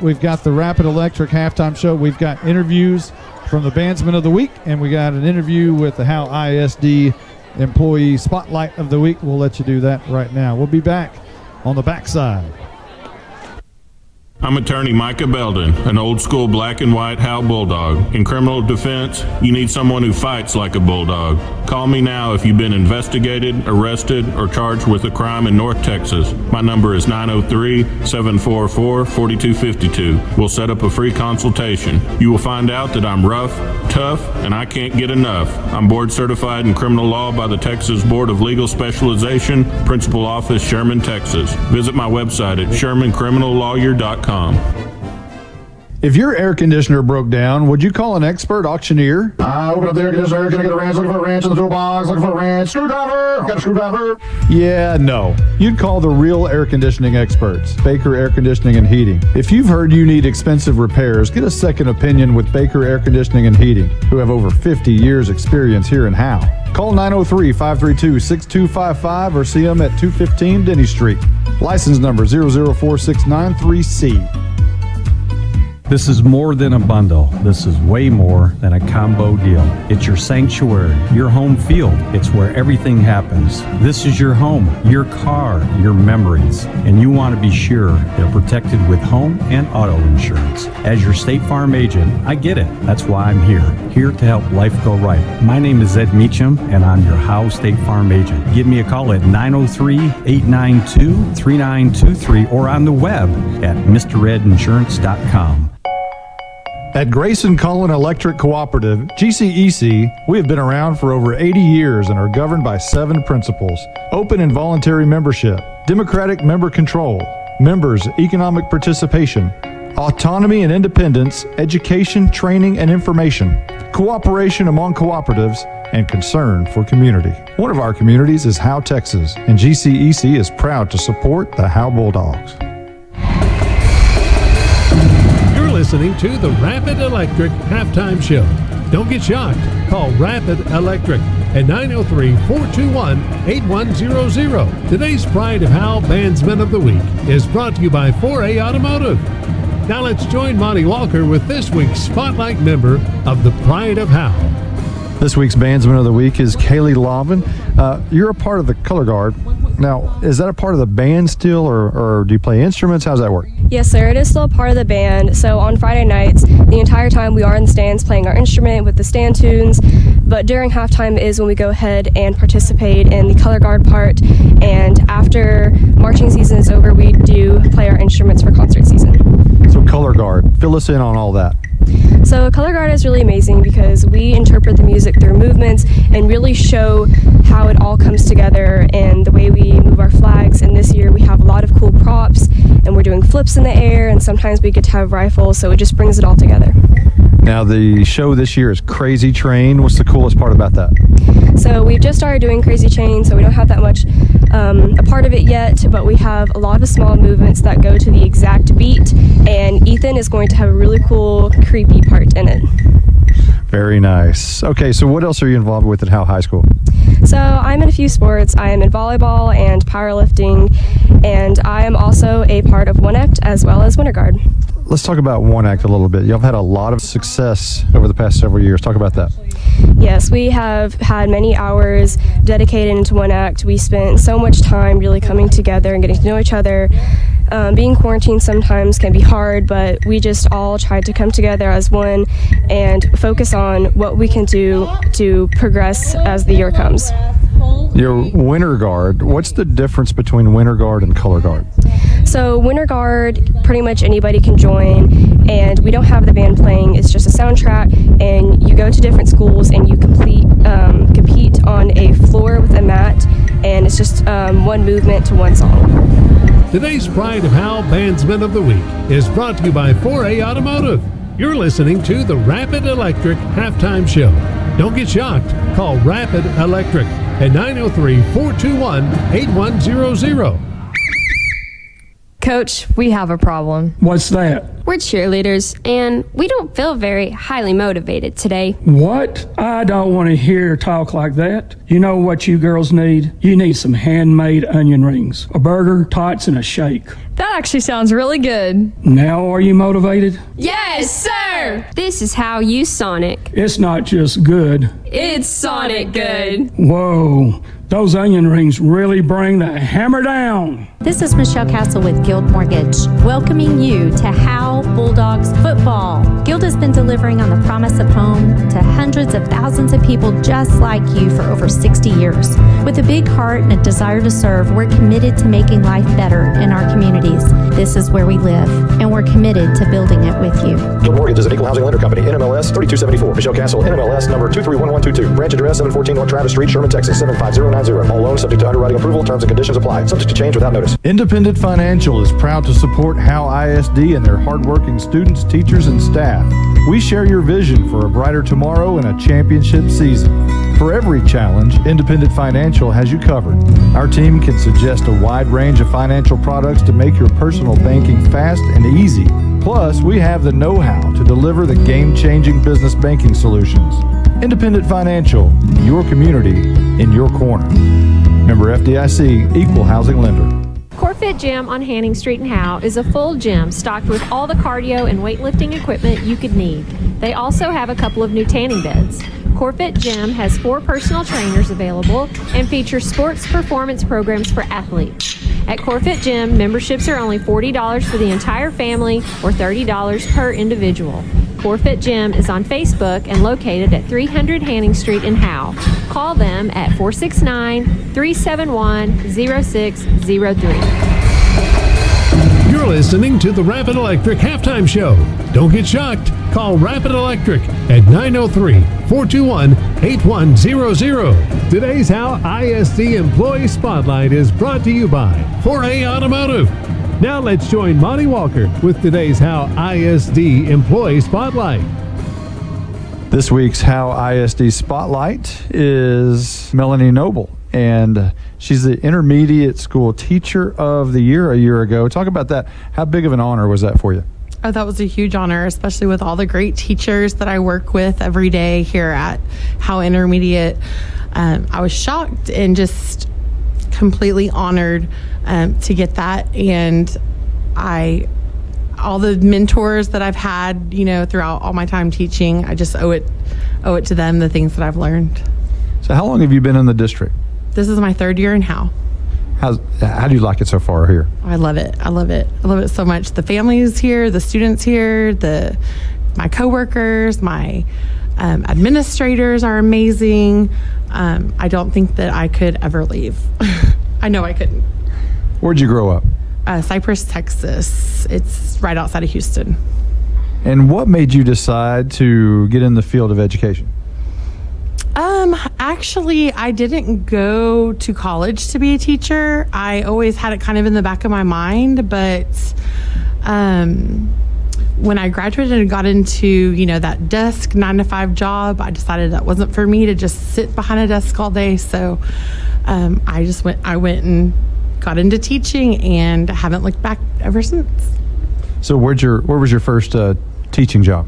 we've got the Rapid Electric halftime show. We've got interviews from the Bandsman of the Week, and we got an interview with the Howe ISD Employee Spotlight of the Week. We'll let you do that right now. We'll be back on the backside. I'm attorney Micah Belden, an old-school black and white Howe Bulldog. In criminal defense, you need someone who fights like a bulldog. Call me now if you've been investigated, arrested, or charged with a crime in North Texas. My number is 903-744-4252. We'll set up a free consultation. You will find out that I'm rough, tough, and I can't get enough. I'm board certified in criminal law by the Texas Board of Legal Specialization, Principal Office, Sherman, Texas. Visit my website at shermancriminallawyer.com. If your air conditioner broke down, would you call an expert auctioneer? Open up the air conditioner. Can I get a wrench? Looking for a wrench in the toolbox. Looking for a wrench. Screwdriver. Got a screwdriver. Yeah, no. You'd call the real air conditioning experts, Baker Air Conditioning and Heating. If you've heard you need expensive repairs, get a second opinion with Baker Air Conditioning and Heating, who have over 50 years experience here in Howe. Call 903-532-6255 or see them at 215 Denny Street. License number 004693C. This is more than a bundle. This is way more than a combo deal. It's your sanctuary, your home field. It's where everything happens. This is your home, your car, your memories. And you want to be sure they're protected with home and auto insurance. As your State Farm agent, I get it. That's why I'm here to help life go right. My name is Ed Meacham, and I'm your Howe State Farm agent. Give me a call at 903-892-3923 or on the web at MrEdInsurance.com. At Grayson Cullen Electric Cooperative, GCEC, we have been around for over 80 years and are governed by 7 principles: open and voluntary membership, democratic member control, members' economic participation, autonomy and independence, education, training, and information, cooperation among cooperatives, and concern for community. One of our communities is Howe, Texas, and GCEC is proud to support the Howe Bulldogs. Listening to the Rapid Electric Halftime Show. Don't get shocked. Call Rapid Electric at 903-421-8100. Today's Pride of Howe Bandsman of the Week is brought to you by 4A Automotive. Now let's join Monty Walker with this week's Spotlight member of the Pride of Howe. This week's Bandsman of the Week is Kaylee Lavin. You're a part of the color guard. Now, is that a part of the band still, or do you play instruments? How's that work? Yes, sir. It is still a part of the band. So on Friday nights, the entire time we are in the stands playing our instrument with the stand tunes. But during halftime is when we go ahead and participate in the color guard part. And after marching season is over, we do play our instruments for concert season. So color guard, fill us in on all that. So color guard is really amazing because we interpret the music through movements and really show how it all comes together and the way we move our flags. And this year we have a lot of cool props and we're doing flips in the air, and sometimes we get to have rifles, so it just brings it all together. Now the show this year is Crazy Train. What's the coolest part about that? So we've just started doing Crazy Train, so we don't have that much a part of it yet, but we have a lot of small movements that go to the exact beat, and Ethan is going to have a really cool, creepy part in it. Very nice. Okay, so what else are you involved with at Howe High School? So I'm in a few sports. I am in volleyball and powerlifting, and I am also a part of One Act as well as Winter Guard. Let's talk about One Act a little bit. Y'all have had a lot of success over the past several years. Talk about that. Yes, we have had many hours dedicated into One Act. We spent so much time really coming together and getting to know each other. Being quarantined sometimes can be hard, but we just all tried to come together as one and focus on what we can do to progress as the year comes. Your Winter Guard, what's the difference between Winter Guard and Color Guard? So Winter Guard, pretty much anybody can join, and we don't have the band playing. It's just a soundtrack, and you go to different schools and you compete on a floor with a mat, and it's just one movement to one song. Today's Pride of Howe Bandsman of the Week is brought to you by 4A Automotive. You're listening to the Rapid Electric Halftime Show. Don't get shocked. Call Rapid Electric at 903-421-8100. Coach, we have a problem. What's that? We're cheerleaders, and we don't feel very highly motivated today. What? I don't want to hear talk like that. You know what you girls need? You need some handmade onion rings, a burger, tots, and a shake. That actually sounds really good. Now are you motivated? Yes, sir! sir. This is how you Sonic. It's not just good. It's Sonic good. Whoa, those onion rings really bring the hammer down. This is Michelle Castle with Guild Mortgage, welcoming you to Howe Bulldogs football. Guild has been delivering on the promise of home to hundreds of thousands of people just like you for over 60 years. With a big heart and a desire to serve, we're committed to making life better in our communities. This is where we live, and we're committed to building it with you. Guild Mortgage is an equal housing lender company. NMLS 3274. Michelle Castle, NMLS number 231122. Branch address 714 North Travis Street, Sherman, Texas 75090. All loans subject to underwriting approval. Terms and conditions apply. Subject to change without notice. Independent Financial is proud to support Howe ISD and their hardworking students, teachers, and staff. We share your vision for a brighter tomorrow and a championship season. For every challenge, Independent Financial has you covered. Our team can suggest a wide range of financial products to make your personal banking fast and easy. Plus, we have the know-how to deliver the game-changing business banking solutions. Independent Financial, your community in your corner. Member FDIC, equal housing lender. Corfit Gym on Hanning Street in Howe is a full gym stocked with all the cardio and weightlifting equipment you could need. They also have a couple of new tanning beds. Corfit Gym has 4 personal trainers available and features sports performance programs for athletes. At Corfit Gym, memberships are only $40 for the entire family or $30 per individual. Corfit Gym is on Facebook and located at 300 Hanning Street in Howe. Call them at 469-371-0603. You're listening to the Rapid Electric Halftime Show. Don't get shocked. Call Rapid Electric at 903-421-8100. Today's Howe ISD Employee Spotlight is brought to you by 4A Automotive. Now let's join Monty Walker with today's Howe ISD Employee Spotlight. This week's Howe ISD Spotlight is Melanie Noble, and she's the Intermediate School Teacher of the Year a year ago. Talk about that. How big of an honor was that for you? Oh, that was a huge honor, especially with all the great teachers that I work with every day here at Howe Intermediate. I was shocked and just completely honored to get that, and all the mentors that I've had, throughout all my time teaching, I just owe it to them, the things that I've learned. So how long have you been in the district? This is my 3rd year in Howe. How do you like it so far here? I love it. I love it so much. The families here, the students here, my coworkers, my administrators are amazing. I don't think that I could ever leave. I know I couldn't. Where'd you grow up? Cypress, Texas. It's right outside of Houston. And what made you decide to get in the field of education? Actually, I didn't go to college to be a teacher. I always had it kind of in the back of my mind, but when I graduated and got into, that desk 9-to-5 job, I decided that wasn't for me to just sit behind a desk all day. So I went and got into teaching and haven't looked back ever since. So where was your first teaching job?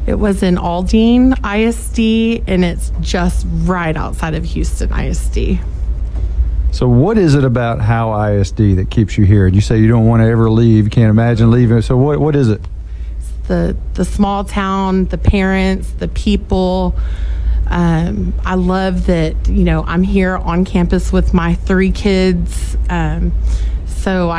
It was in Aldine ISD, and it's just right outside of Houston ISD. So what is it about Howe ISD that keeps you here? You say you don't want to ever leave. You can't imagine leaving. So what is it? It's the small town, the parents, the people. I love that, I'm here on campus with my 3 kids. So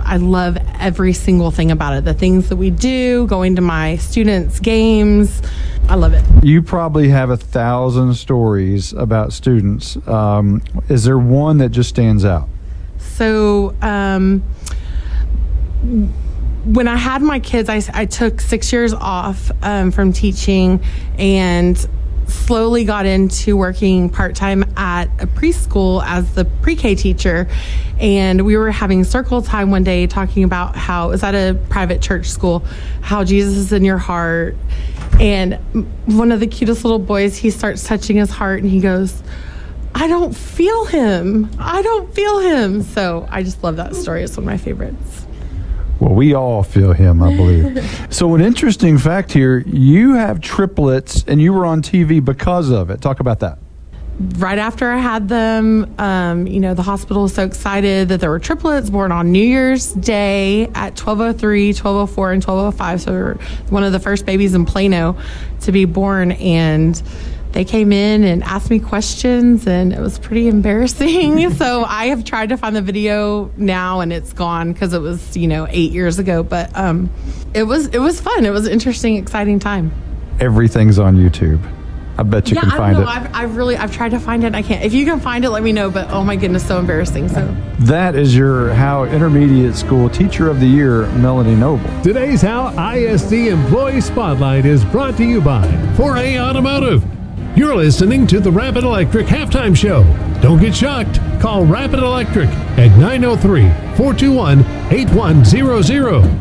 I love every single thing about it. The things that we do, going to my students' games. I love it. You probably have 1,000 stories about students. Is there one that just stands out? So when I had my kids, I took 6 years off from teaching and slowly got into working part-time at a preschool as the pre-K teacher. And we were having circle time one day talking about how it was at a private church school, how Jesus is in your heart. And one of the cutest little boys, he starts touching his heart and he goes, I don't feel him. So I just love that story. It's one of my favorites. Well, we all feel him, I believe. So an interesting fact here, you have triplets and you were on TV because of it. Talk about that. right after I had them, the hospital was so excited that there were triplets born on New Year's Day at 12:03, 12:04, and 12:05. So we were one of the first babies in Plano to be born. And they came in and asked me questions, and it was pretty embarrassing. So I have tried to find the video now, and it's gone because it was, 8 years ago. But it was fun. It was an interesting, exciting time. Everything's on YouTube. I bet you can find it. I've tried to find it. And I can't. If you can find it, let me know. But oh my goodness, so embarrassing. So that is your Howe Intermediate School Teacher of the Year, Melanie Noble. Today's Howe ISD Employee Spotlight is brought to you by 4A Automotive. You're listening to the Rapid Electric Halftime Show. Don't get shocked. Call Rapid Electric at 903-421-8100.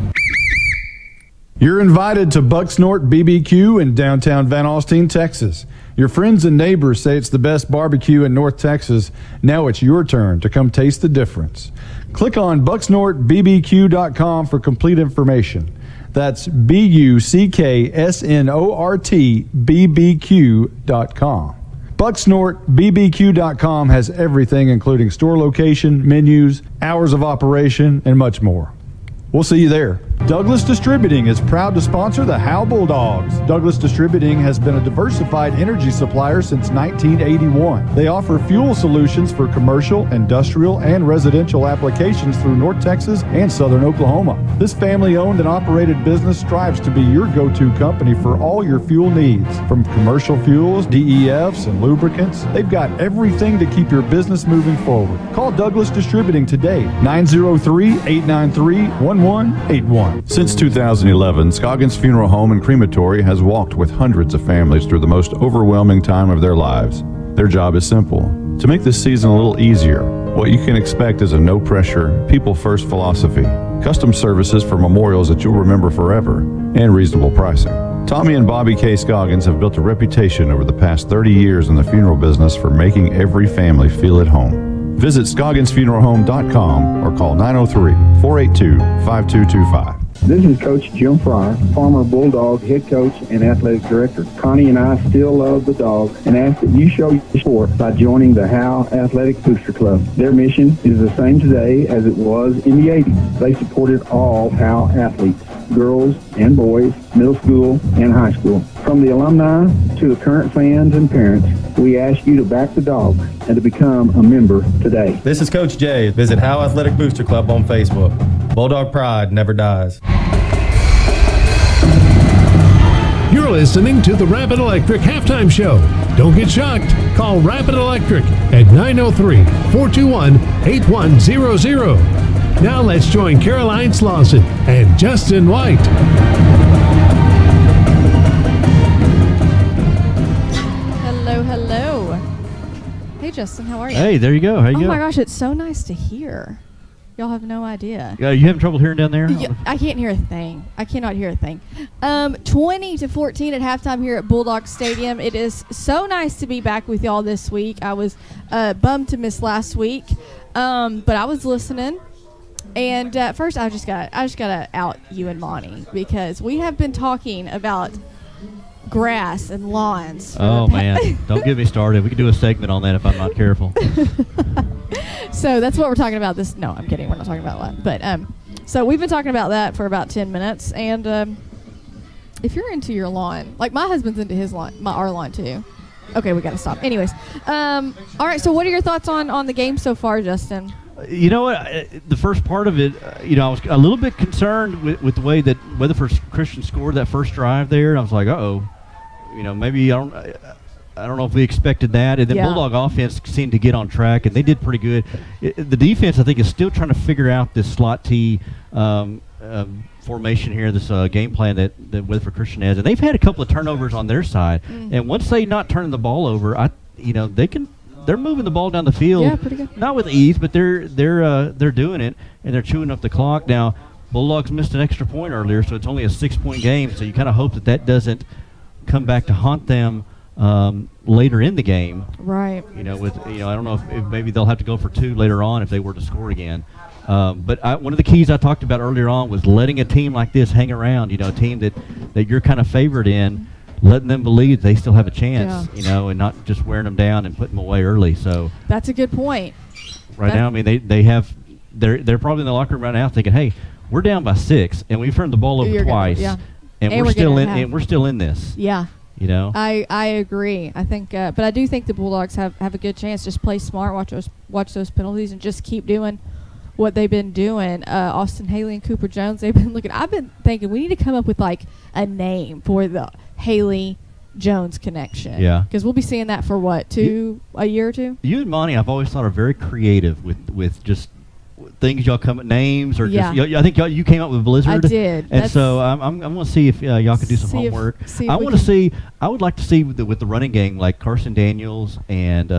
You're invited to Bucksnort BBQ in downtown Van Alstyne, Texas. Your friends and neighbors say it's the best barbecue in North Texas. Now it's your turn to come taste the difference. Click on bucksnortbbq.com for complete information. That's bucksnortbbq.com. Bucksnortbbq.com has everything, including store location, menus, hours of operation, and much more. We'll see you there. Douglas Distributing is proud to sponsor the Howe Bulldogs. Douglas Distributing has been a diversified energy supplier since 1981. They offer fuel solutions for commercial, industrial, and residential applications through North Texas and southern Oklahoma. This family-owned and operated business strives to be your go-to company for all your fuel needs. From commercial fuels, DEFs, and lubricants, they've got everything to keep your business moving forward. Call Douglas Distributing today, 903-893-1181. Since 2011, Scoggins Funeral Home and Crematory has walked with hundreds of families through the most overwhelming time of their lives. Their job is simple: to make this season a little easier. What you can expect is a no-pressure, people-first philosophy, custom services for memorials that you'll remember forever, and reasonable pricing. Tommy and Bobby K. Scoggins have built a reputation over the past 30 years in the funeral business for making every family feel at home. Visit ScogginsFuneralHome.com or call 903-482-5225. This is Coach Jim Fryer, former Bulldog head coach and athletic director. Connie and I still love the Dogs and ask that you show your support by joining the Howe Athletic Booster Club. Their mission is the same today as it was in the 80s. They supported all Howe athletes, girls and boys, middle school and high school. From the alumni to the current fans and parents, we ask you to back the Dogs and to become a member today. This is Coach Jay. Visit Howe Athletic Booster Club on Facebook. Bulldog pride never dies. You're listening to the Rapid Electric Halftime Show. Don't get shocked. Call Rapid Electric at 903-421-8100. Now let's join Caroline Slauson and Justin White. Hello. Hey, Justin, how are you? Hey, there you go. How you Oh go? my gosh, it's so nice to hear. Y'all have no idea. You having trouble hearing down there? I can't hear a thing. I cannot hear a thing. 20-14 at halftime here at Bulldogs Stadium. It is so nice to be back with y'all this week. I was bummed to miss last week, but I was listening. And first, I just gotta out you and Monty because we have been talking about grass and lawns. Oh man, don't get me started. We could do a segment on that if I'm not careful. So that's what we're talking about. No, I'm kidding. We're not talking about that. But so we've been talking about that for about 10 minutes. And if you're into your lawn, like my husband's into his lawn, our lawn too. Okay, we got to stop. Anyways, all right. So what are your thoughts on the game so far, Justin? You know what? The first part of it, I was a little bit concerned with the way that Weatherford Christian scored that first drive there. And I was like, uh-oh. Maybe I don't know if we expected that. And then Bulldog offense seemed to get on track, and they did pretty good. The defense, I think, is still trying to figure out this slot T formation here, this game plan that Weatherford Christian has. And they've had a couple of turnovers on their side. And once they not turning the ball over, they're moving the ball down the field. Yeah, pretty good. Not with ease, but they're doing it, and they're chewing up the clock. Now, Bulldogs missed an extra point earlier, so it's only a 6-point game. So you kind of hope that doesn't come back to haunt them later in the game. Right. I don't know if maybe they'll have to go for 2 later on if they were to score again. But one of the keys I talked about earlier on was letting a team like this hang around. A team that you're kind of favored in. letting them believe they still have a chance, and not just wearing them down and putting them away early. So that's a good point. Now, I mean, they're probably in the locker room right now thinking, hey, we're down by 6 and we've turned the ball over twice, and we're still in this. Yeah. I agree. I think, but I do think the Bulldogs have a good chance. Just play smart, watch those penalties, and just keep doing what they've been doing. Austin Haley and Cooper Jones, they've been looking. I've been thinking we need to come up with like a name for the Haley Jones connection. Yeah. Because we'll be seeing that for what, a year or two? You and Monty, I've always thought are very creative with just things y'all come at names or just. I think you came up with Blizzard. I did. And so I'm going to see if y'all can do some homework. I would like to see with the running game like Carson Daniels and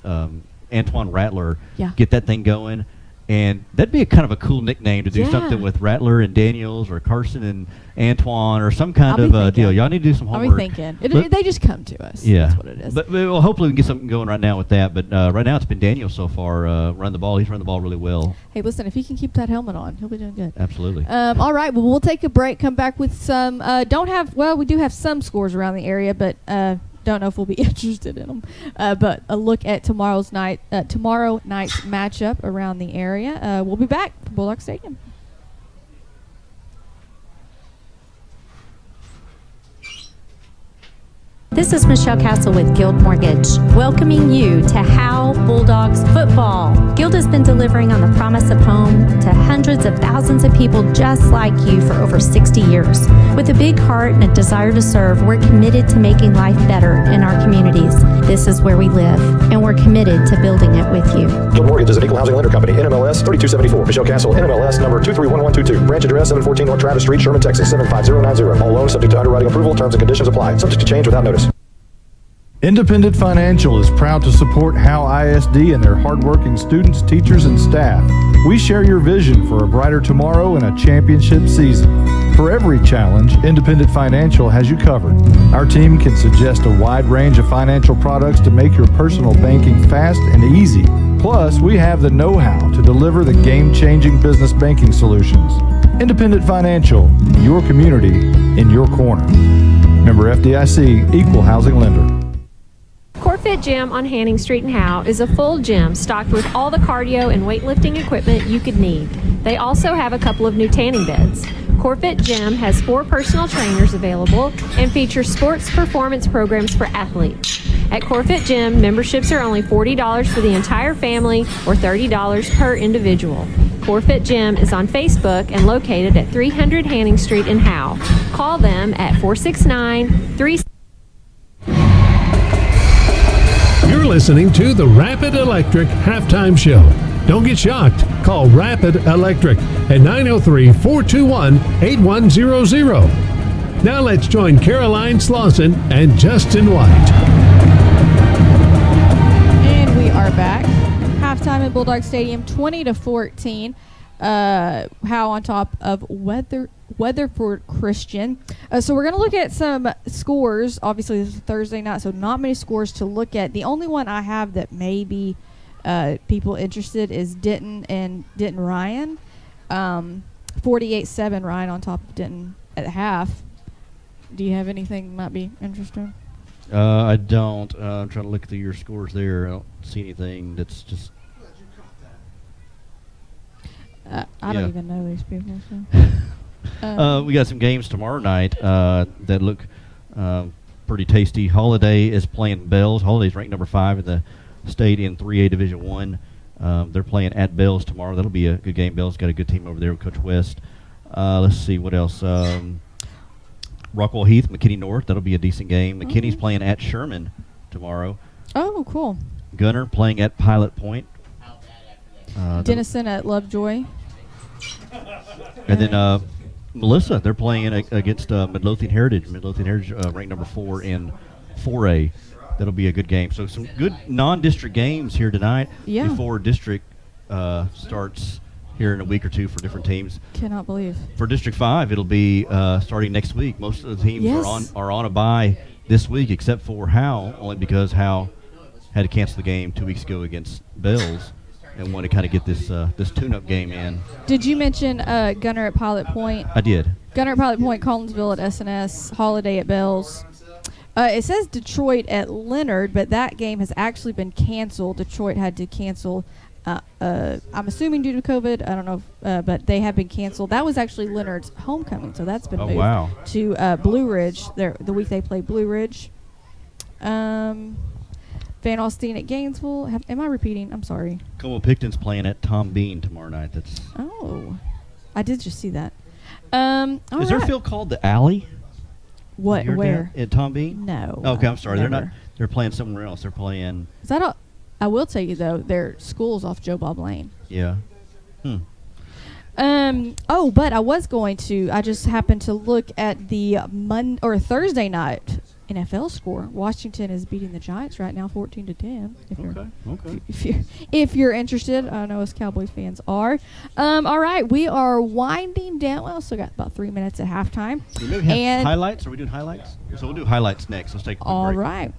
Antoine Rattler get that thing going. And that'd be a kind of a cool nickname to do something with Rattler and Daniels or Carson and Antoine or some kind of deal. Y'all need to do some homework. I'll be thinking. They just come to us. Yeah. That's what it is. But well, hopefully we can get something going right now with that. But right now it's been Daniels so far run the ball. He's run the ball really well. Hey, listen, if he can keep that helmet on, he'll be doing good. Absolutely. All right. Well, we'll take a break, come back with some. We do have some scores around the area, but don't know if we'll be interested in them. But a look at tomorrow night's matchup around the area. We'll be back from Bulldog Stadium. This is Michelle Castle with Guild Mortgage, welcoming you to Howe Bulldogs football. Guild has been delivering on the promise of home to hundreds of thousands of people just like you for over 60 years. With a big heart and a desire to serve, we're committed to making life better in our communities. This is where we live, and we're committed to building it with you. Guild Mortgage is an equal housing lender company, NMLS 3274. Michelle Castle, NMLS number 231122. Branch address 714 North Travis Street, Sherman, Texas 75090. All loans subject to underwriting approval. Terms and conditions apply. Subject to change without notice. Independent Financial is proud to support Howe ISD and their hardworking students, teachers, and staff. We share your vision for a brighter tomorrow and a championship season. For every challenge, Independent Financial has you covered. Our team can suggest a wide range of financial products to make your personal banking fast and easy. Plus, we have the know-how to deliver the game-changing business banking solutions. Independent Financial, your community in your corner. Member FDIC, equal housing lender. CoreFit Gym on Hanning Street in Howe is a full gym stocked with all the cardio and weightlifting equipment you could need. They also have a couple of new tanning beds. CoreFit Gym has 4 personal trainers available and features sports performance programs for athletes. At CoreFit Gym, memberships are only $40 for the entire family or $30 per individual. CoreFit Gym is on Facebook and located at 300 Hanning Street in Howe. Call them at 469-3... You're listening to the Rapid Electric Halftime Show. Don't get shocked. Call Rapid Electric at 903-421-8100. Now let's join Caroline Slauson and Justin White. And we are back. Halftime at Bulldog Stadium, 20-14. Howe on top of Weatherford Christian. So we're going to look at some scores. Obviously, this is Thursday night, so not many scores to look at. The only one I have that may be people interested is Denton and Denton Ryan. 48-7 Ryan on top of Denton at half. Do you have anything that might be interesting? I don't. I'm trying to look through your scores there. I don't see anything that's just... I don't even know these people. So. We got some games tomorrow night that look pretty tasty. Holiday is playing Bells. Holiday's ranked number 5 in the state in 3A Division 1. They're playing at Bells tomorrow. That'll be a good game. Bells got a good team over there with Coach West. Let's see what else. Rockwell Heath, McKinney North. That'll be a decent game. McKinney's playing at Sherman tomorrow. Oh, cool. Gunner playing at Pilot Point. Denison at Lovejoy. And then Melissa, they're playing against Midlothian Heritage. Midlothian Heritage ranked number 4 in 4A. That'll be a good game. So some good non-district games here tonight before district starts here in a week or two for different teams. Cannot believe. For District 5, it'll be starting next week. Most of the teams are on a bye this week except for Howe, only because Howe had to cancel the game 2 weeks ago against Bells and want to kind of get this tune-up game in. Did you mention Gunner at Pilot Point? I did. Gunner at Pilot Point, Collinsville at SNS, Holiday at Bells. It says Detroit at Leonard, but that game has actually been canceled. Detroit had to cancel. I'm assuming due to COVID. I don't know, but they have been canceled. That was actually Leonard's homecoming, so that's been moved to Blue Ridge. The week they played Blue Ridge. Van Alstyne at Gainesville. Am I repeating? I'm sorry. Como Picton's playing at Tom Bean tomorrow night. I did just see that. Is their field called the Alley? What? Where? At Tom Bean? No. Okay, I'm sorry. Never. They're not. They're playing somewhere else. They're playing. Is that a? I will tell you though, their school's off Joe Bob Lane. Yeah. But I was going to. I just happened to look at the Thursday night NFL score. Washington is beating the Giants right now, 14-10. If you're interested, I know us Cowboys fans are. All right, we are winding down. Well, still got about 3 minutes at halftime. Do we have highlights? Are we doing highlights? So we'll do highlights next. Let's take a quick break. All right.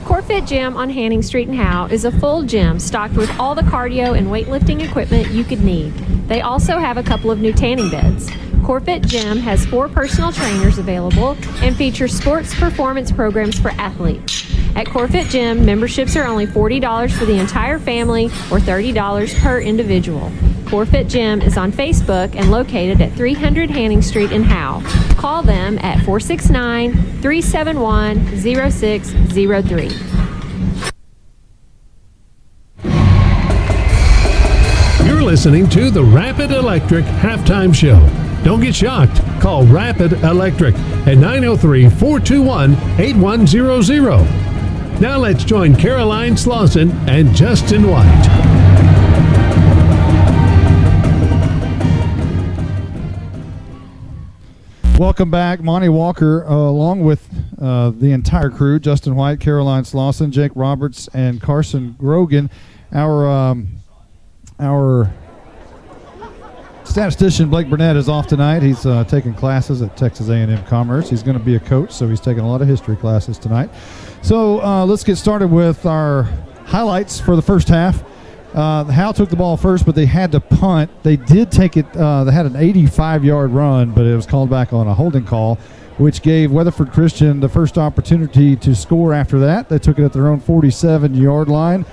CoreFit Gym on Hanning Street in Howe is a full gym stocked with all the cardio and weightlifting equipment you could need. They also have a couple of new tanning beds. CoreFit Gym has 4 personal trainers available and features sports performance programs for athletes. At CoreFit Gym, memberships are only $40 for the entire family or $30 per individual. CoreFit Gym is on Facebook and located at 300 Hanning Street in Howe. Call them at 469-371-0603. You're listening to the Rapid Electric Halftime Show. Don't get shocked. Call Rapid Electric at 903-421-8100. Now let's join Caroline Slauson and Justin White. Welcome back. Monty Walker, along with the entire crew, Justin White, Caroline Slauson, Jake Roberts, and Carson Grogan. Our statistician Blake Burnett is off tonight. He's taking classes at Texas A&M Commerce. He's going to be a coach, so he's taking a lot of history classes tonight. So let's get started with our highlights for the first half. Howe took the ball first, but they had to punt. They did take it. They had an 85-yard run, but it was called back on a holding call, which gave Weatherford Christian the first opportunity to score after that. They took it at their own 47-yard line.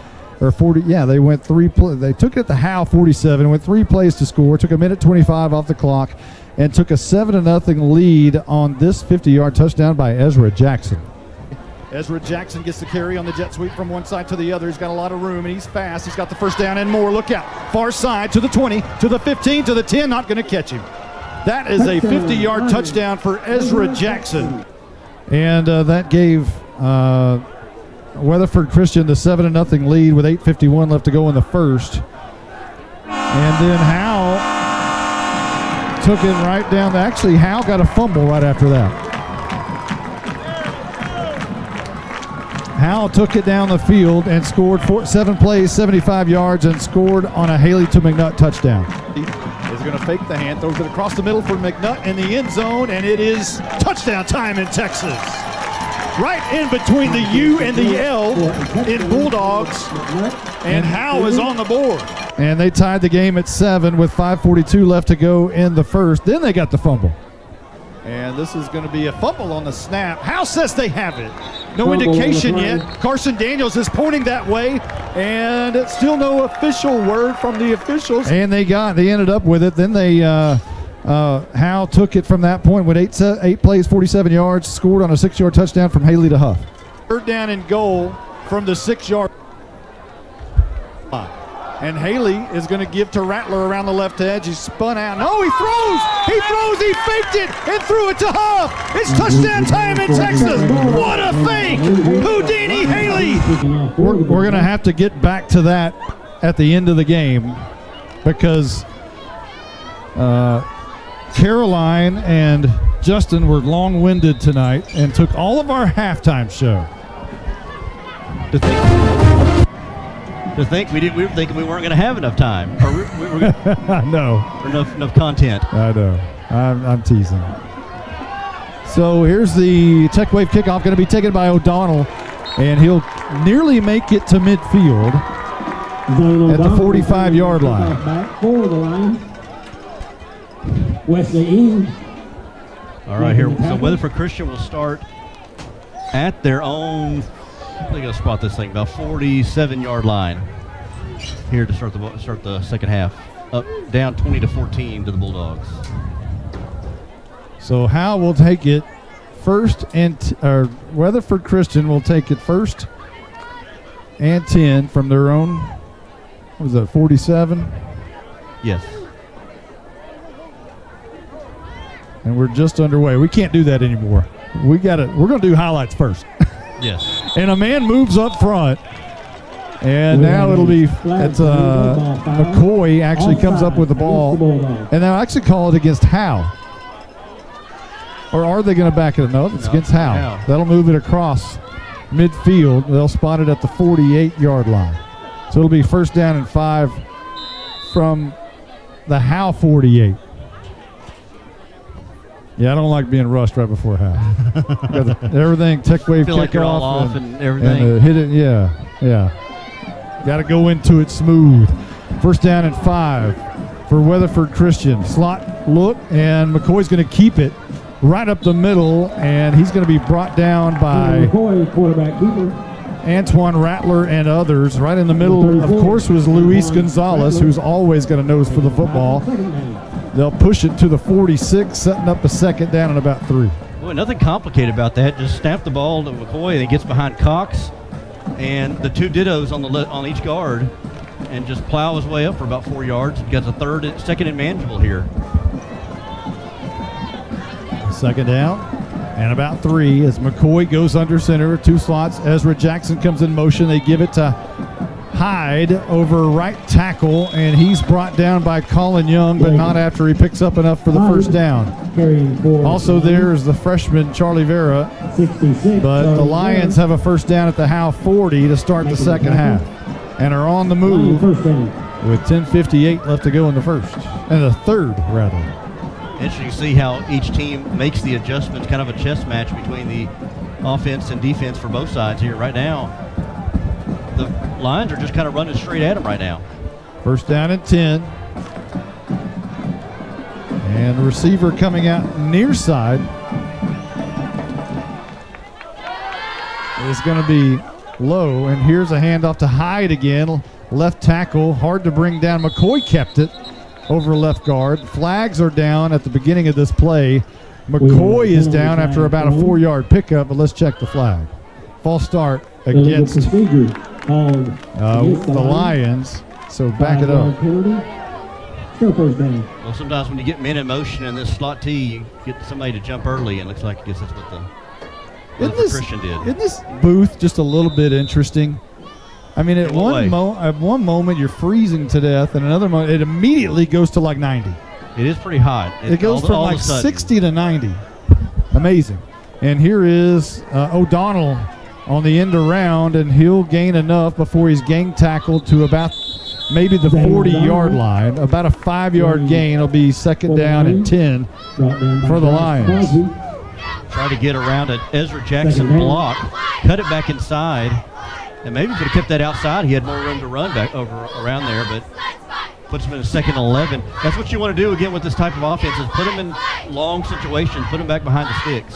Or 40, yeah, they went they took it at the Howe 47, went 3 plays to score, took a minute 25 off the clock, and took a 7-0 lead on this 50-yard touchdown by Ezra Jackson. Ezra Jackson gets the carry on the jet sweep from one side to the other. He's got a lot of room, and he's fast. He's got the first down and more. Look out. Far side to the 20, to the 15, to the 10. Not going to catch him. That is a 50-yard touchdown for Ezra Jackson. And that gave Weatherford Christian the 7-0 lead with 8:51 left to go in the first. And then Howe took it right down. Actually, Howe got a fumble right after that. Howe took it down the field and scored 7 plays, 75 yards, and scored on a Haley to McNutt touchdown. He's going to fake the hand, throws it across the middle for McNutt in the end zone, and it is touchdown time in Texas. Right in between the U and the L in Bulldogs, and Howe is on the board. And they tied the game at 7 with 5:42 left to go in the first. Then they got the fumble. And this is going to be a fumble on the snap. Howe says they have it. No indication yet. Carson Daniels is pointing that way, and still no official word from the officials. And they ended up with it. Then they Howe took it from that point with 8 plays, 47 yards, scored on a 6-yard touchdown from Haley to Huff. Third down and goal from the 6-yard. And Haley is going to give to Rattler around the left edge. He's spun out. No, he throws, he faked it, and threw it to Huff. It's touchdown time in Texas. What a fake. Houdini Haley. We're going to have to get back to that at the end of the game because Caroline and Justin were long-winded tonight and took all of our halftime show. To think we were thinking we weren't going to have enough time, or we were no, enough content. I know. I'm teasing. So here's the Tech Wave kickoff, going to be taken by O'Donnell, and he'll nearly make it to midfield at the 45-yard line. Back for the line. Wesley Eames. All right, here. So Weatherford Christian will start at their own, they're going to spot this thing, about 47-yard line here to start the second half. Up, down 20-14 to the Bulldogs. So Howe will take it first, and Weatherford Christian will take it first and 10 from their own, what was that, 47? Yes. And we're just underway. We can't do that anymore. We're going to do highlights first. Yes. And a man moves up front. And now it'll be, it's McCoy actually comes up with the ball. And they'll actually call it against Howe. Or are they going to back it? No, it's against Howe. That'll move it across midfield. They'll spot it at the 48-yard line. So it'll be first down and 5 from the Howe 48. Yeah, I don't like being rushed right before half. Everything, tech wave feel like you're all kickoff off and everything. And hit it, yeah. Got to go into it smooth. First down and 5 for Weatherford Christian. Slot look, and McCoy's going to keep it right up the middle, and he's going to be brought down by Antoine Rattler and others. Right in the middle, of course, was Luis Gonzalez, who's always got a nose for the football. They'll push it to the 46, setting up a second down and about 3. Boy, nothing complicated about that. Just snap the ball to McCoy, and he gets behind Cox and the 2 dittos on each guard, and just plow his way up for about 4 yards. He gets a second and manageable here. Second down and about 3 as McCoy goes under center, 2 slots. Ezra Jackson comes in motion. They give it to Hyde over right tackle, and he's brought down by Colin Young, but not after he picks up enough for the first down. Also there is the freshman Charlie Vera, but the Lions have a first down at the Howe 40 to start the second half and are on the move with 10:58 left to go in the third rather. Interesting to see how each team makes the adjustments, kind of a chess match between the offense and defense for both sides here. Right now, the Lions are just kind of running straight at them right now. First down and 10. And the receiver coming out near side is going to be low. And here's a handoff to Hyde again. Left tackle, hard to bring down. McCoy kept it over left guard. Flags are down at the beginning of this play. McCoy is down after about a 4-yard pickup, but let's check the flag. False start against the Lions, so back it up. Well, sometimes when you get men in motion in this slot T, you get somebody to jump early, and it looks like I guess that's what the Christian did. Isn't this booth just a little bit interesting? I mean, at one moment you're freezing to death, and another moment it immediately goes to like 90. It is pretty hot. It goes from like 60 to 90. Amazing. And here is O'Donnell on the end around, and he'll gain enough before he's gang tackled to about maybe the 40-yard line. About a 5-yard gain. It'll be second down and 10 for the Lions. Try to get around an Ezra Jackson block, cut it back inside, and maybe could have kept that outside. He had more room to run back around there, but puts him in a second and 11. That's what you want to do again with this type of offense, is put him in long situations, put him back behind the sticks.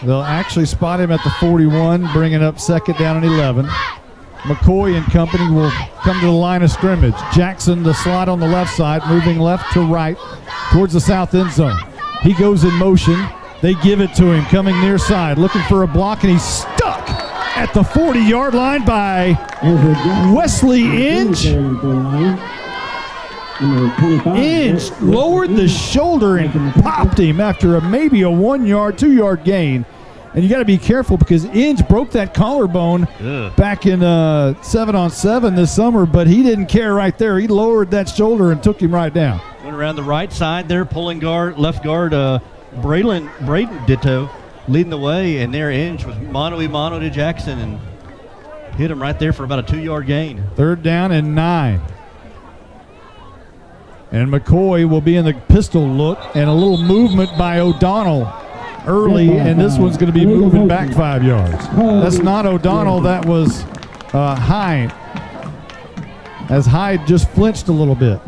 They'll actually spot him at the 41, bringing up second down and 11. McCoy and company will come to the line of scrimmage. Jackson, the slot on the left side, moving left to right towards the south end zone. He goes in motion. They give it to him, coming near side, looking for a block, and he's stuck at the 40-yard line by Wesley Inge. Inge lowered the shoulder and popped him after maybe a 1-yard, 2-yard gain. And you got to be careful because Inge broke that collarbone back in 7-on-7 this summer, but he didn't care right there. He lowered that shoulder and took him right down. Went around the right side there, pulling guard, left guard, Braden Ditto leading the way, and there Inge was mano-a-mano to Jackson and hit him right there for about a 2-yard gain. Third down and 9. And McCoy will be in the pistol look, and a little movement by O'Donnell early, and this one's going to be moving back 5 yards. That's not O'Donnell, that was Hyde, as Hyde just flinched a little bit.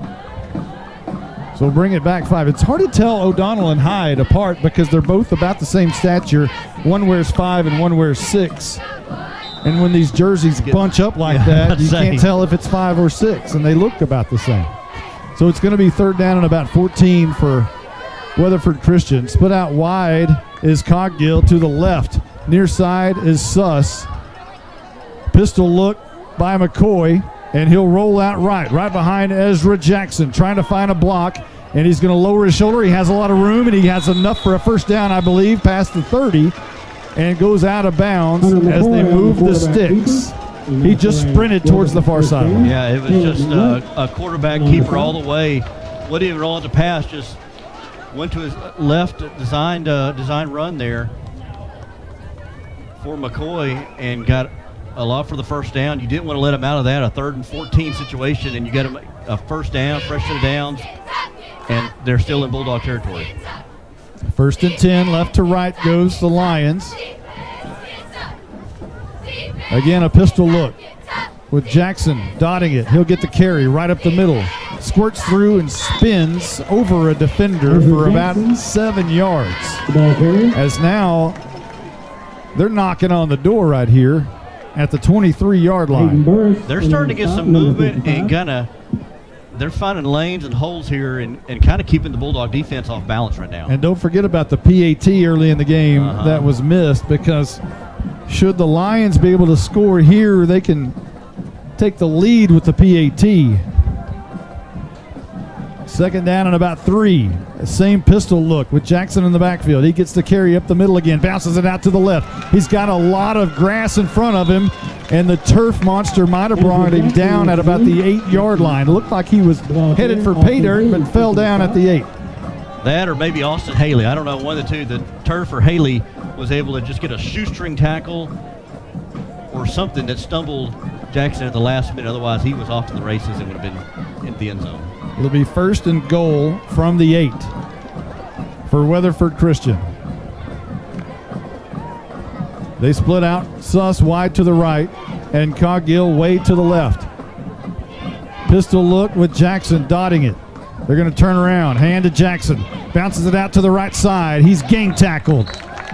So we'll bring it back 5. It's hard to tell O'Donnell and Hyde apart because they're both about the same stature. One wears 5 and one wears 6. And when these jerseys bunch up like that, you can't tell if it's 5 or 6, and they look about the same. So it's going to be 3rd down and about 14 for Weatherford Christian. Split out wide is Coggill to the left. Near side is Suss. Pistol look by McCoy, and he'll roll out right behind Ezra Jackson, trying to find a block, and he's going to lower his shoulder. He has a lot of room, and he has enough for a first down, I believe, past the 30, and goes out of bounds as they move the sticks. He just sprinted towards the far sideline. Yeah, it was just a quarterback keeper all the way. Wouldn't even roll into pass, just went to his left, designed run there for McCoy and got a lot for the first down. You didn't want to let him out of that, a 3rd and 14 situation, and you got him a first down, fresh set of downs, and they're still in Bulldog territory. 1st and 10, left to right goes the Lions. Again, a pistol look with Jackson dotting it. He'll get the carry right up the middle. Squirts through and spins over a defender for about 7 yards. As now they're knocking on the door right here at the 23-yard line. They're starting to get some movement and they're finding lanes and holes here and kind of keeping the Bulldog defense off balance right now. And don't forget about the PAT early in the game that was missed, because should the Lions be able to score here, they can take the lead with the PAT. 2nd down and about 3. Same pistol look with Jackson in the backfield. He gets the carry up the middle again, bounces it out to the left. He's got a lot of grass in front of him, and the turf monster might have brought him down at about the 8-yard line. It looked like he was headed for pay dirt, but fell down at the 8. That or maybe Austin Haley. I don't know, one of the two. The turf or Haley was able to just get a shoestring tackle or something that stumbled Jackson at the last minute. Otherwise, he was off to the races and would have been in the end zone. It'll be 1st and goal from the 8 for Weatherford Christian. They split out. Suss wide to the right and Coggill way to the left. Pistol look with Jackson dotting it. They're going to turn around. Hand to Jackson. Bounces it out to the right side. He's gang tackled.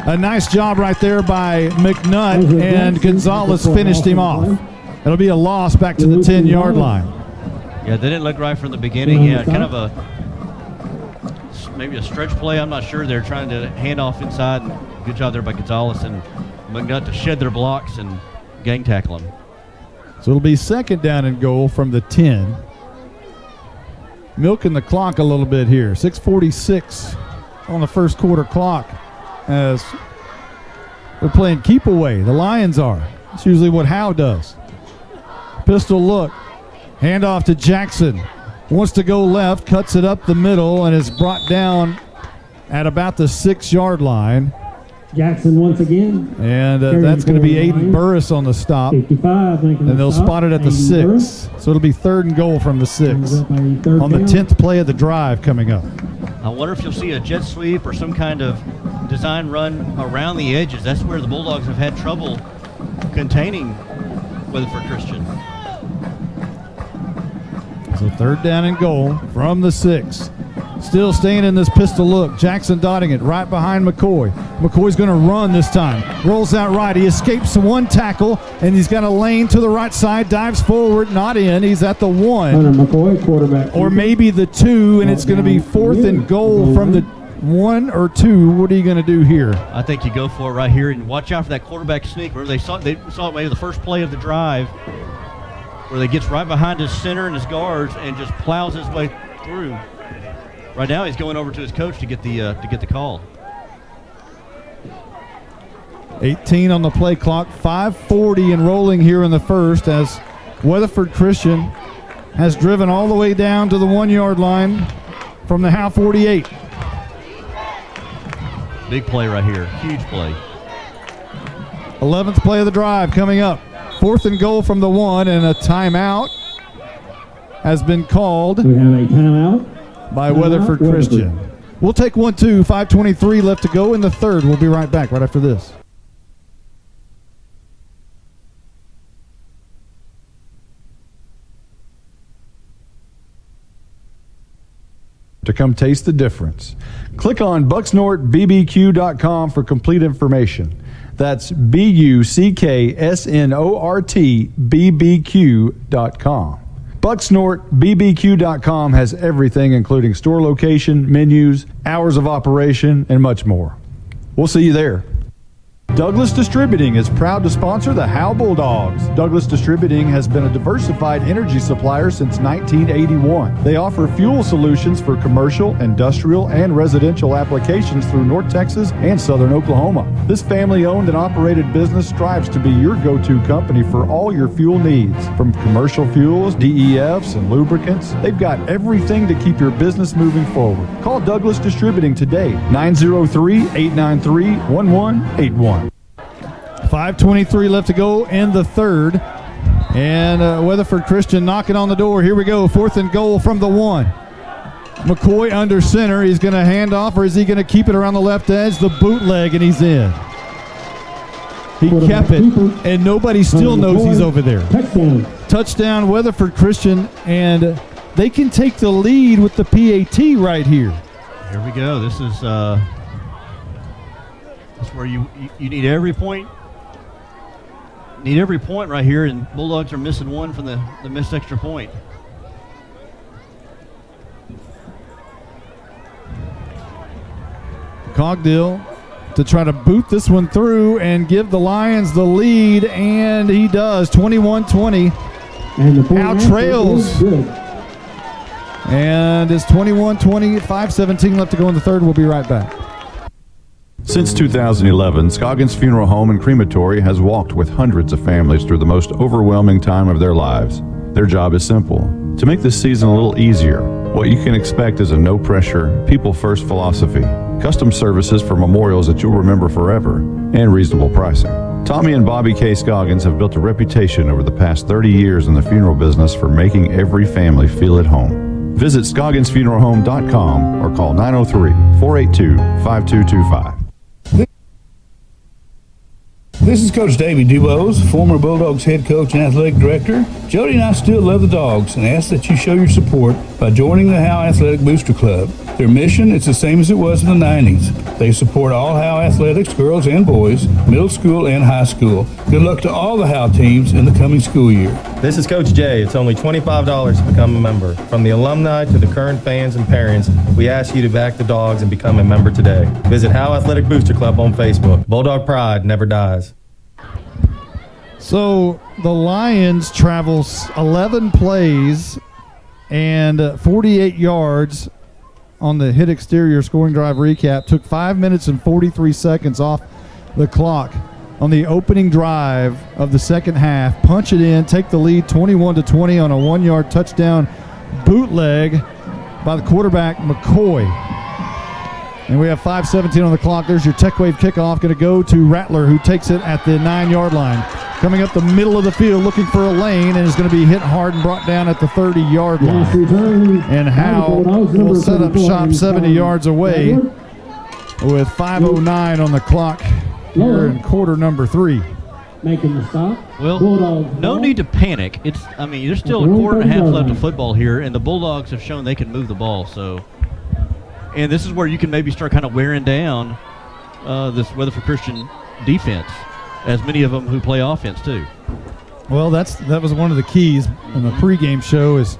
A nice job right there by McNutt, and Gonzalez finished him off. It'll be a loss back to the 10-yard line. Yeah, they didn't look right from the beginning. Yeah, kind of maybe a stretch play. I'm not sure. They're trying to hand off inside. And good job there by Gonzalez and McNutt to shed their blocks and gang tackle them. So it'll be 2nd down and goal from the 10. Milking the clock a little bit here. 6:46 on the first quarter clock as they're playing keep away. The Lions are. It's usually what Howe does. Pistol look. Hand off to Jackson. Wants to go left, cuts it up the middle, and is brought down at about the 6-yard line. Jackson once again. And that's going to be Aiden Burris on the stop. 55, and they'll spot it at the 6. So it'll be 3rd and goal from the 6 on the 10th play of the drive coming up. I wonder if you'll see a jet sweep or some kind of design run around the edges. That's where the Bulldogs have had trouble containing Weatherford Christian. So 3rd down and goal from the 6. Still staying in this pistol look. Jackson dotting it right behind McCoy. McCoy's going to run this time. Rolls out right. He escapes one tackle, and he's got a lane to the right side. Dives forward, not in. He's at the 1. Hunter McCoy, quarterback. Or maybe the 2, and it's going to be 4th and goal from the 1 or 2. What are you going to do here? I think you go for it right here, and watch out for that quarterback sneak. Where they saw it maybe the first play of the drive, where they gets right behind his center and his guards and just plows his way through. Right now, he's going over to his coach to get the call. 18 on the play clock. 5:40 and rolling here in the first as Weatherford Christian has driven all the way down to the 1-yard line from the Howe 48. Big play right here. Huge play. 11th play of the drive coming up. 4th and goal from the 1, and a timeout has been called. We have a timeout by Weatherford Christian. We'll take 1-2, 5:23 left to go in the third. We'll be right back right after this. To come taste the difference. Click on bucksnortbbq.com for complete information. That's bucksnortbbq.com. bucksnortbbq.com has everything, including store location, menus, hours of operation, and much more. We'll see you there. Douglas Distributing is proud to sponsor the Howe Bulldogs. Douglas Distributing has been a diversified energy supplier since 1981. They offer fuel solutions for commercial, industrial, and residential applications through North Texas and Southern Oklahoma. This family-owned and operated business strives to be your go-to company for all your fuel needs. From commercial fuels, DEFs, and lubricants, they've got everything to keep your business moving forward. Call Douglas Distributing today, 903-893-1181. 5:23 left to go in the third. And Weatherford Christian knocking on the door. Here we go. 4th and goal from the 1. McCoy under center. He's going to hand off, or is he going to keep it around the left edge? The bootleg, and he's in. He kept it, and nobody still knows he's over there. Touchdown, Weatherford Christian, and they can take the lead with the PAT right here. Here we go. This is that's where you need every point. Need every point right here, and Bulldogs are missing one from the missed extra point. Cogdill to try to boot this one through and give the Lions the lead, and he does. 21-20. Now trails. And it's 21-20, 5:17 left to go in the third. We'll be right back. Since 2011, Scoggins Funeral Home and Crematory has walked with hundreds of families through the most overwhelming time of their lives. Their job is simple: to make this season a little easier. What you can expect is a no-pressure, people-first philosophy, custom services for memorials that you'll remember forever, and reasonable pricing. Tommy and Bobby K. Scoggins have built a reputation over the past 30 years in the funeral business for making every family feel at home. Visit ScogginsFuneralHome.com or call 903-482-5225. This is Coach Davey Dubose, former Bulldogs head coach and athletic director. Jody and I still love the Dogs and ask that you show your support by joining the Howe Athletic Booster Club. Their mission is the same as it was in the 90s. They support all Howe athletics, girls and boys, middle school and high school. Good luck to all the Howe teams in the coming school year. This is Coach Jay. It's only $25 to become a member. From the alumni to the current fans and parents, we ask you to back the Dogs and become a member today. Visit Howe Athletic Booster Club on Facebook. Bulldog pride never dies. So the Lions travel 11 plays and 48 yards on the hit exterior scoring drive recap. Took 5 minutes and 43 seconds off the clock on the opening drive of the second half. Punch it in, take the lead 21-20 on a 1-yard touchdown bootleg by the quarterback, McCoy. And we have 5:17 on the clock. There's your Tech Wave kickoff. Going to go to Rattler, who takes it at the 9-yard line. Coming up the middle of the field, looking for a lane, and is going to be hit hard and brought down at the 30-yard line. And Howe will set up shop 70 yards away with 5:09 on the clock here in quarter number 3. Making the stop. Well, no need to panic. There's still a quarter and a half left of football here, and the Bulldogs have shown they can move the ball. And this is where you can maybe start kind of wearing down this Weatherford Christian defense, as many of them who play offense too. Well, that was one of the keys in the pregame show is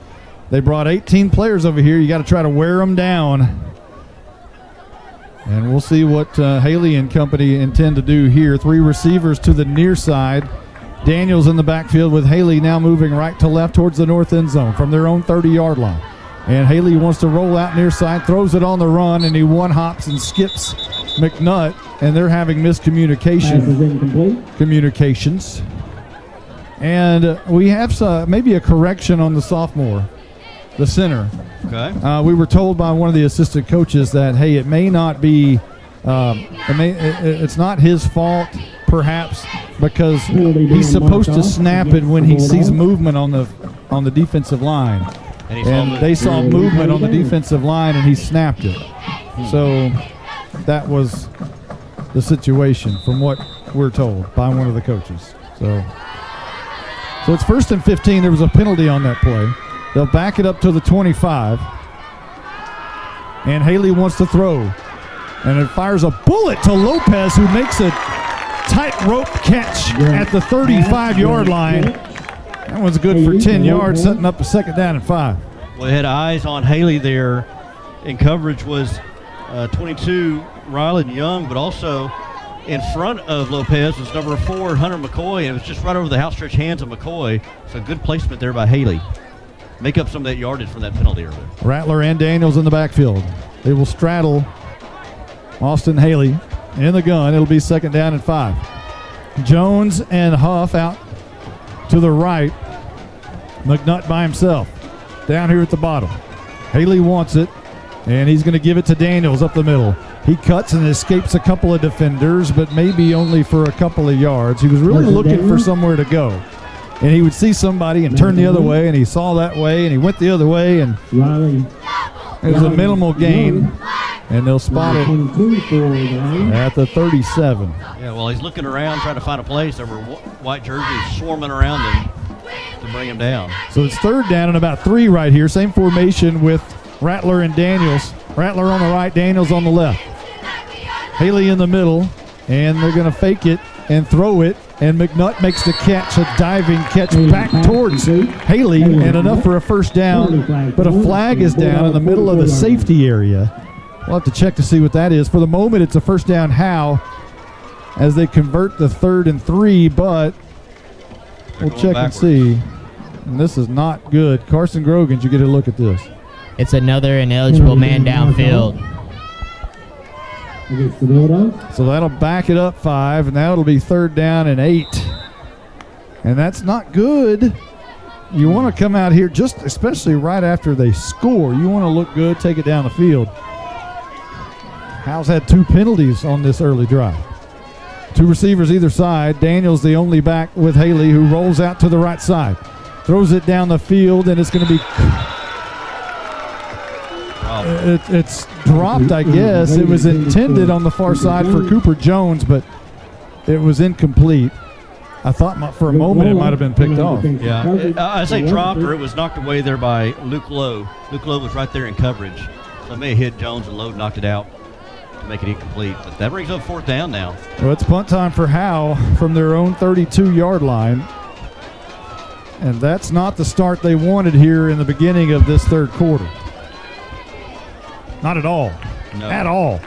they brought 18 players over here. You got to try to wear them down. And we'll see what Haley and company intend to do here. 3 receivers to the near side. Daniels in the backfield with Haley now moving right to left towards the north end zone from their own 30-yard line. And Haley wants to roll out near side, throws it on the run, and he one-hops and skips McNutt, and they're having communications. And we have maybe a correction on the sophomore, the center. Okay. We were told by one of the assistant coaches that, hey, it may not be, it's not his fault, perhaps, because he's supposed to snap it when he sees movement on the defensive line. And they saw movement on the defensive line, and he snapped it. So that was the situation from what we're told by one of the coaches. So it's 1st and 15. There was a penalty on that play. They'll back it up to the 25. and Haley wants to throw. And it fires a bullet to Lopez, who makes a tightrope catch at the 35-yard line. That one's good for 10 yards, setting up a second down and 5. We had eyes on Haley there, and coverage was 22, Rylan Young, but also in front of Lopez was number 4, Hunter McCoy, and it was just right over the outstretched hands of McCoy. So good placement there by Haley. Make up some of that yardage from that penalty earlier. Rattler and Daniels in the backfield. They will straddle Austin Haley in the gun. It'll be second down and 5. Jones and Huff out to the right. McNutt by himself down here at the bottom. Haley wants it, and he's going to give it to Daniels up the middle. He cuts and escapes a couple of defenders, but maybe only for a couple of yards. He was really looking for somewhere to go. And he would see somebody and turn the other way, and he saw that way, and he went the other way, and it was a minimal gain, and they'll spot it at the 37. Yeah, well, he's looking around trying to find a place. There were white jerseys swarming around him to bring him down. So it's third down and about 3 right here. Same formation with Rattler and Daniels. Rattler on the right, Daniels on the left. Haley in the middle, and they're going to fake it and throw it, and McNutt makes the catch, a diving catch back towards Haley, and enough for a first down, but a flag is down in the middle of the safety area. We'll have to check to see what that is. For the moment, it's a first down Howe as they convert the 3rd and 3, but we'll check and see. And this is not good. Carson Grogan, you get a look at this. It's another ineligible man downfield. So that'll back it up 5, and that'll be third down and 8. And that's not good. You want to come out here, just especially right after they score. You want to look good, take it down the field. Howe's had 2 penalties on this early drive. 2 receivers either side. Daniels the only back with Haley, who rolls out to the right side. Throws it down the field, and it's going to be... It's dropped, I guess. It was intended on the far side for Cooper Jones, but it was incomplete. I thought for a moment it might have been picked off. Yeah, I say dropped, or it was knocked away there by Luke Lowe. Luke Lowe was right there in coverage. So it may have hit Jones, and Lowe knocked it out to make it incomplete. But that brings up fourth down now. Well, it's punt time for Howe from their own 32-yard line. And that's not the start they wanted here in the beginning of this third quarter. Not at all. No. At all.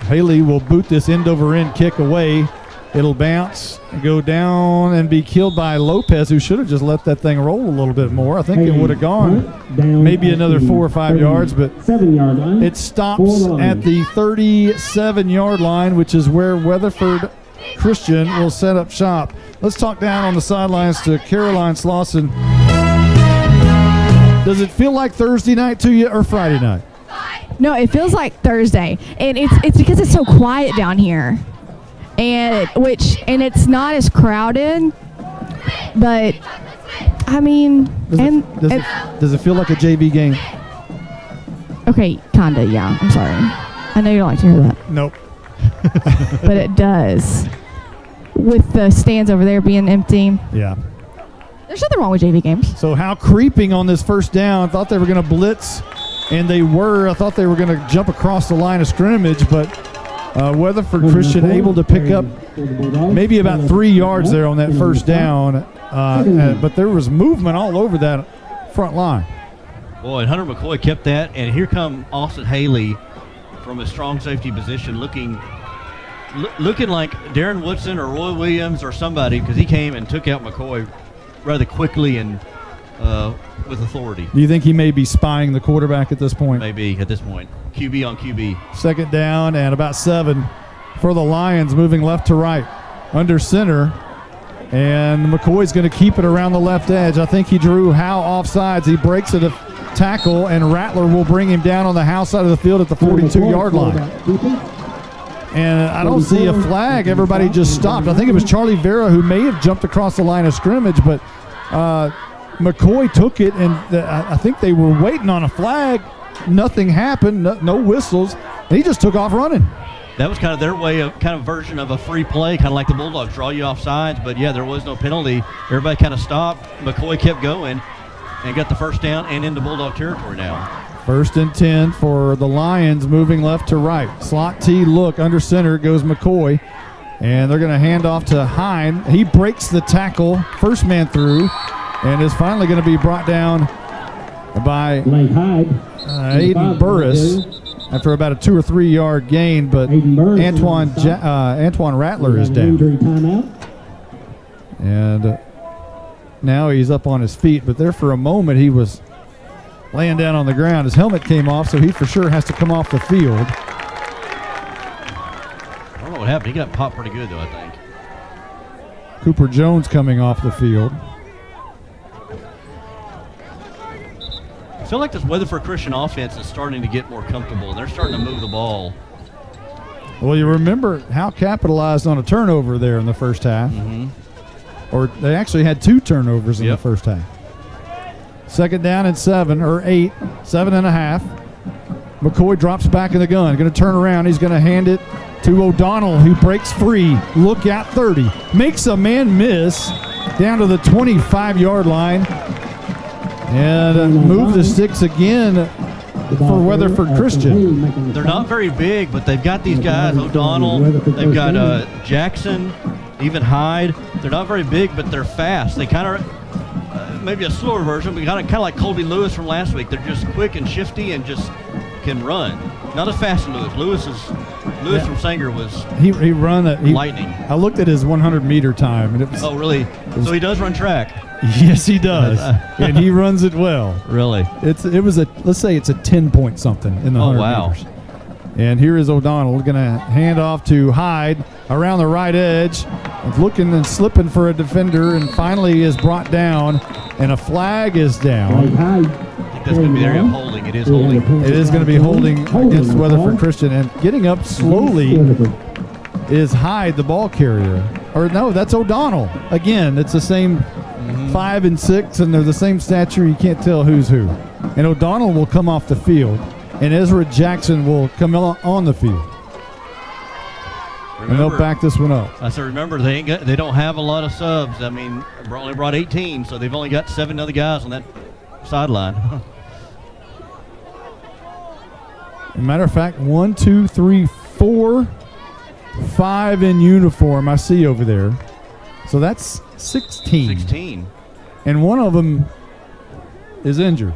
Haley will boot this end-over-end kick away. It'll bounce and go down and be killed by Lopez, who should have just let that thing roll a little bit more. I think it would have gone maybe another 4 or 5 yards, but it stops at the 37-yard line, which is where Weatherford Christian will set up shop. Let's talk down on the sidelines to Caroline Slauson. Does it feel like Thursday night to you or Friday night? No, it feels like Thursday, and it's because it's so quiet down here, and it's not as crowded. But I mean, does it feel like a JV game? Okay, kinda. Yeah, I'm sorry. I know you don't like to hear that. Nope. But it does, with the stands over there being empty. Yeah. There's nothing wrong with JV games. So Howe creeping on this first down. Thought they were going to blitz, and they were. I thought they were going to jump across the line of scrimmage, but Weatherford Christian able to pick up maybe about 3 yards there on that first down. But there was movement all over that front line. Boy, and Hunter McCoy kept that, and here come Austin Haley from a strong safety position, looking like Darren Woodson or Roy Williams or somebody, because he came and took out McCoy rather quickly and with authority. Do you think he may be spying the quarterback at this point? Maybe at this point. QB on QB. Second down and about 7 for the Lions, moving left to right under center. And McCoy's going to keep it around the left edge. I think he drew Howe off sides. He breaks it a tackle, and Rattler will bring him down on the Howe side of the field at the 42-yard line. And I don't see a flag. Everybody just stopped. I think it was Charlie Vera who may have jumped across the line of scrimmage, but McCoy took it, and I think they were waiting on a flag. Nothing happened, no whistles, and he just took off running. That was kind of their way of version of a free play, kind of like the Bulldogs draw you off sides. But yeah, there was no penalty. Everybody kind of stopped. McCoy kept going and got the first down and into Bulldog territory now. First and 10 for the Lions, moving left to right. Slot T look, under center goes McCoy. And they're going to hand off to Hine. He breaks the tackle, first man through, and is finally going to be brought down by Aiden Burris after about a 2 or 3 yard gain, but Antoine Rattler is down. And now he's up on his feet, but there for a moment he was laying down on the ground. His helmet came off, so he for sure has to come off the field. I don't know what happened. He got popped pretty good, though, I think. Cooper Jones coming off the field. I feel like this Weatherford Christian offense is starting to get more comfortable. They're starting to move the ball. Well, you remember Howe capitalized on a turnover there in the first half. Or they actually had 2 turnovers in the first half. Second down and 7 or 8, 7.5. McCoy drops back in the gun. Going to turn around. He's going to hand it to O'Donnell, who breaks free. Look out, 30. Makes a man miss down to the 25-yard line. And move the sticks again for Weatherford Christian. They're not very big, but they've got these guys, O'Donnell. They've got Jackson, even Hyde. They're not very big, but they're fast. They kind of, maybe a slower version, but kind of like Colby Lewis from last week. They're just quick and shifty and just can run. Not as fast as Lewis. Lewis from Sanger was he run lightning. I looked at his 100-meter time, and it was. Oh, really? So he does run track. Yes, he does, and he runs it well. Really? Let's say it's a 10-point something in the 100 meters. And here is O'Donnell going to hand off to Hyde around the right edge, looking and slipping for a defender, and finally is brought down, and a flag is down. I think that's going to be the area of holding. It is holding. It is going to be holding against Weatherford Christian, and getting up slowly is Hyde, the ball carrier. Or no, that's O'Donnell. Again, it's the same 5 and 6, and they're the same stature. You can't tell who's who. And O'Donnell will come off the field, and Ezra Jackson will come on the field. And they'll back this one up. I said, remember, they don't have a lot of subs. I mean, only brought 18, so they've only got 7 other guys on that sideline. Matter of fact, 1, 2, 3, 4, 5 in uniform I see over there. So that's 16. 16. And one of them is injured.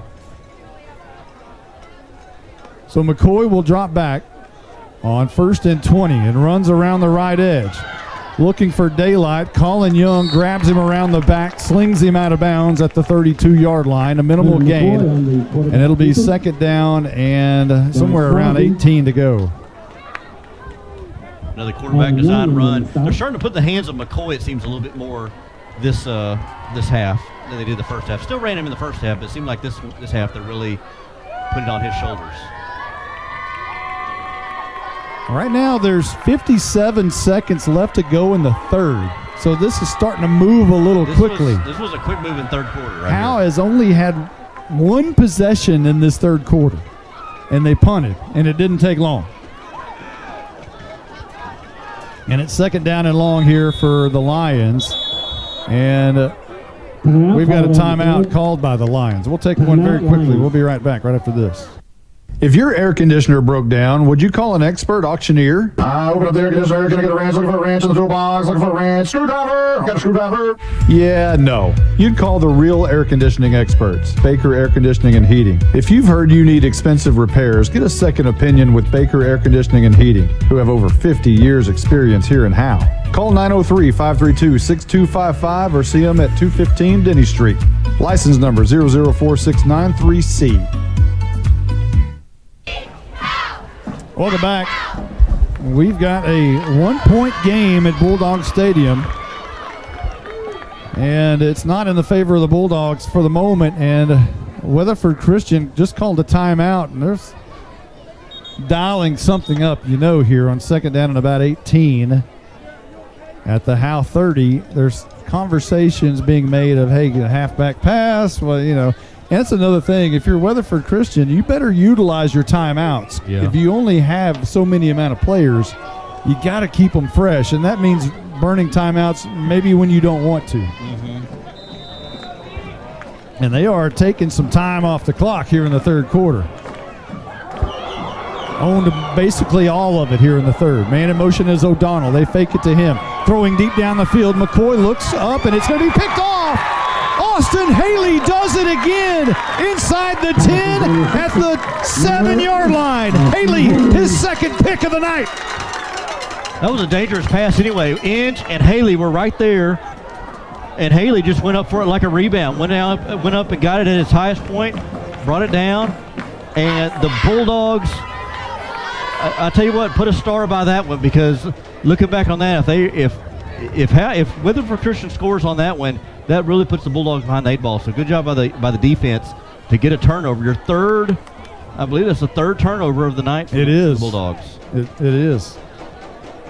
So McCoy will drop back on 1st and 20 and runs around the right edge. Looking for daylight. Colin Young grabs him around the back, slings him out of bounds at the 32-yard line, a minimal gain. And it'll be second down and somewhere around 18 to go. Another quarterback design run. They're starting to put the hands of McCoy, it seems, a little bit more this half than they did the first half. Still ran him in the first half, but it seemed like this half they really put it on his shoulders. Right now, there's 57 seconds left to go in the third. So this is starting to move a little quickly. This was a quick move in third quarter, right? Howe has only had 1 possession in this third quarter, and they punted, and it didn't take long. And it's second down and long here for the Lions. And we've got a timeout called by the Lions. We'll take one very quickly. We'll be right back right after this. If your air conditioner broke down, would you call an expert auctioneer? Open up the air conditioner. Can I get a wrench? Looking for a wrench in the toolbox. Looking for a wrench. Screwdriver. Got a screwdriver. Yeah, no. You'd call the real air conditioning experts, Baker Air Conditioning and Heating. If you've heard you need expensive repairs, get a second opinion with Baker Air Conditioning and Heating, who have over 50 years experience here in Howe. Call 903-532-6255 or see them at 215 Denny Street. License number 004693C. Welcome back. We've got a 1-point game at Bulldogs Stadium. And it's not in the favor of the Bulldogs for the moment. And Weatherford Christian just called a timeout. And there's dialing something up, here on second down and about 18 at the Howe 30. There's conversations being made of, hey, get a halfback pass. Well, And that's another thing. If you're Weatherford Christian, you better utilize your timeouts. Yeah. If you only have so many amount of players, you got to keep them fresh. And that means burning timeouts maybe when you don't want to. And they are taking some time off the clock here in the third quarter. owned basically all of it here in the third. Man in motion is O'Donnell. They fake it to him. Throwing deep down the field. McCoy looks up, and it's going to be picked off. Austin Haley does it again inside the 10 at the 7-yard line. Haley, his second pick of the night. That was a dangerous pass anyway. Inge and Haley were right there, and Haley just went up for it like a rebound. Went up and got it at its highest point, brought it down, and the Bulldogs, I tell you what, put a star by that one, because looking back on that, if Weatherford Christian scores on that one, that really puts the Bulldogs behind the 8 ball. So good job by the defense to get a turnover. Your third, I believe that's the third turnover of the night for the Bulldogs. It is.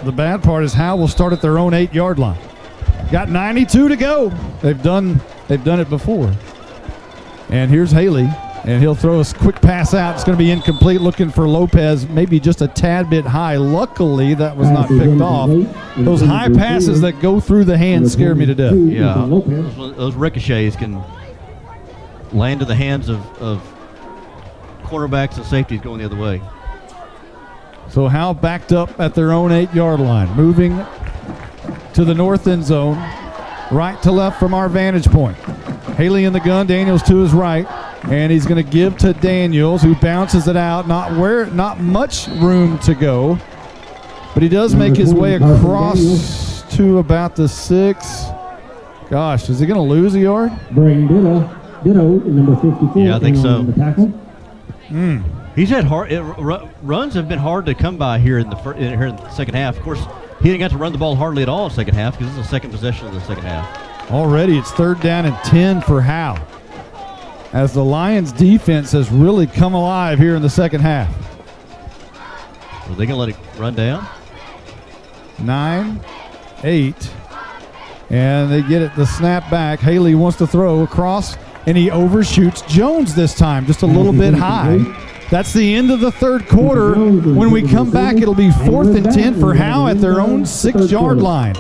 The bad part is Howe will start at their own 8-yard line. Got 92 to go. They've done it before. And here's Haley, and he'll throw a quick pass out. It's going to be incomplete, looking for Lopez, maybe just a tad bit high. Luckily, that was not picked off. Those high passes that go through the hands scare me to death. Yeah, those ricochets can land to the hands of cornerbacks and safeties going the other way. So Howe backed up at their own 8-yard line, moving to the north end zone, right to left from our vantage point. Haley in the gun, Daniels to his right, and he's going to give to Daniels, who bounces it out. Not much room to go, but he does make his way across to about the 6. Gosh, is he going to lose a yard? Braden Ditto, number 54. Yeah, I think so. The tackle. He's had runs have been hard to come by here in the second half. Of course, he didn't get to run the ball hardly at all in the second half, because this is the second possession of the second half. Already it's 3rd down and 10 for Howe, as the Lions defense has really come alive here in the second half. Are they going to let it run down? 9, 8, and they get it the snap back. Haley wants to throw across, and he overshoots Jones this time, just a little bit high. That's the end of the third quarter. When we come back, it'll be 4th and 10 for Howe at their own 6-yard line.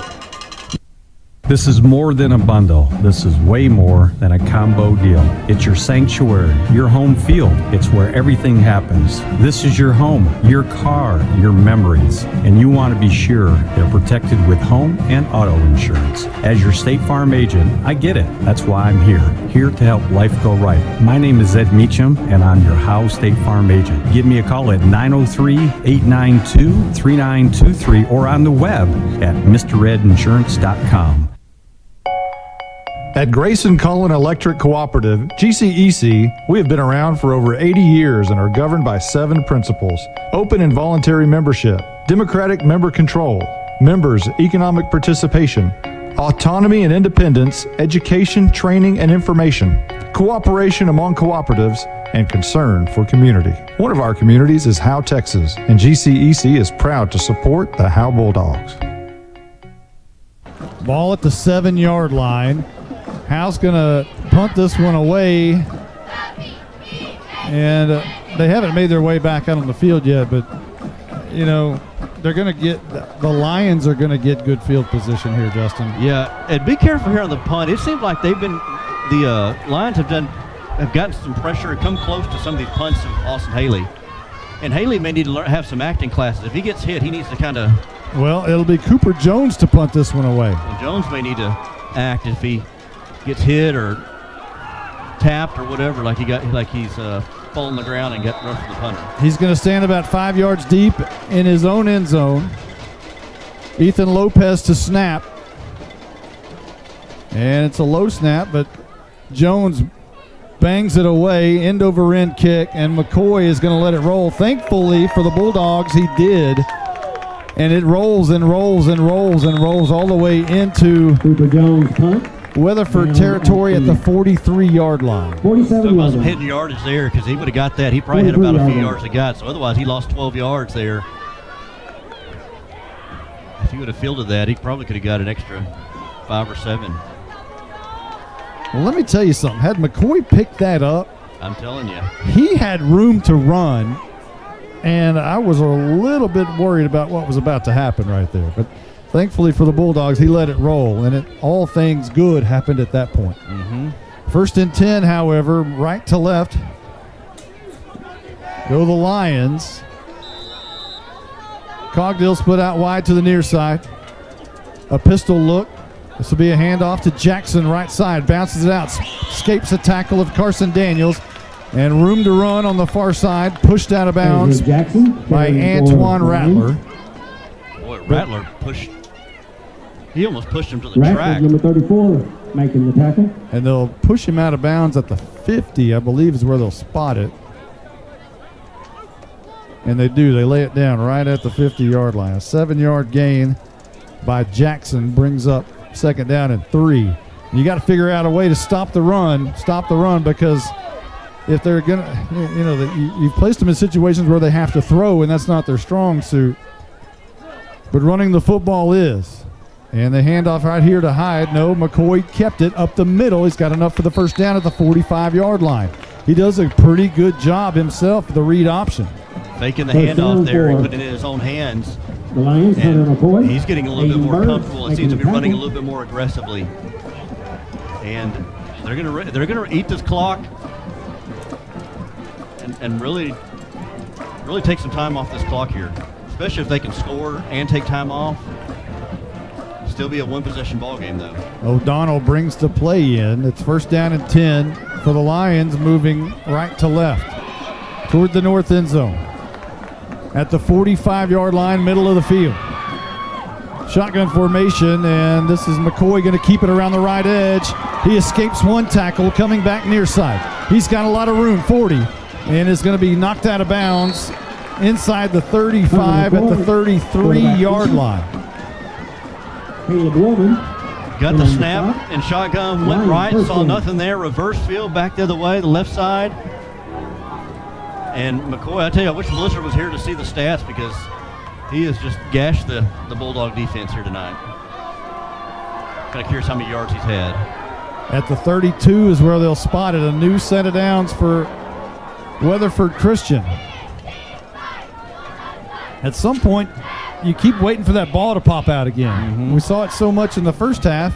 This is more than a bundle. This is way more than a combo deal. It's your sanctuary, your home field. It's where everything happens. This is your home, your car, your memories. And you want to be sure they're protected with home and auto insurance. As your State Farm agent, I get it. That's why I'm here to help life go right. My name is Ed Meacham, and I'm your Howe State Farm agent. Give me a call at 903-892-3923 or on the web at MrEdInsurance.com. At Grayson Cullen Electric Cooperative, GCEC, we have been around for over 80 years and are governed by 7 principles: open and voluntary membership, democratic member control, members' economic participation, autonomy and independence, education, training, and information, cooperation among cooperatives, and concern for community. One of our communities is Howe, Texas, and GCEC is proud to support the Howe Bulldogs. Ball at the 7-yard line. Howe's going to punt this one away, and they haven't made their way back out on the field yet, but, you know, they're going to get – the Lions are going to get good field position here, Justin. Yeah, and be careful here on the punt. It seems like they've been – the Lions have gotten some pressure and come close to some of these punts of Austin Haley. And Haley may need to have some acting classes. If he gets hit, he needs to kind of – Well, it'll be Cooper Jones to punt this one away. And Jones may need to act if he – gets hit or tapped or whatever, like he's falling on the ground and got rushed to the punter. He's going to stand about 5 yards deep in his own end zone. Ethan Lopez to snap. And it's a low snap, but Jones bangs it away, end over end kick, and McCoy is going to let it roll. Thankfully for the Bulldogs, he did. And it rolls and rolls and rolls and rolls all the way into Cooper Jones punt. Weatherford territory at the 43-yard line. 47 Talking about some yards. hidden yardage there, because he would have got that. He probably had about a few yards to got, so otherwise he lost 12 yards there. If he would have fielded that, he probably could have got an extra 5 or 7. Well, let me tell you something. Had McCoy picked that up, I'm telling you, he had room to run, and I was a little bit worried about what was about to happen right there. But thankfully for the Bulldogs, he let it roll, and all things good happened at that point. 1st and 10, however, right to left. Go the Lions. Cogdill split out wide to the near side. A pistol look. This will be a handoff to Jackson, right side. Bounces it out. Escapes a tackle of Carson Daniels. And room to run on the far side. Pushed out of bounds by Antoine Rattler. Boy, Rattler pushed. He almost pushed him to the Rattler, track. number 34, making the tackle. And they'll push him out of bounds at the 50, I believe is where they'll spot it. And they do. They lay it down right at the 50-yard line. A 7-yard gain by Jackson brings up second down and 3. You got to figure out a way to stop the run because if they're going to, you've placed them in situations where they have to throw, and that's not their strong suit. But running the football is. And the handoff right here to Hyde. No, McCoy kept it up the middle. He's got enough for the first down at the 45-yard line. He does a pretty good job himself with the read option. Faking the handoff there and putting it in his own hands. The Lions, and he's getting a little bit more Bird, comfortable. It seems to be running a little bit more aggressively. And they're gonna eat this clock and really take some time off this clock here, especially if they can score and take time off. Still be a one-possession ball game though. O'Donnell brings the play in. It's first down and 10 for the Lions, moving right to left toward the north end zone. At the 45-yard line, middle of the field. Shotgun formation, and this is McCoy going to keep it around the right edge. He escapes one tackle, coming back near side. He's got a lot of room, 40, and is going to be knocked out of bounds inside the 35 at the 33-yard line. Got the snap and shotgun, went right, saw nothing there, reverse field, back the other way, the left side. And McCoy, I tell you, I wish Blizzard was here to see the stats because he has just gashed the Bulldog defense here tonight. Kind of curious how many yards he's had. At the 32 is where they'll spot it. A new set of downs for Weatherford Christian. At some point, you keep waiting for that ball to pop out again. We saw it so much in the first half.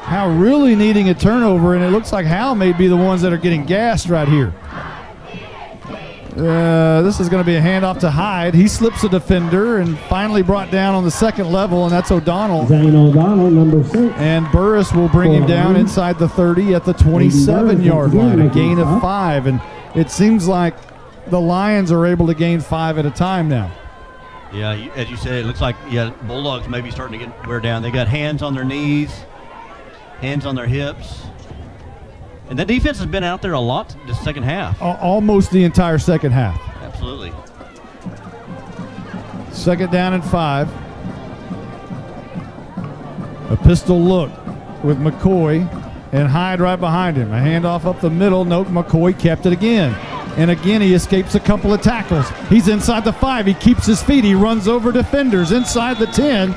Howe really needing a turnover, and it looks like Howe may be the ones that are getting gassed right here. This is going to be a handoff to Hyde. He slips a defender and finally brought down on the second level, and that's O'Donnell. Zane O'Donnell, number 6. And Burris will bring him down inside the 30 at the 27-yard line, a gain of 5. And it seems like the Lions are able to gain 5 at a time now. Yeah, as you said, it looks like Bulldogs may be starting to get wear down. They got hands on their knees, hands on their hips. And that defense has been out there a lot this second half. Almost the entire second half. Absolutely. Second down and 5. A pistol look with McCoy and Hyde right behind him. A handoff up the middle. Nope, McCoy kept it again. And again, he escapes a couple of tackles. He's inside the 5. He keeps his feet. He runs over defenders inside the 10.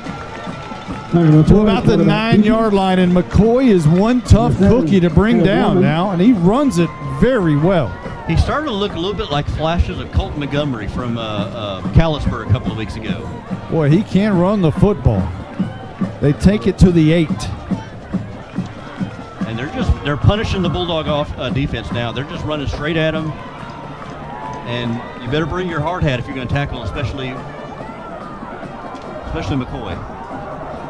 To about the 9-yard line, and McCoy is one tough cookie to bring down now, and he runs it very well. He started to look a little bit like flashes of Colton Montgomery from Callisburg a couple of weeks ago. Boy, he can run the football. They take it to the 8. And they're punishing the Bulldog defense now. They're just running straight at him. And you better bring your hard hat if you're going to tackle, especially McCoy.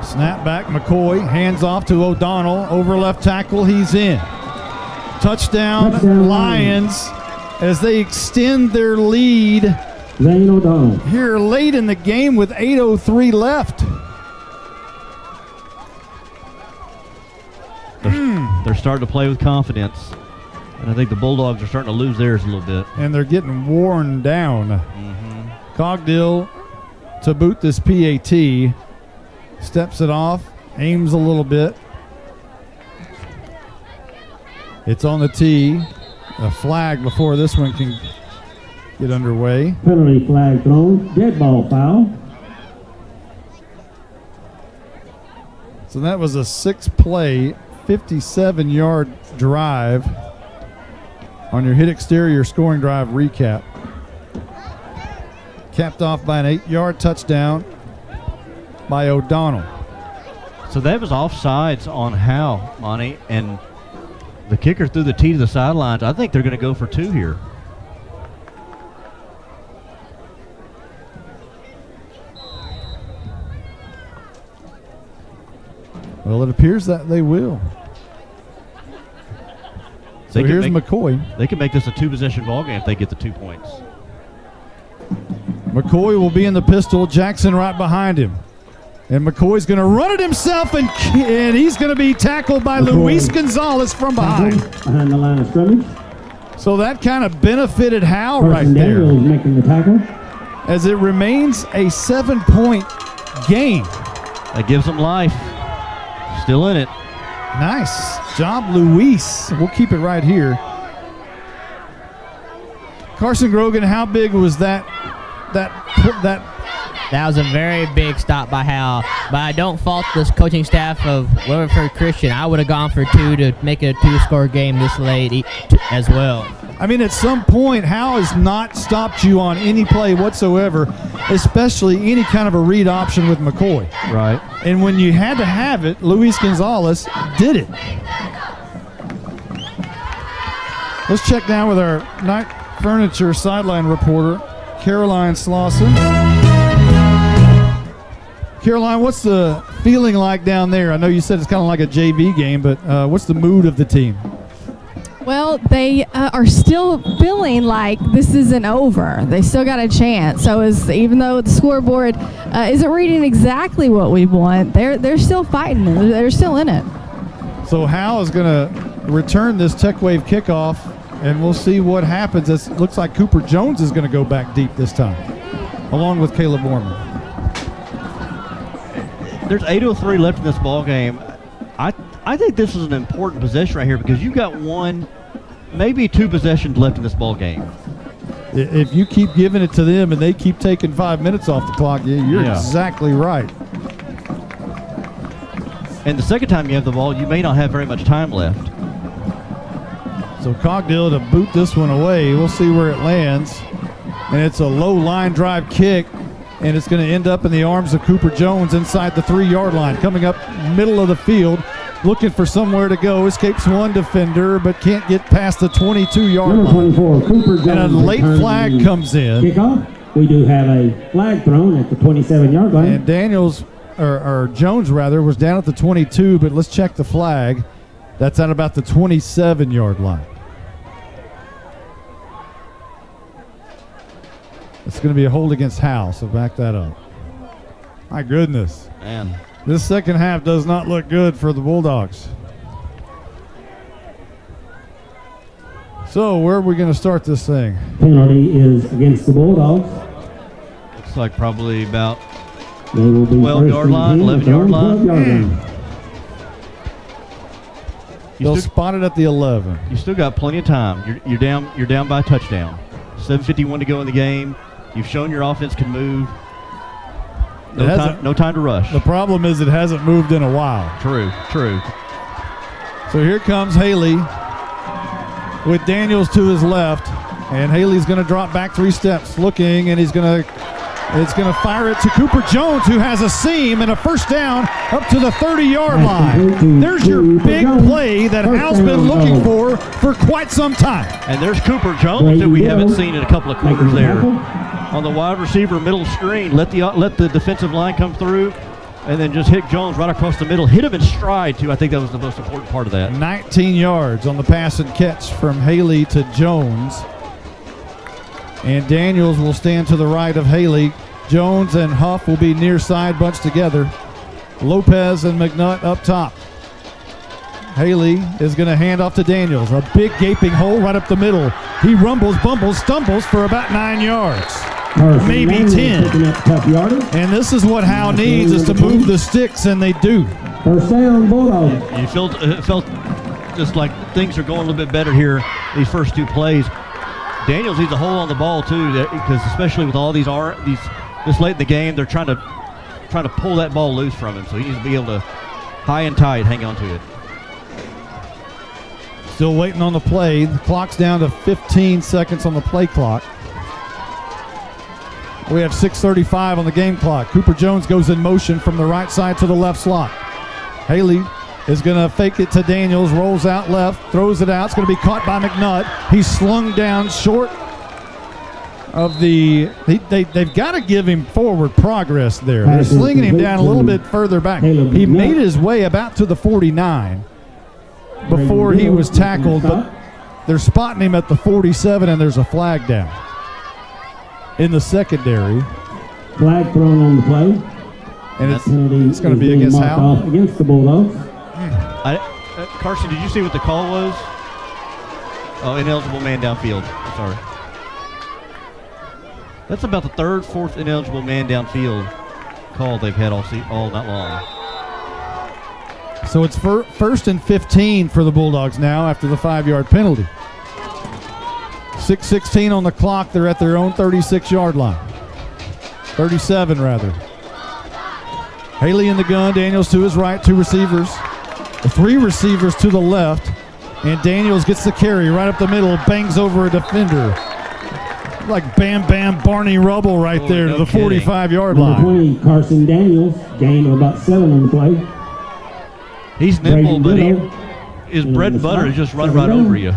Snap back, McCoy, hands off to O'Donnell, over left tackle, he's in. Touchdown Lions as they extend their lead Zane O'Donnell here late in the game with 8:03 left. They're starting to play with confidence, and I think the Bulldogs are starting to lose theirs a little bit. And they're getting worn down. Cogdill to boot this PAT. Steps it off, aims a little bit. It's on the tee. A flag before this one can get underway. Penalty flag thrown. Dead ball foul. So that was a 6-play, 57-yard drive on your hit exterior scoring drive recap. Capped off by an 8-yard touchdown by O'Donnell. So that was offsides on Howe, Monty, and the kicker threw the tee to the sidelines. I think they're going to go for 2 here. Well, it appears that they will. So here's McCoy. They can make this a 2-possession ball game if they get the 2 points. McCoy will be in the pistol. Jackson right behind him. And McCoy's going to run it himself, and he's going to be tackled by Luis Gonzalez from behind. Behind the line of scrimmage. So that kind of benefited Howe right there. Daniels making the tackle. As it remains a 7-point game. That gives them life. Still in it. Nice job, Luis. We'll keep it right here. Carson Grogan, how big was that? That was a very big stop by Howe, but I don't fault this coaching staff of Weatherford Christian. I would have gone for 2 to make it a 2-score game this late as well. I mean, at some point, Howe has not stopped you on any play whatsoever, especially any kind of a read option with McCoy. Right. And when you had to have it, Luis Gonzalez did it. Let's check now with our Night Furniture sideline reporter, Caroline Slauson. Caroline, what's the feeling like down there? I know you said it's kind of like a JV game, but what's the mood of the team? Well, they are still feeling like this isn't over. They still got a chance. So even though the scoreboard isn't reading exactly what we want, they're still fighting. They're still in it. So Howe is going to return this Tech Wave kickoff, and we'll see what happens. It looks like Cooper Jones is going to go back deep this time, along with Caleb Borman. There's 8:03 left in this ball game. I think this is an important possession right here because you've got 1, maybe 2 possessions left in this ball game. If you keep giving it to them and they keep taking 5 minutes off the clock, you're exactly right. And the second time you have the ball, you may not have very much time left. So Cogdill to boot this one away. We'll see where it lands. And it's a low line drive kick. And it's going to end up in the arms of Cooper Jones inside the 3-yard line. Coming up middle of the field, looking for somewhere to go. Escapes one defender, but can't get past the 22-yard line. Number 24, Cooper Jones. And a late flag comes in. Kickoff. We do have a flag thrown at the 27-yard line. And Daniels, or Jones rather, was down at the 22, but let's check the flag. That's at about the 27-yard line. It's going to be a hold against Howe, so back that up. My goodness. Man. This second half does not look good for the Bulldogs. So where are we going to start this thing? Penalty is against the Bulldogs. Looks like probably about They will be 12-yard line, 11-yard line. They'll spot it at the 11. You still got plenty of time. You're down by a touchdown. 7:51 to go in the game. You've shown your offense can move. No time to rush. The problem is it hasn't moved in a while. True. So here comes Haley with Daniels to his left, and Haley's going to drop back 3 steps, looking, and it's going to fire it to Cooper Jones, who has a seam and a first down up to the 30-yard line. There's your big play that Hal's been looking for quite some time. And there's Cooper Jones that we haven't seen in a couple of quarters there. On the wide receiver middle screen, let the defensive line come through, and then just hit Jones right across the middle. Hit him in stride, too. I think that was the most important part of that. 19 yards on the pass and catch from Haley to Jones. And Daniels will stand to the right of Haley. Jones and Huff will be near side bunched together. Lopez and McNutt up top. Haley is going to hand off to Daniels. A big gaping hole right up the middle. He rumbles, bumbles, stumbles for about 9 yards. Maybe 10. And this is what Howe needs, is to move the sticks, and they do. First down, Bulldogs. You felt just like things are going a little bit better here these first 2 plays. Daniels needs a hold on the ball too, because especially with all these this late in the game, they're trying to pull that ball loose from him. So he needs to be able to high and tight hang on to it. Still waiting on the play. The clock's down to 15 seconds on the play clock. We have 6:35 on the game clock. Cooper Jones goes in motion from the right side to the left slot. Haley is going to fake it to Daniels, rolls out left, throws it out. It's going to be caught by McNutt. He's slung down short of they've got to give him forward progress there. They're slinging him down a little bit further back. He made his way about to the 49 before he was tackled, but they're spotting him at the 47, and there's a flag down in the secondary. Flag thrown on the play. And it's going to be against Howe. Against the Bulldogs. Carson, did you see what the call was? Oh, ineligible man downfield. Sorry. That's about the third, fourth ineligible man downfield call they've had all night long. So it's first and 15 for the Bulldogs now after the 5-yard penalty. 6:16 on the clock. They're at their own 36-yard line. 37, rather. Haley in the gun. Daniels to his right. 2 receivers. 3 receivers to the left. And Daniels gets the carry right up the middle. Bangs over a defender. Like Bam Bam Barney Rubble right there to the 45-yard line. 20, Carson Daniels. Gain of about 7 on the play. He's nimble, but his bread and butter is just run right over you.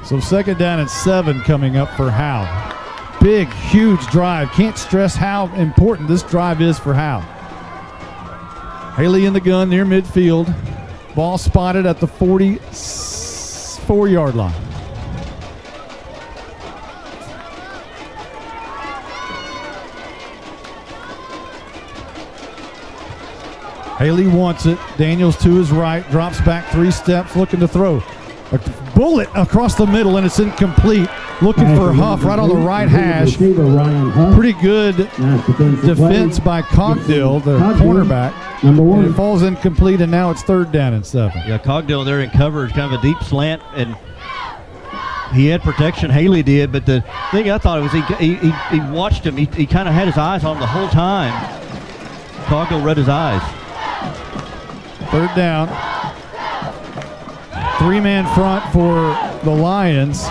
So 2nd down and 7 coming up for Howe. Big, huge drive. Can't stress how important this drive is for Howe. Haley in the gun near midfield. Ball spotted at the 44-yard line. Haley wants it. Daniels to his right. Drops back 3 steps, looking to throw. A bullet across the middle, and it's incomplete. Looking for Huff right on the right hash. Pretty good defense by Cogdill, the cornerback. And it falls incomplete, and now it's 3rd down and 7. Yeah, Cogdill there in coverage, kind of a deep slant, and he had protection. Haley did, but the thing I thought was he watched him. He kind of had his eyes on him the whole time. Cogdill read his eyes. 3rd down. 3-man front for the Lions.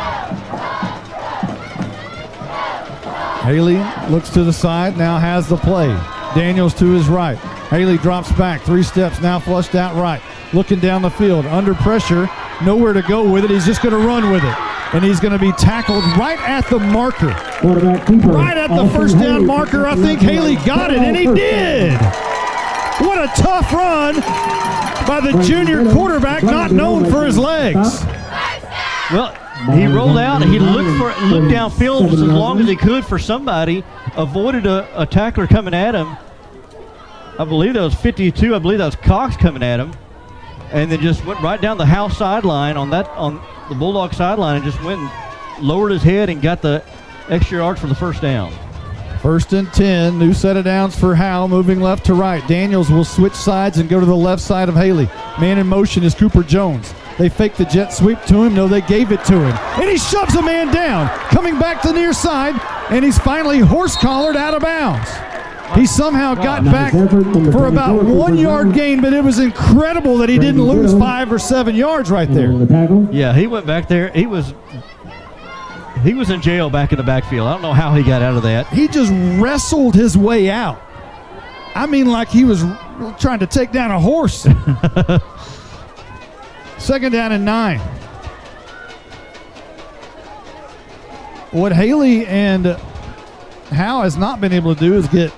Haley looks to the side, now has the play. Daniels to his right. Haley drops back 3 steps, now flushed out right. Looking down the field, under pressure, nowhere to go with it. He's just going to run with it. And he's going to be tackled right at the marker. Right at the 1st down marker. I think Haley got it, and he did. What a tough run by the junior quarterback, not known for his legs. Well, he rolled out. He looked downfield as long as he could for somebody. Avoided a tackler coming at him. I believe that was 52. I believe that was Cox coming at him, and then just went right down the Howe sideline on the Bulldog sideline, and just went and lowered his head and got the extra yard for the 1st down. 1st and 10, new set of downs for Howe, moving left to right. Daniels will switch sides and go to the left side of Haley. Man in motion is Cooper Jones. They fake the jet sweep to him. No, they gave it to him. And he shoves a man down, coming back to the near side, and he's finally horse-collared out of bounds. He somehow got back for about 1 yard gain, but it was incredible that he didn't lose 5 or 7 yards right there. Yeah, he went back there. He was in jail back in the backfield. I don't know how he got out of that. He just wrestled his way out. I mean, like he was trying to take down a horse. 2nd down and 9. What Haley and Howe has not been able to do is get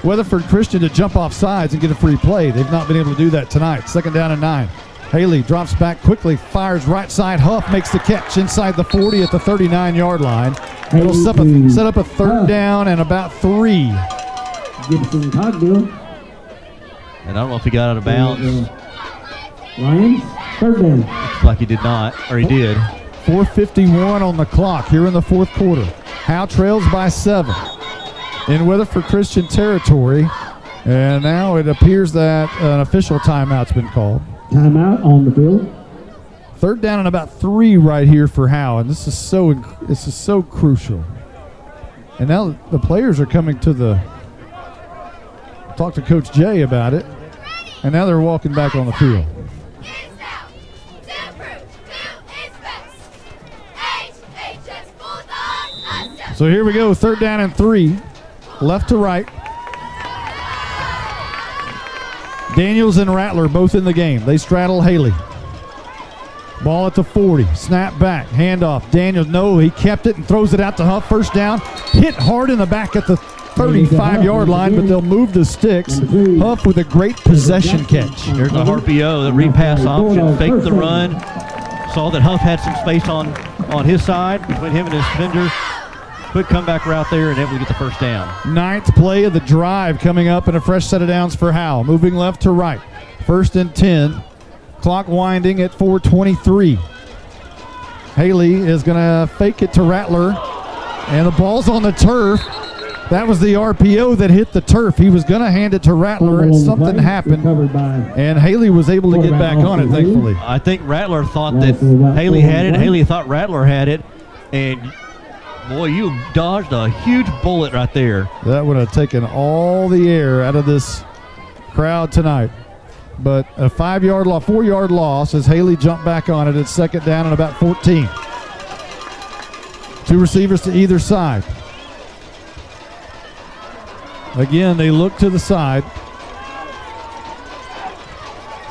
Weatherford Christian to jump off sides and get a free play. They've not been able to do that tonight. 2nd down and 9. Haley drops back quickly, fires right side. Huff makes the catch inside the 40 at the 39-yard line. It'll set up a 3rd down and about 3. Gibson Cogdill. And I don't know if he got out of bounds. Lions, 3rd down. Looks like he did not, or he did. 4:51 on the clock here in the 4th quarter. Howe trails by 7 in Weatherford Christian territory. And now it appears that an official timeout's been called. Timeout on the field. 3rd down and about 3 right here for Howe, and this is so crucial. And now the players are coming to talk to Coach Jay about it, and now they're walking back on the field. So here we go, 3rd down and 3, left to right. Daniels and Rattler both in the game. They straddle Haley. Ball at the 40. Snap back. Handoff. Daniels, no, he kept it and throws it out to Huff. First down. Hit hard in the back at the 35-yard line, but they'll move the sticks. Huff with a great possession catch. There's a RPO, the repass option. Faked the run. Saw that Huff had some space on his side between him and his defender. Quick comeback route there and able to get the first down. 9th play of the drive coming up, and a fresh set of downs for Howe. Moving left to right. 1st and 10. Clock winding at 4:23. Haley is going to fake it to Rattler, and the ball's on the turf. That was the RPO that hit the turf. He was going to hand it to Rattler, and something happened, and Haley was able to get back on it, thankfully. I think Rattler thought that Haley had it. Haley thought Rattler had it, and boy, you dodged a huge bullet right there. That would have taken all the air out of this crowd tonight. But a 4-yard loss as Haley jumped back on it at 2nd down and about 14. 2 receivers to either side. Again, they look to the side,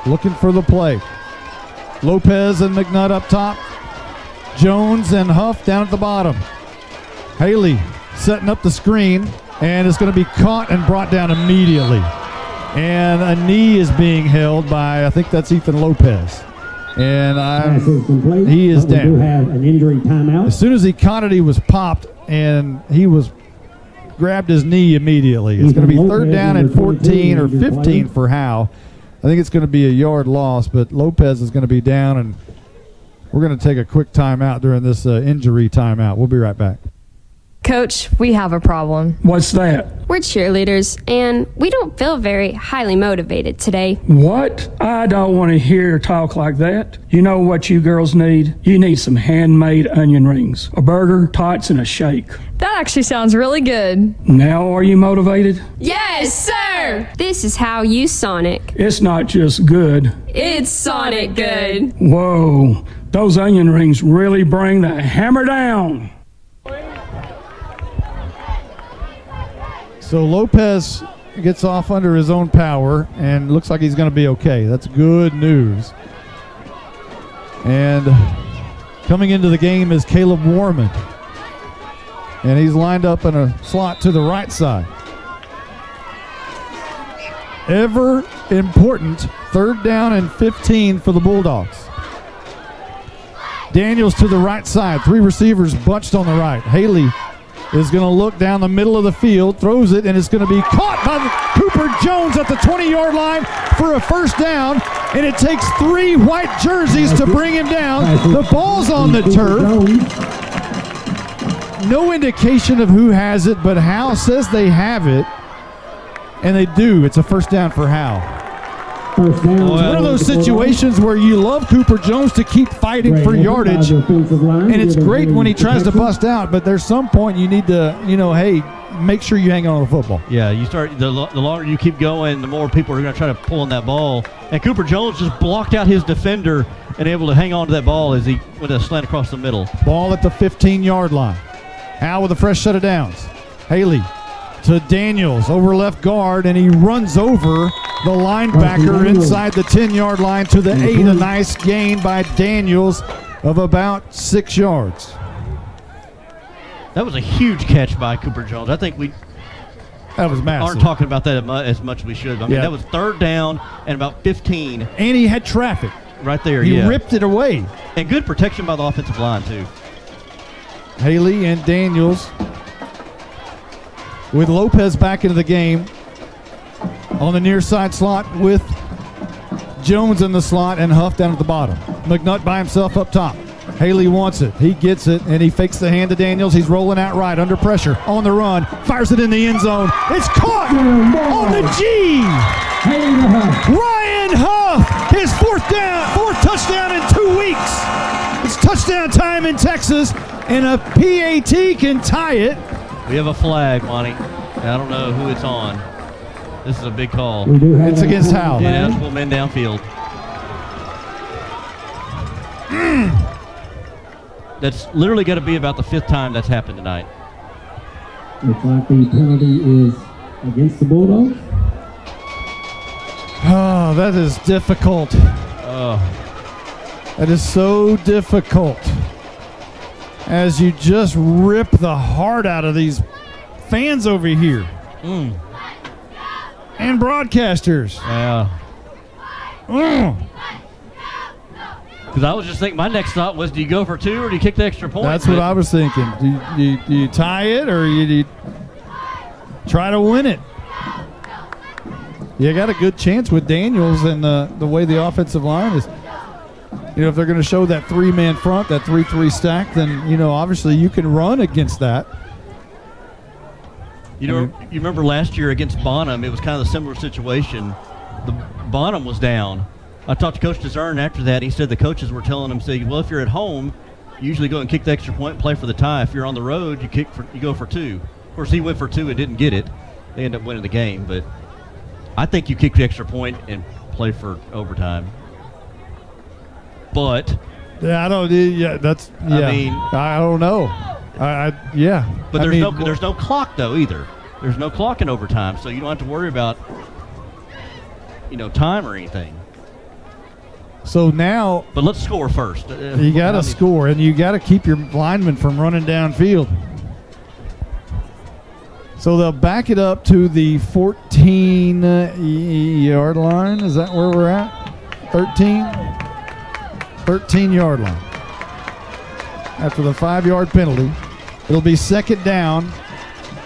looking for the play. Lopez and McNutt up top. Jones and Huff down at the bottom. Haley setting up the screen, and it's going to be caught and brought down immediately. And a knee is being held by, I think that's Ethan Lopez. And he is down. Have an injury timeout. As soon as he caught it, he was popped, and he was grabbed his knee immediately. It's going to be 3rd down and 14 or 15 for Howe. I think it's going to be a yard loss, but Lopez is going to be down, and we're going to take a quick timeout during this injury timeout. We'll be right back. Coach, we have a problem. What's that? We're cheerleaders, and we don't feel very highly motivated today. What? I don't want to hear talk like that. You know what you girls need? You need some handmade onion rings, a burger, tots, and a shake. That actually sounds really good. Now are you motivated? Yes, sir! This is how you Sonic. It's not just good. It's Sonic good. Whoa, those onion rings really bring the hammer down. So Lopez gets off under his own power and looks like he's going to be okay. That's good news. And coming into the game is Caleb Warman. And he's lined up in a slot to the right side. Ever important 3rd down and 15 for the Bulldogs. Daniels to the right side. 3 receivers bunched on the right. Haley is going to look down the middle of the field, throws it, and it's going to be caught by Cooper Jones at the 20-yard line for a 1st down, and it takes 3 white jerseys to bring him down. The ball's on the turf. No indication of who has it, but Howe says they have it, and they do. It's a 1st down for Howe. It's one of those situations where you love Cooper Jones to keep fighting for yardage, and it's great when he tries to bust out, but there's some point you need to, hey, make sure you hang on to the football. Yeah, you start the longer you keep going, the more people are going to try to pull on that ball. And Cooper Jones just blocked out his defender and able to hang on to that ball as he went a slant across the middle. Ball at the 15-yard line. Howe with a fresh set of downs. Haley to Daniels over left guard, and he runs over the linebacker inside the 10-yard line to the 8. A nice gain by Daniels of about 6 yards. That was a huge catch by Cooper Jones. I think that was massive. Aren't talking about that as much as we should. I mean, that was 3rd down and about 15. And he had traffic. Right there, he ripped it away. And good protection by the offensive line, too. Haley and Daniels with Lopez back into the game on the near side slot with Jones in the slot and Huff down at the bottom. McNutt by himself up top. Haley wants it. He gets it, and he fakes the hand to Daniels. He's rolling out right under pressure on the run. Fires it in the end zone. It's caught on the G. Ryan Huff, his 4th touchdown in 2 weeks. It's touchdown time in Texas, and a PAT can tie it. We have a flag, Monty. I don't know who it's on. This is a big call. It's against Howe. Yeah, that's 4 men downfield. That's literally got to be about the 5th time that's happened tonight. Looks like the penalty is against the Bulldogs. Oh, that is difficult. That is so difficult as you just rip the heart out of these fans over here. And broadcasters. Yeah. Because I was just thinking, my next thought was, do you go for two or do you kick the extra point? That's what I was thinking. Do you tie it or do you try to win it? You got a good chance with Daniels and the way the offensive line is. You know, if they're going to show that three-man front, that 3-3 stack, then, you know, obviously you can run against that. You know, you remember last year against Bonham, it was kind of a similar situation. The Bonham was down. I talked to Coach DeZern after that. He said the coaches were telling him, saying, well, if you're at home, you usually go and kick the extra point and play for the tie. If you're on the road, you go for two. Of course, he went for two and didn't get it. They ended up winning the game. But I think you kick the extra point and play for overtime. But yeah, I don't. Yeah, that's. Yeah, I mean, I don't know. Yeah. But there's no clock though either. There's no clock in overtime, so you don't have to worry about time or anything. So now, but let's score first. You got to score, and you got to keep your linemen from running downfield. So they'll back it up to the 14-yard line. Is that where we're at? 13-yard line. After the 5-yard penalty, it'll be second down,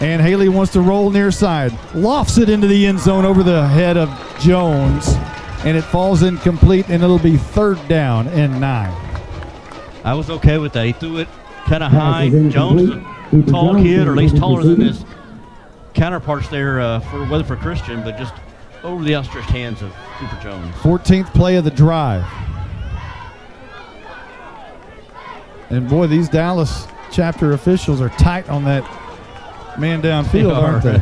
and Haley wants to roll near side. Lofts it into the end zone over the head of Jones, and it falls incomplete, and it'll be third down and 9. I was okay with that. He threw it kind of high. Jones is a tall kid, or at least taller than his counterparts there for Weatherford Christian, but just over the outstretched hands of Cooper Jones. 14th play of the drive. And boy, these Dallas chapter officials are tight on that man downfield, aren't they?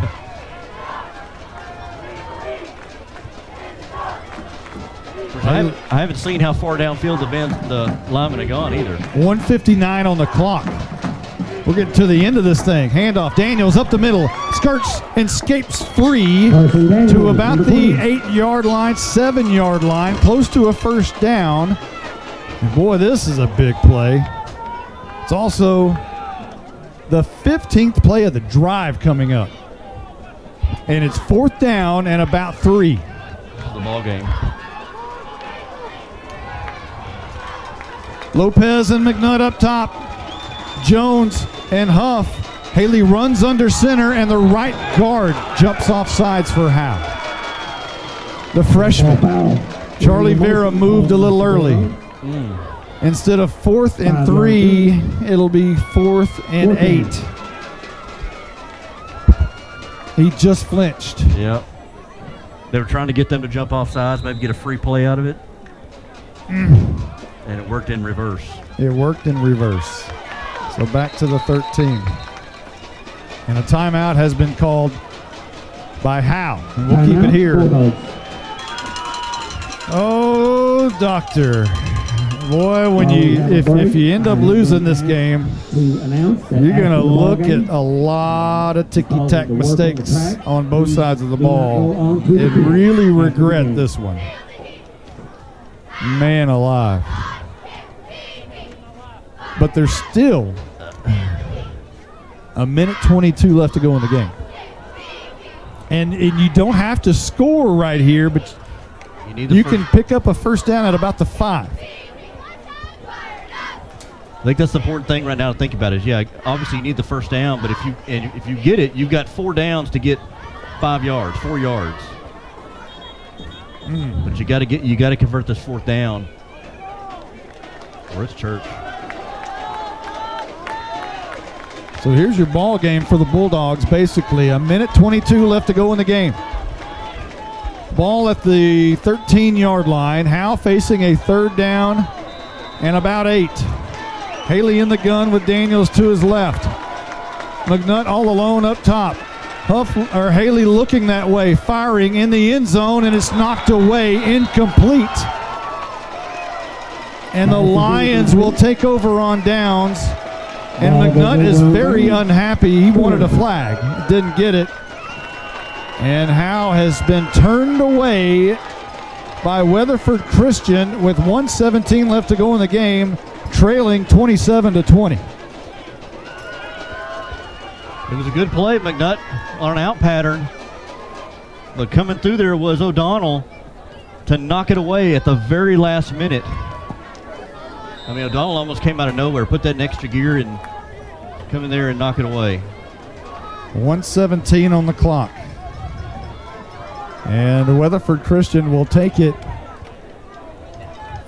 I haven't seen how far downfield the linemen have gone either. 1:59 on the clock. We're getting to the end of this thing. Handoff. Daniels up the middle. Skirts and escapes free to about the 8-yard line, 7-yard line, close to a first down. And boy, this is a big play. It's also the 15th play of the drive coming up. And it's fourth down and about 3. The ball game. Lopez and McNutt up top. Jones and Huff. Haley runs under center, and the right guard jumps off sides for Howe. The freshman, Charlie Vera, moved a little early. Instead of 4th and 3, it'll be 4th and 8. He just flinched. Yep. They were trying to get them to jump off sides, maybe get a free play out of it. And it worked in reverse. It worked in reverse. So back to the 13. And a timeout has been called by Howe. And we'll keep it here. Oh, doctor. Boy, when if you end up losing this game, you're going to look at a lot of ticky-tack mistakes on both sides of the ball and really regret this one. Man alive. But there's still a minute 22 left to go in the game. And you don't have to score right here, but you can pick up a first down at about the 5. I think that's the important thing right now to think about is, obviously you need the first down, but if you get it, you've got 4 downs to get 4 yards. But you got to convert this 4th down, or it's church. So here's your ball game for the Bulldogs. Basically, a minute 22 left to go in the game. Ball at the 13-yard line. Howe facing a 3rd down and about 8. Haley in the gun with Daniels to his left. McNutt all alone up top. Haley looking that way, firing in the end zone, and it's knocked away, incomplete. And the Lions will take over on downs. And McNutt is very unhappy. He wanted a flag. Didn't get it. And Howe has been turned away by Weatherford Christian with 1:17 left to go in the game, trailing 27-20. It was a good play, McNutt, on an out pattern. But coming through there was O'Donnell to knock it away at the very last minute. I mean, O'Donnell almost came out of nowhere, put that in extra gear and come in there and knock it away. 1:17 on the clock. And Weatherford Christian will take it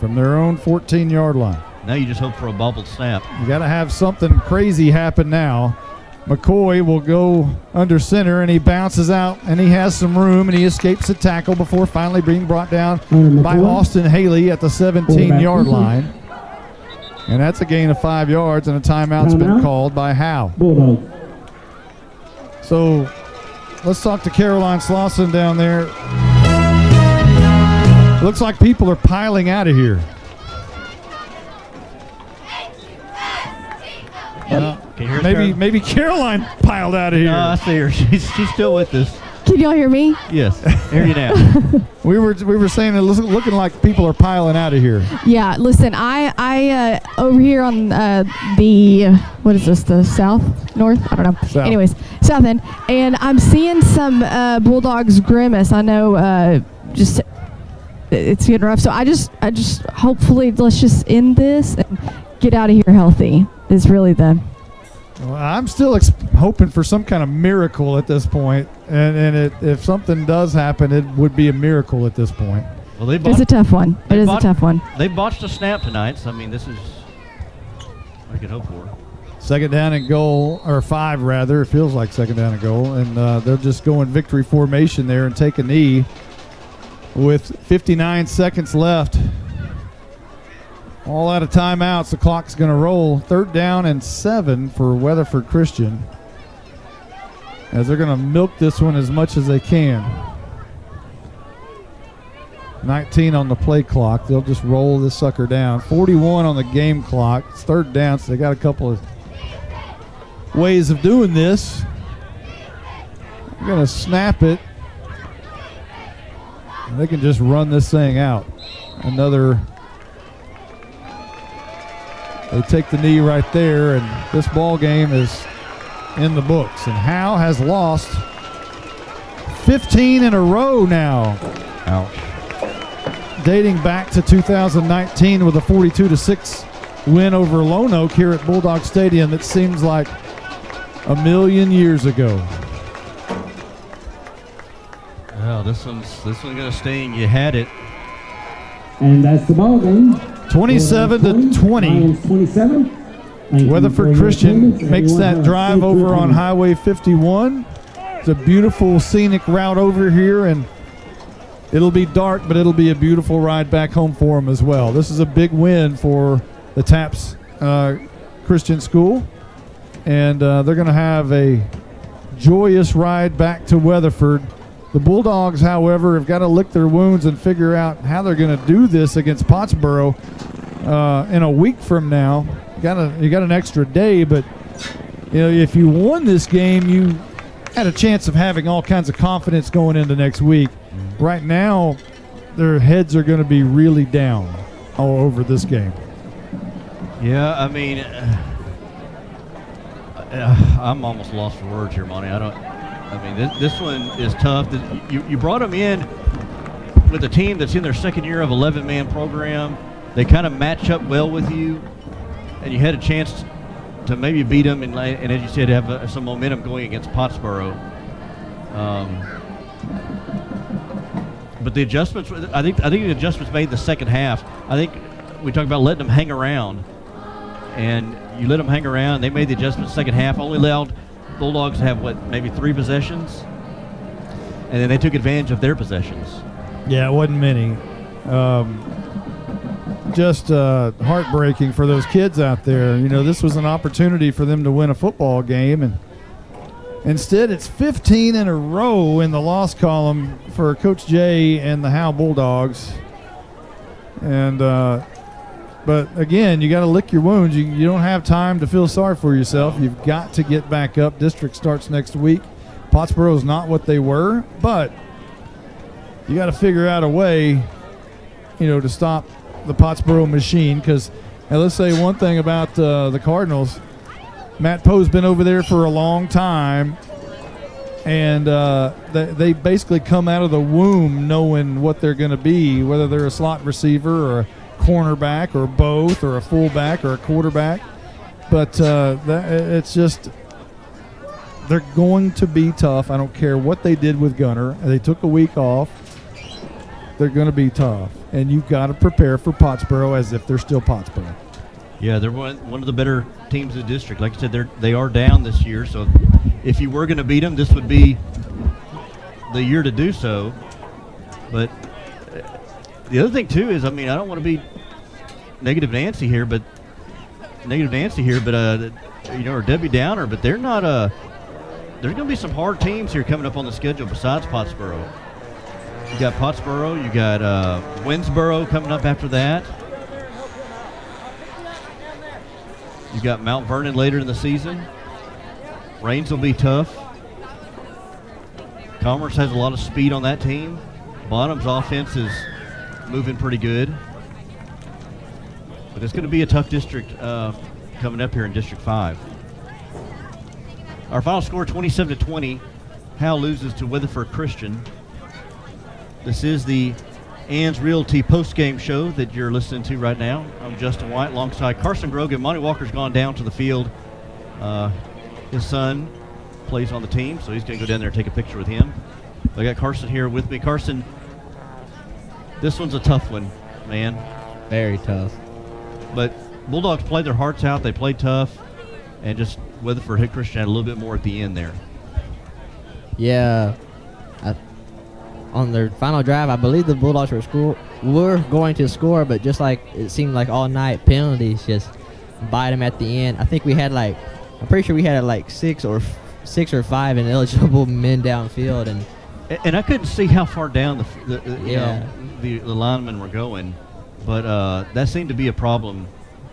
from their own 14-yard line. Now you just hope for a bobbled snap. You got to have something crazy happen now. McCoy will go under center, and he bounces out, and he has some room, and he escapes the tackle before finally being brought down by Austin Haley at the 17-yard line. And that's a gain of 5 yards, and a timeout's been called by Howe. Bulldogs. So let's talk to Caroline Slauson down there. Looks like people are piling out of here. Maybe Caroline piled out of here. No, I see her. She's still with us. Can y'all hear me? Yes, hear you now. we were saying it looking like people are piling out of here. Yeah, listen, I over here on the, what is this, the south, north? I don't know. South. Anyways, south end. And I'm seeing some Bulldogs grimace. I know just it's getting rough. So I just hopefully let's just end this and get out of here healthy is really the... Well, I'm still hoping for some kind of miracle at this point, and if something does happen, it would be a miracle at this point. Well, it's a tough one. It is a tough one. They botched a snap tonight, so I mean, this is what I could hope for. Second down and goal, or 5 rather. It feels like second down and goal, and they'll just go in victory formation there and take a knee with 59 seconds left. All out of timeouts. The clock's going to roll. 3rd down and 7 for Weatherford Christian, as they're going to milk this one as much as they can. 19 on the play clock. They'll just roll this sucker down. 41 on the game clock. It's 3rd down, so they got a couple of ways of doing this. They're going to snap it. And they can just run this thing out. They take the knee right there, and this ball game is in the books. And Howe has lost 15 in a row now. Ouch. Dating back to 2019 with a 42-6 win over Lone Oak here at Bulldog Stadium. That seems like a million years ago. Oh, this one's gonna sting. You had it. And that's the ball game. 27-20. 27. Weatherford Christian makes that drive over on Highway 51. It's a beautiful scenic route over here, and it'll be dark, but it'll be a beautiful ride back home for them as well. This is a big win for the Taps Christian School, and they're going to have a joyous ride back to Weatherford. The Bulldogs, however, have got to lick their wounds and figure out how they're going to do this against Pottsboro in a week from now. You got an extra day, but if you won this game, you had a chance of having all kinds of confidence going into next week. Right now, their heads are going to be really down all over this game. Yeah, I mean, I'm almost lost for words here, Monty. This one is tough. You brought them in with a team that's in their second year of 11-man program. They kind of match up well with you, and you had a chance to maybe beat them, and as you said, have some momentum going against Pottsboro. But the adjustments, I think the adjustments made in the second half. I think we talked about letting them hang around, and you let them hang around. They made the adjustments second half, only allowed Bulldogs have maybe 3 possessions, and then they took advantage of their possessions. Yeah, it wasn't many. Just heartbreaking for those kids out there. This was an opportunity for them to win a football game, and instead it's 15 in a row in the loss column for Coach Jay and the Howe Bulldogs. And but again, you got to lick your wounds. You don't have time to feel sorry for yourself. You've got to get back up. District starts next week. Pottsboro's not what they were, but you got to figure out a way to stop the Pottsboro machine. Because let's say one thing about the Cardinals, Matt Poe's been over there for a long time, and they basically come out of the womb knowing what they're going to be, whether they're a slot receiver or a cornerback or both or a fullback or a quarterback. But it's just they're going to be tough. I don't care what they did with Gunner. They took a week off. They're going to be tough, and you've got to prepare for Pottsboro as if they're still Pottsboro. Yeah, they're one of the better teams in the district. Like I said, they are down this year, so if you were going to beat them, this would be the year to do so. But the other thing too is, I don't want to be negative Nancy here, but or Debbie Downer, but they're not there's going to be some hard teams here coming up on the schedule besides Pottsboro. You got Pottsboro, you got Winsboro coming up after that. You got Mount Vernon later in the season. Rains will be tough. Commerce has a lot of speed on that team. Bonham's offense is moving pretty good. But it's going to be a tough district coming up here in District 5. Our final score, 27-20. Howe loses to Weatherford Christian. This is the Ann's Realty post-game show that you're listening to right now. I'm Justin White alongside Carson Grogan. Monty Walker's gone down to the field. His son plays on the team, so he's going to go down there and take a picture with him. I got Carson here with me. Carson, this one's a tough one, man. Very tough. But Bulldogs played their hearts out. They played tough, and just Weatherford hit Christian had a little bit more at the end there. Yeah. On their final drive, I believe the Bulldogs were going to score, but just like it seemed like all night, penalties just bite them at the end. I think I'm pretty sure we had like six or five ineligible men downfield, and I couldn't see how far down the linemen were going, but that seemed to be a problem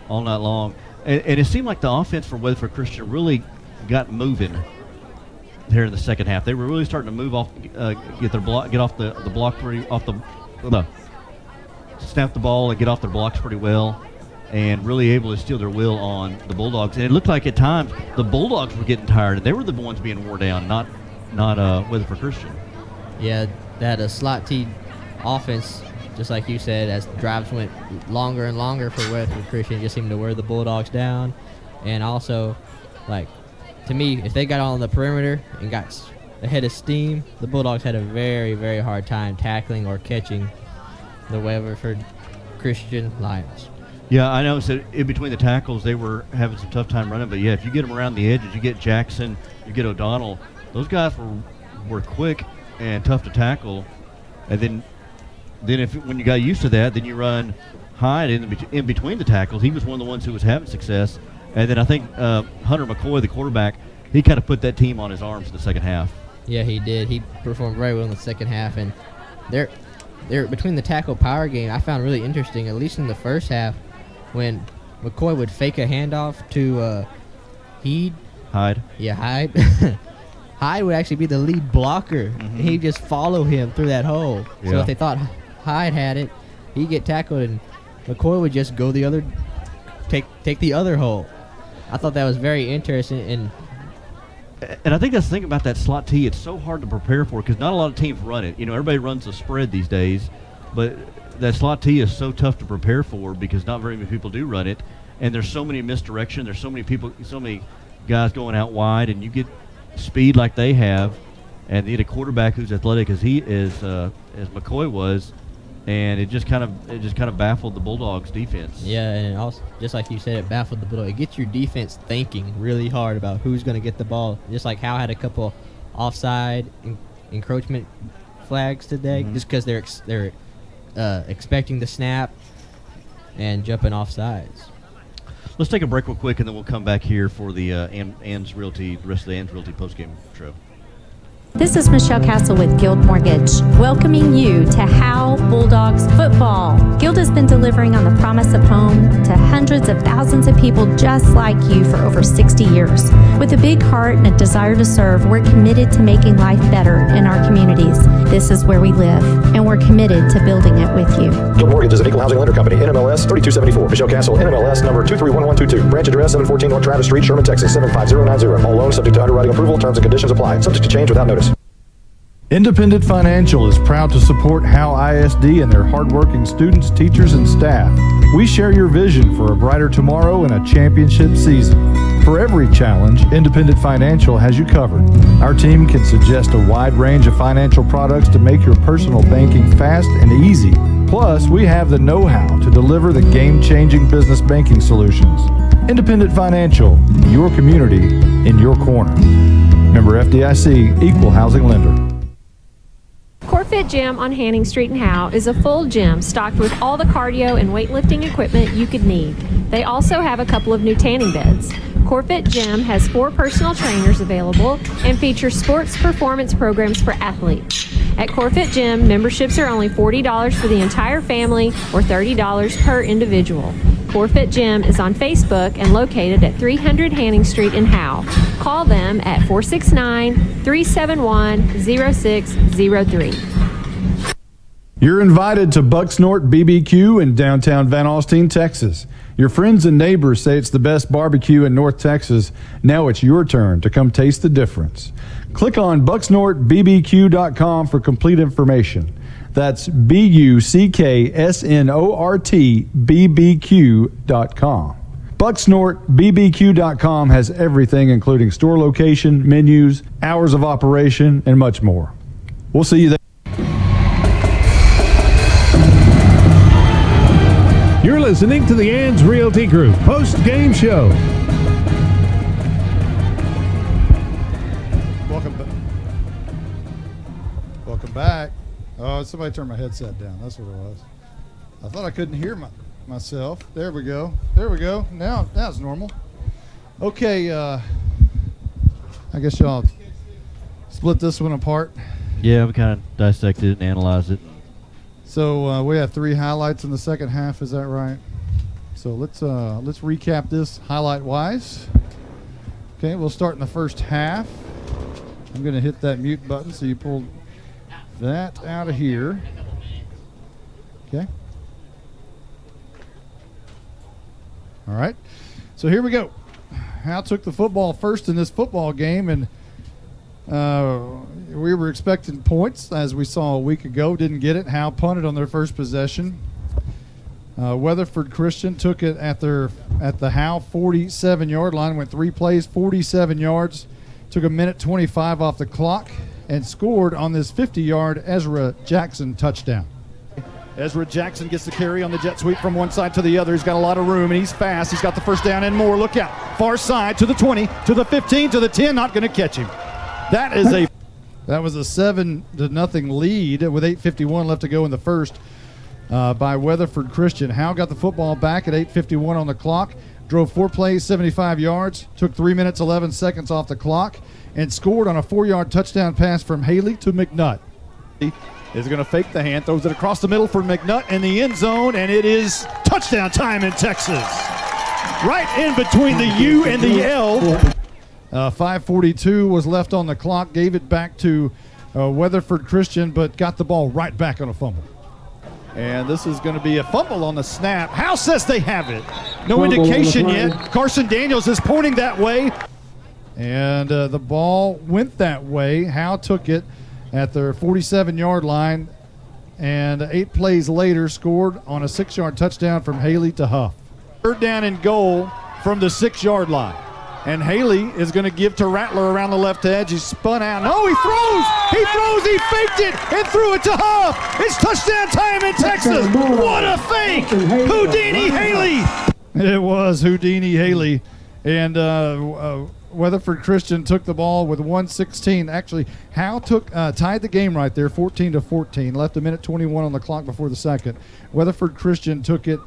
all night long. And it seemed like the offense for Weatherford Christian really got moving here in the second half. They were really starting to move off, get off the block snap the ball and get off their blocks pretty well, and really able to steal their will on the Bulldogs. And it looked like at times the Bulldogs were getting tired, and they were the ones being wore down, not Weatherford Christian. Yeah, that a slot T offense, just like you said, as the drives went longer and longer for Weatherford Christian, just seemed to wear the Bulldogs down. And also, to me, if they got on the perimeter and got ahead of steam, the Bulldogs had a very, very hard time tackling or catching the Weatherford Christian Lions. Yeah, I know. So in between the tackles, they were having some tough time running. But yeah, if you get them around the edges, you get Jackson, you get O'Donnell. Those guys were quick and tough to tackle. And then when you got used to that, then you run Hyde in between the tackles. He was one of the ones who was having success. And then I think Hunter McCoy, the quarterback, he kind of put that team on his arms in the second half. Yeah, he did. He performed very well in the second half. And they're between the tackle power game, I found really interesting, at least in the first half, when McCoy would fake a handoff to Hyde. Yeah, Hyde. Hyde would actually be the lead blocker. Mm-hmm. He'd just follow him through that hole. Yeah. So if they thought Hyde had it, he'd get tackled, and McCoy would just go take the other hole. I thought that was very interesting. And I think that's the thing about that slot T. It's so hard to prepare for because not a lot of teams run it. Everybody runs the spread these days, but that slot T is so tough to prepare for because not very many people do run it. And there's so many misdirection. There's so many guys going out wide, and you get speed like they have, and you get a quarterback who's athletic as he is, as McCoy was, and it just kind of baffled the Bulldogs' defense. Yeah, and also, just like you said, it baffled the Bulldogs. It gets your defense thinking really hard about who's going to get the ball. Just like Howe had a couple offside encroachment flags today, just because they're expecting the snap and jumping off sides. Let's take a break real quick, and then we'll come back here for the Ann's Realty, the rest of the Ann's Realty postgame show. This is Michelle Castle with Guild Mortgage, welcoming you to Howe Bulldogs football. Guild has been delivering on the promise of home to hundreds of thousands of people just like you for over 60 years. With a big heart and a desire to serve, we're committed to making life better in our communities. This is where we live, and we're committed to building it with you. Guild Mortgage is an equal housing lender company. NMLS 3274. Michelle Castle. NMLS number 231122. Branch address 714 North Travis Street, Sherman, Texas 75090. All loans subject to underwriting approval. Terms and conditions apply. Subject to change without notice. Independent Financial is proud to support Howe ISD and their hardworking students, teachers, and staff. We share your vision for a brighter tomorrow and a championship season. For every challenge, Independent Financial has you covered. Our team can suggest a wide range of financial products to make your personal banking fast and easy. Plus, we have the know-how to deliver the game-changing business banking solutions. Independent Financial, your community in your corner. Member FDIC, Equal Housing Lender. CoreFit Gym on Hanning Street in Howe is a full gym stocked with all the cardio and weightlifting equipment you could need. They also have a couple of new tanning beds. CoreFit Gym has 4 personal trainers available and features sports performance programs for athletes. At CoreFit Gym, memberships are only $40 for the entire family or $30 per individual. CoreFit Gym is on Facebook and located at 300 Hanning Street in Howe. Call them at 469-371-0603. You're invited to Bucksnort BBQ in downtown Van Alstyne, Texas. Your friends and neighbors say it's the best barbecue in North Texas. Now it's your turn to come taste the difference. Click on bucksnortbbq.com for complete information. That's BUCKSNORTBBQ.com. BucksnortBBQ.com has everything, including store location, menus, hours of operation, and much more. We'll see you there. You're listening to the Ann's Realty Group post-game show. Welcome back. Oh, somebody turned my headset down. That's what it was. I thought I couldn't hear myself. There we go. Now it's normal. Okay. I guess y'all split this one apart. Yeah, we kind of dissected it and analyzed it. So we have 3 highlights in the second half. Is that right? So let's recap this highlight-wise. Okay, we'll start in the first half. I'm going to hit that mute button so you pull that out of here. Okay. All right. So here we go. Howe took the football first in this football game, and we were expecting points, as we saw a week ago. Didn't get it. Howe punted on their first possession. Weatherford Christian took it at the Howe 47-yard line. Went 3 plays, 47 yards. Took a minute 25 off the clock and scored on this 50-yard Ezra Jackson touchdown. Ezra Jackson gets the carry on the jet sweep from one side to the other. He's got a lot of room, and he's fast. He's got the first down and more. Look out. Far side to the 20, to the 15, to the 10. Not going to catch him. That was a 7-0 lead with 8:51 left to go in the first by Weatherford Christian. Howe got the football back at 8:51 on the clock. Drove 4 plays, 75 yards. Took 3 minutes, 11 seconds off the clock. And scored on a 4-yard touchdown pass from Haley to McNutt. Is going to fake the hand, throws it across the middle for McNutt in the end zone, and it is touchdown time in Texas. Right in between the U and the L. 5:42 was left on the clock, gave it back to Weatherford Christian, but got the ball right back on a fumble. And this is going to be a fumble on the snap. Howe says they have it. No indication yet. Carson Daniels is pointing that way. And the ball went that way. Howe took it at their 47-yard line, and 8 plays later scored on a 6-yard touchdown from Haley to Huff. 3rd down and goal from the 6-yard line. And Haley is going to give to Rattler around the left edge. He spun out. No, he throws, he faked it, and threw it to Huff. It's touchdown time in Texas. What a fake! Houdini Haley! It was Houdini Haley. And Weatherford Christian took the ball with 1:16. Actually, Howe tied the game right there, 14-14. Left a minute 21 on the clock before the second. Weatherford Christian took it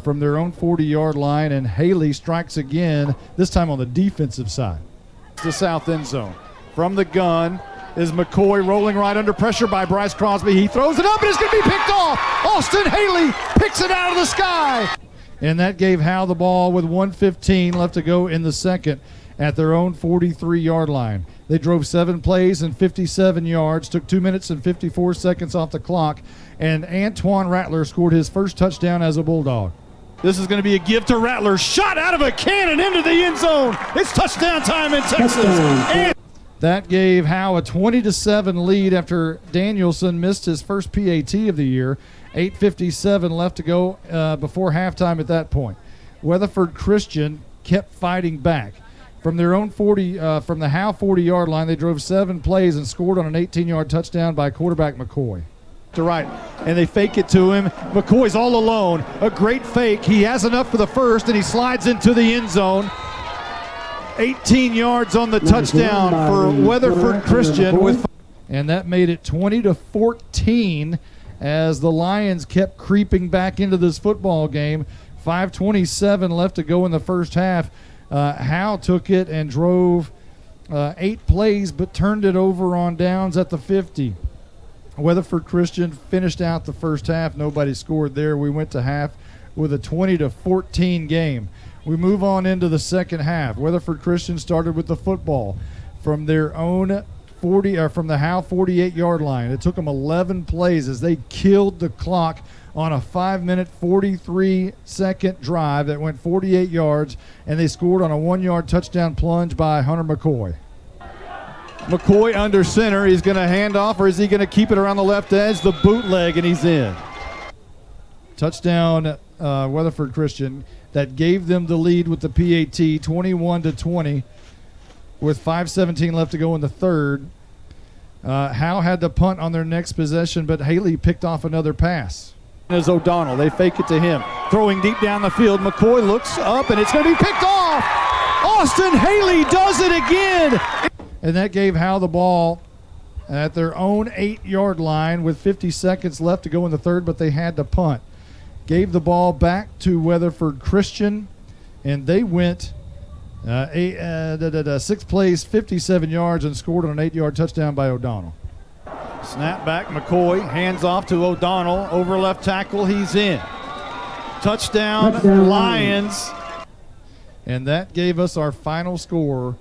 from their own 40-yard line, and Haley strikes again, this time on the defensive side. The south end zone. From the gun, is McCoy rolling right under pressure by Bryce Crosby. He throws it up, and it's going to be picked off. Austin Haley picks it out of the sky. And that gave Howe the ball with 1:15 left to go in the second at their own 43-yard line. They drove 7 plays and 57 yards, took 2 minutes and 54 seconds off the clock, and Antoine Rattler scored his first touchdown as a Bulldog. This is going to be a give to Rattler. Shot out of a cannon into the end zone. It's touchdown time in Texas. And that gave Howe a 20-7 lead after Danielson missed his first PAT of the year. 8:57 left to go before halftime at that point. Weatherford Christian kept fighting back. From their own 40, from the Howe 40-yard line, they drove 7 plays and scored on an 18-yard touchdown by quarterback McCoy. To right, and they fake it to him. McCoy's all alone. A great fake. He has enough for the first, and he slides into the end zone. 18 yards on the touchdown for Weatherford Christian, and that made it 20-14 as the Lions kept creeping back into this football game. 5:27 left to go in the first half. Howe took it and drove 8 plays, but turned it over on downs at the 50. Weatherford Christian finished out the first half. Nobody scored there. We went to half with a 20-14 game. We move on into the second half. Weatherford Christian started with the football from their own 40, or from the Howe 48-yard line. It took them 11 plays as they killed the clock on a 5-minute, 43-second drive that went 48 yards, and they scored on a 1-yard touchdown plunge by Hunter McCoy. McCoy under center. He's going to hand off, or is he going to keep it around the left edge? The bootleg, and he's in. Touchdown, Weatherford Christian. That gave them the lead with the PAT, 21-20, with 5:17 left to go in the third. Howe had to punt on their next possession, but Haley picked off another pass. As O'Donnell, they fake it to him, throwing deep down the field. McCoy looks up, and it's going to be picked off. Austin Haley does it again. And that gave Howe the ball at their own 8-yard line with 50 seconds left to go in the third, but they had to punt. Gave the ball back to Weatherford Christian, and they went 6 plays, 57 yards, and scored on an 8-yard touchdown by O'Donnell. Snap back, McCoy, hands off to O'Donnell, over left tackle, he's in. Touchdown, Lions. And that gave us our final score,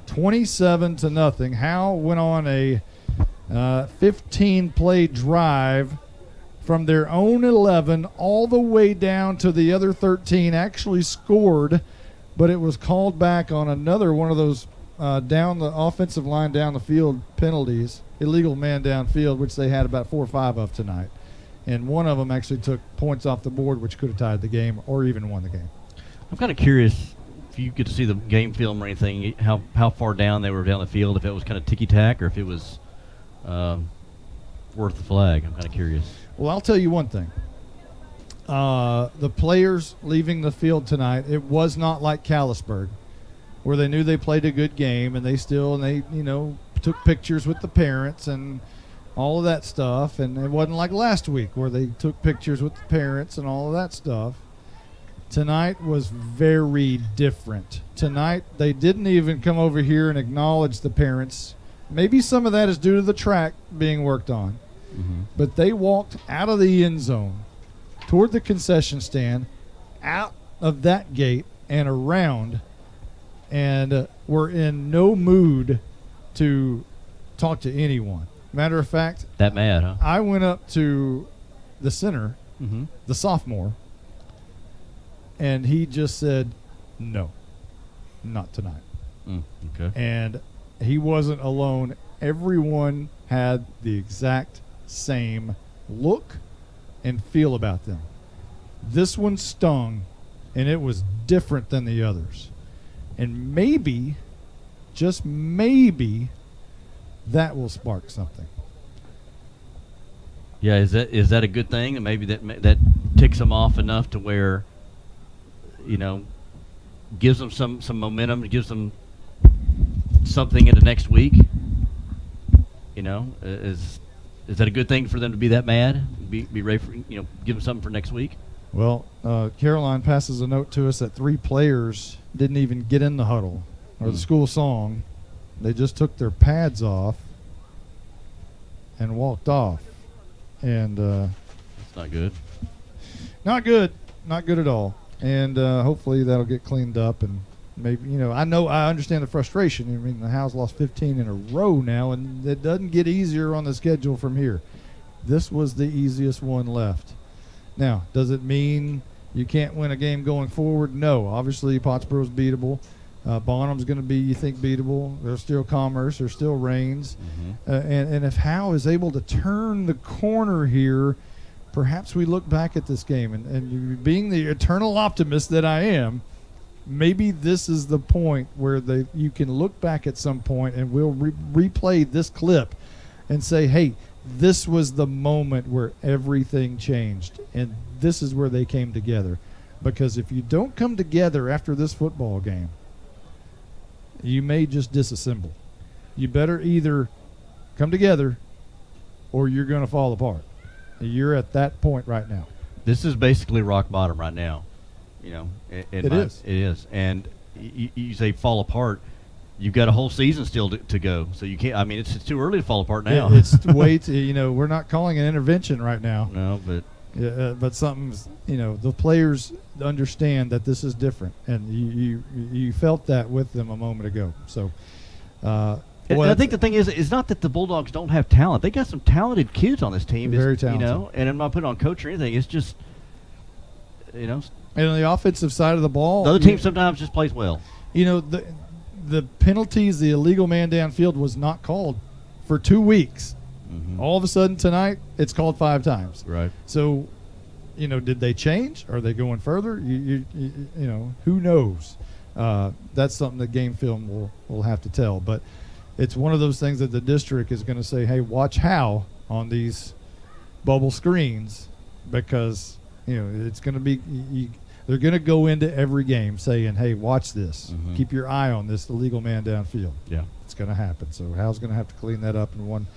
27-0. Howe went on a 15-play drive from their own 11 all the way down to the other 13, actually scored, but it was called back on another one of those down the offensive line, down the field penalties, illegal man downfield, which they had about 4 or 5 of tonight. And one of them actually took points off the board, which could have tied the game or even won the game. I'm kind of curious if you get to see the game film or anything, how far down they were down the field, if it was kind of ticky-tack or if it was worth the flag. I'm kind of curious. Well, I'll tell you one thing. The players leaving the field tonight, it was not like Callisburg, where they knew they played a good game and they took pictures with the parents and all of that stuff. And it wasn't like last week where they took pictures with the parents and all of that stuff. Tonight was very different. Tonight, they didn't even come over here and acknowledge the parents. Maybe some of that is due to the track being worked on. Mm-hmm. But they walked out of the end zone toward the concession stand, out of that gate and around, and were in no mood to talk to anyone. Matter of fact, that mad, huh? I went up to the center, the sophomore, and he just said, no, not tonight. Okay. And he wasn't alone. Everyone had the exact same look and feel about them. This one stung, and it was different than the others. And maybe, just maybe, that will spark something. Yeah, is that a good thing? And maybe that ticks them off enough to where, gives them some momentum, gives them something into next week. Is that a good thing for them to be that mad? Be ready for, give them something for next week? Well, Caroline passes a note to us that 3 players didn't even get in the huddle or the school song. They just took their pads off and walked off. And That's not good. Not good. Not good at all. And hopefully that'll get cleaned up. And maybe, I understand the frustration. I mean, the Howes lost 15 in a row now, and it doesn't get easier on the schedule from here. This was the easiest one left. Now, does it mean you can't win a game going forward? No. Obviously, Pottsboro's beatable. Bonham's going to be, you think, beatable. There's still Commerce. There's still Rains. And if Howe is able to turn the corner here, perhaps we look back at this game. And being the eternal optimist that I am, maybe this is the point where you can look back at some point and we'll replay this clip and say, hey, this was the moment where everything changed. And this is where they came together. Because if you don't come together after this football game, you may just disassemble. You better either come together or you're going to fall apart. You're at that point right now. This is basically rock bottom right now. It is. It is. And you say fall apart. You've got a whole season still to go, so you can't. I mean, it's too early to fall apart now. It's way too. We're not calling an intervention right now. No, but something's. The players understand that this is different, and you felt that with them a moment ago. So, and I think the thing is, it's not that the Bulldogs don't have talent. They got some talented kids on this team. Very talented. And I'm not putting on coach or anything. It's just, And on the offensive side of the ball, the other team sometimes just plays well. The penalties, the illegal man downfield was not called for 2 weeks. All of a sudden tonight, it's called 5 times. Right. So, did they change? Are they going further? Who knows? That's something that game film will have to tell. But it's one of those things that the district is going to say, hey, watch Howe on these bubble screens, because it's going to be they're going to go into every game saying, hey, watch this. Keep your eye on this illegal man downfield. Yeah. It's going to happen. So Howe's going to have to clean that up in one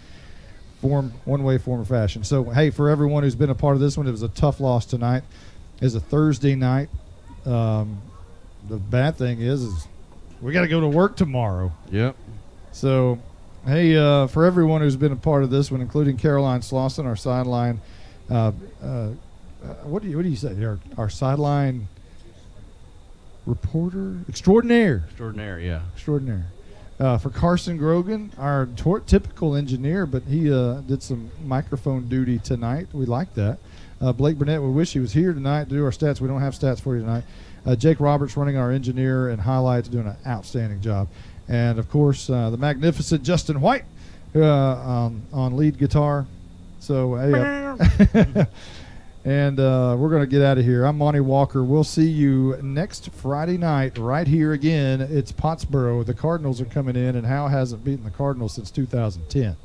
way, form, or fashion. So, hey, for everyone who's been a part of this one, it was a tough loss tonight. It's a Thursday night. The bad thing is we got to go to work tomorrow. Yep. So, hey, for everyone who's been a part of this one, including Caroline Slauson, our sideline what do you say? Our sideline reporter extraordinaire. Extraordinaire. For Carson Grogan, our typical engineer, but he did some microphone duty tonight. We like that. Blake Burnett, we wish he was here tonight to do our stats. We don't have stats for you tonight. Jake Roberts running our engineer and highlights, doing an outstanding job. And, of course, the magnificent Justin White on lead guitar. So, hey, and we're going to get out of here. I'm Monty Walker. We'll see you next Friday night right here again. It's Pottsboro. The Cardinals are coming in, and Howe hasn't beaten the Cardinals since 2010.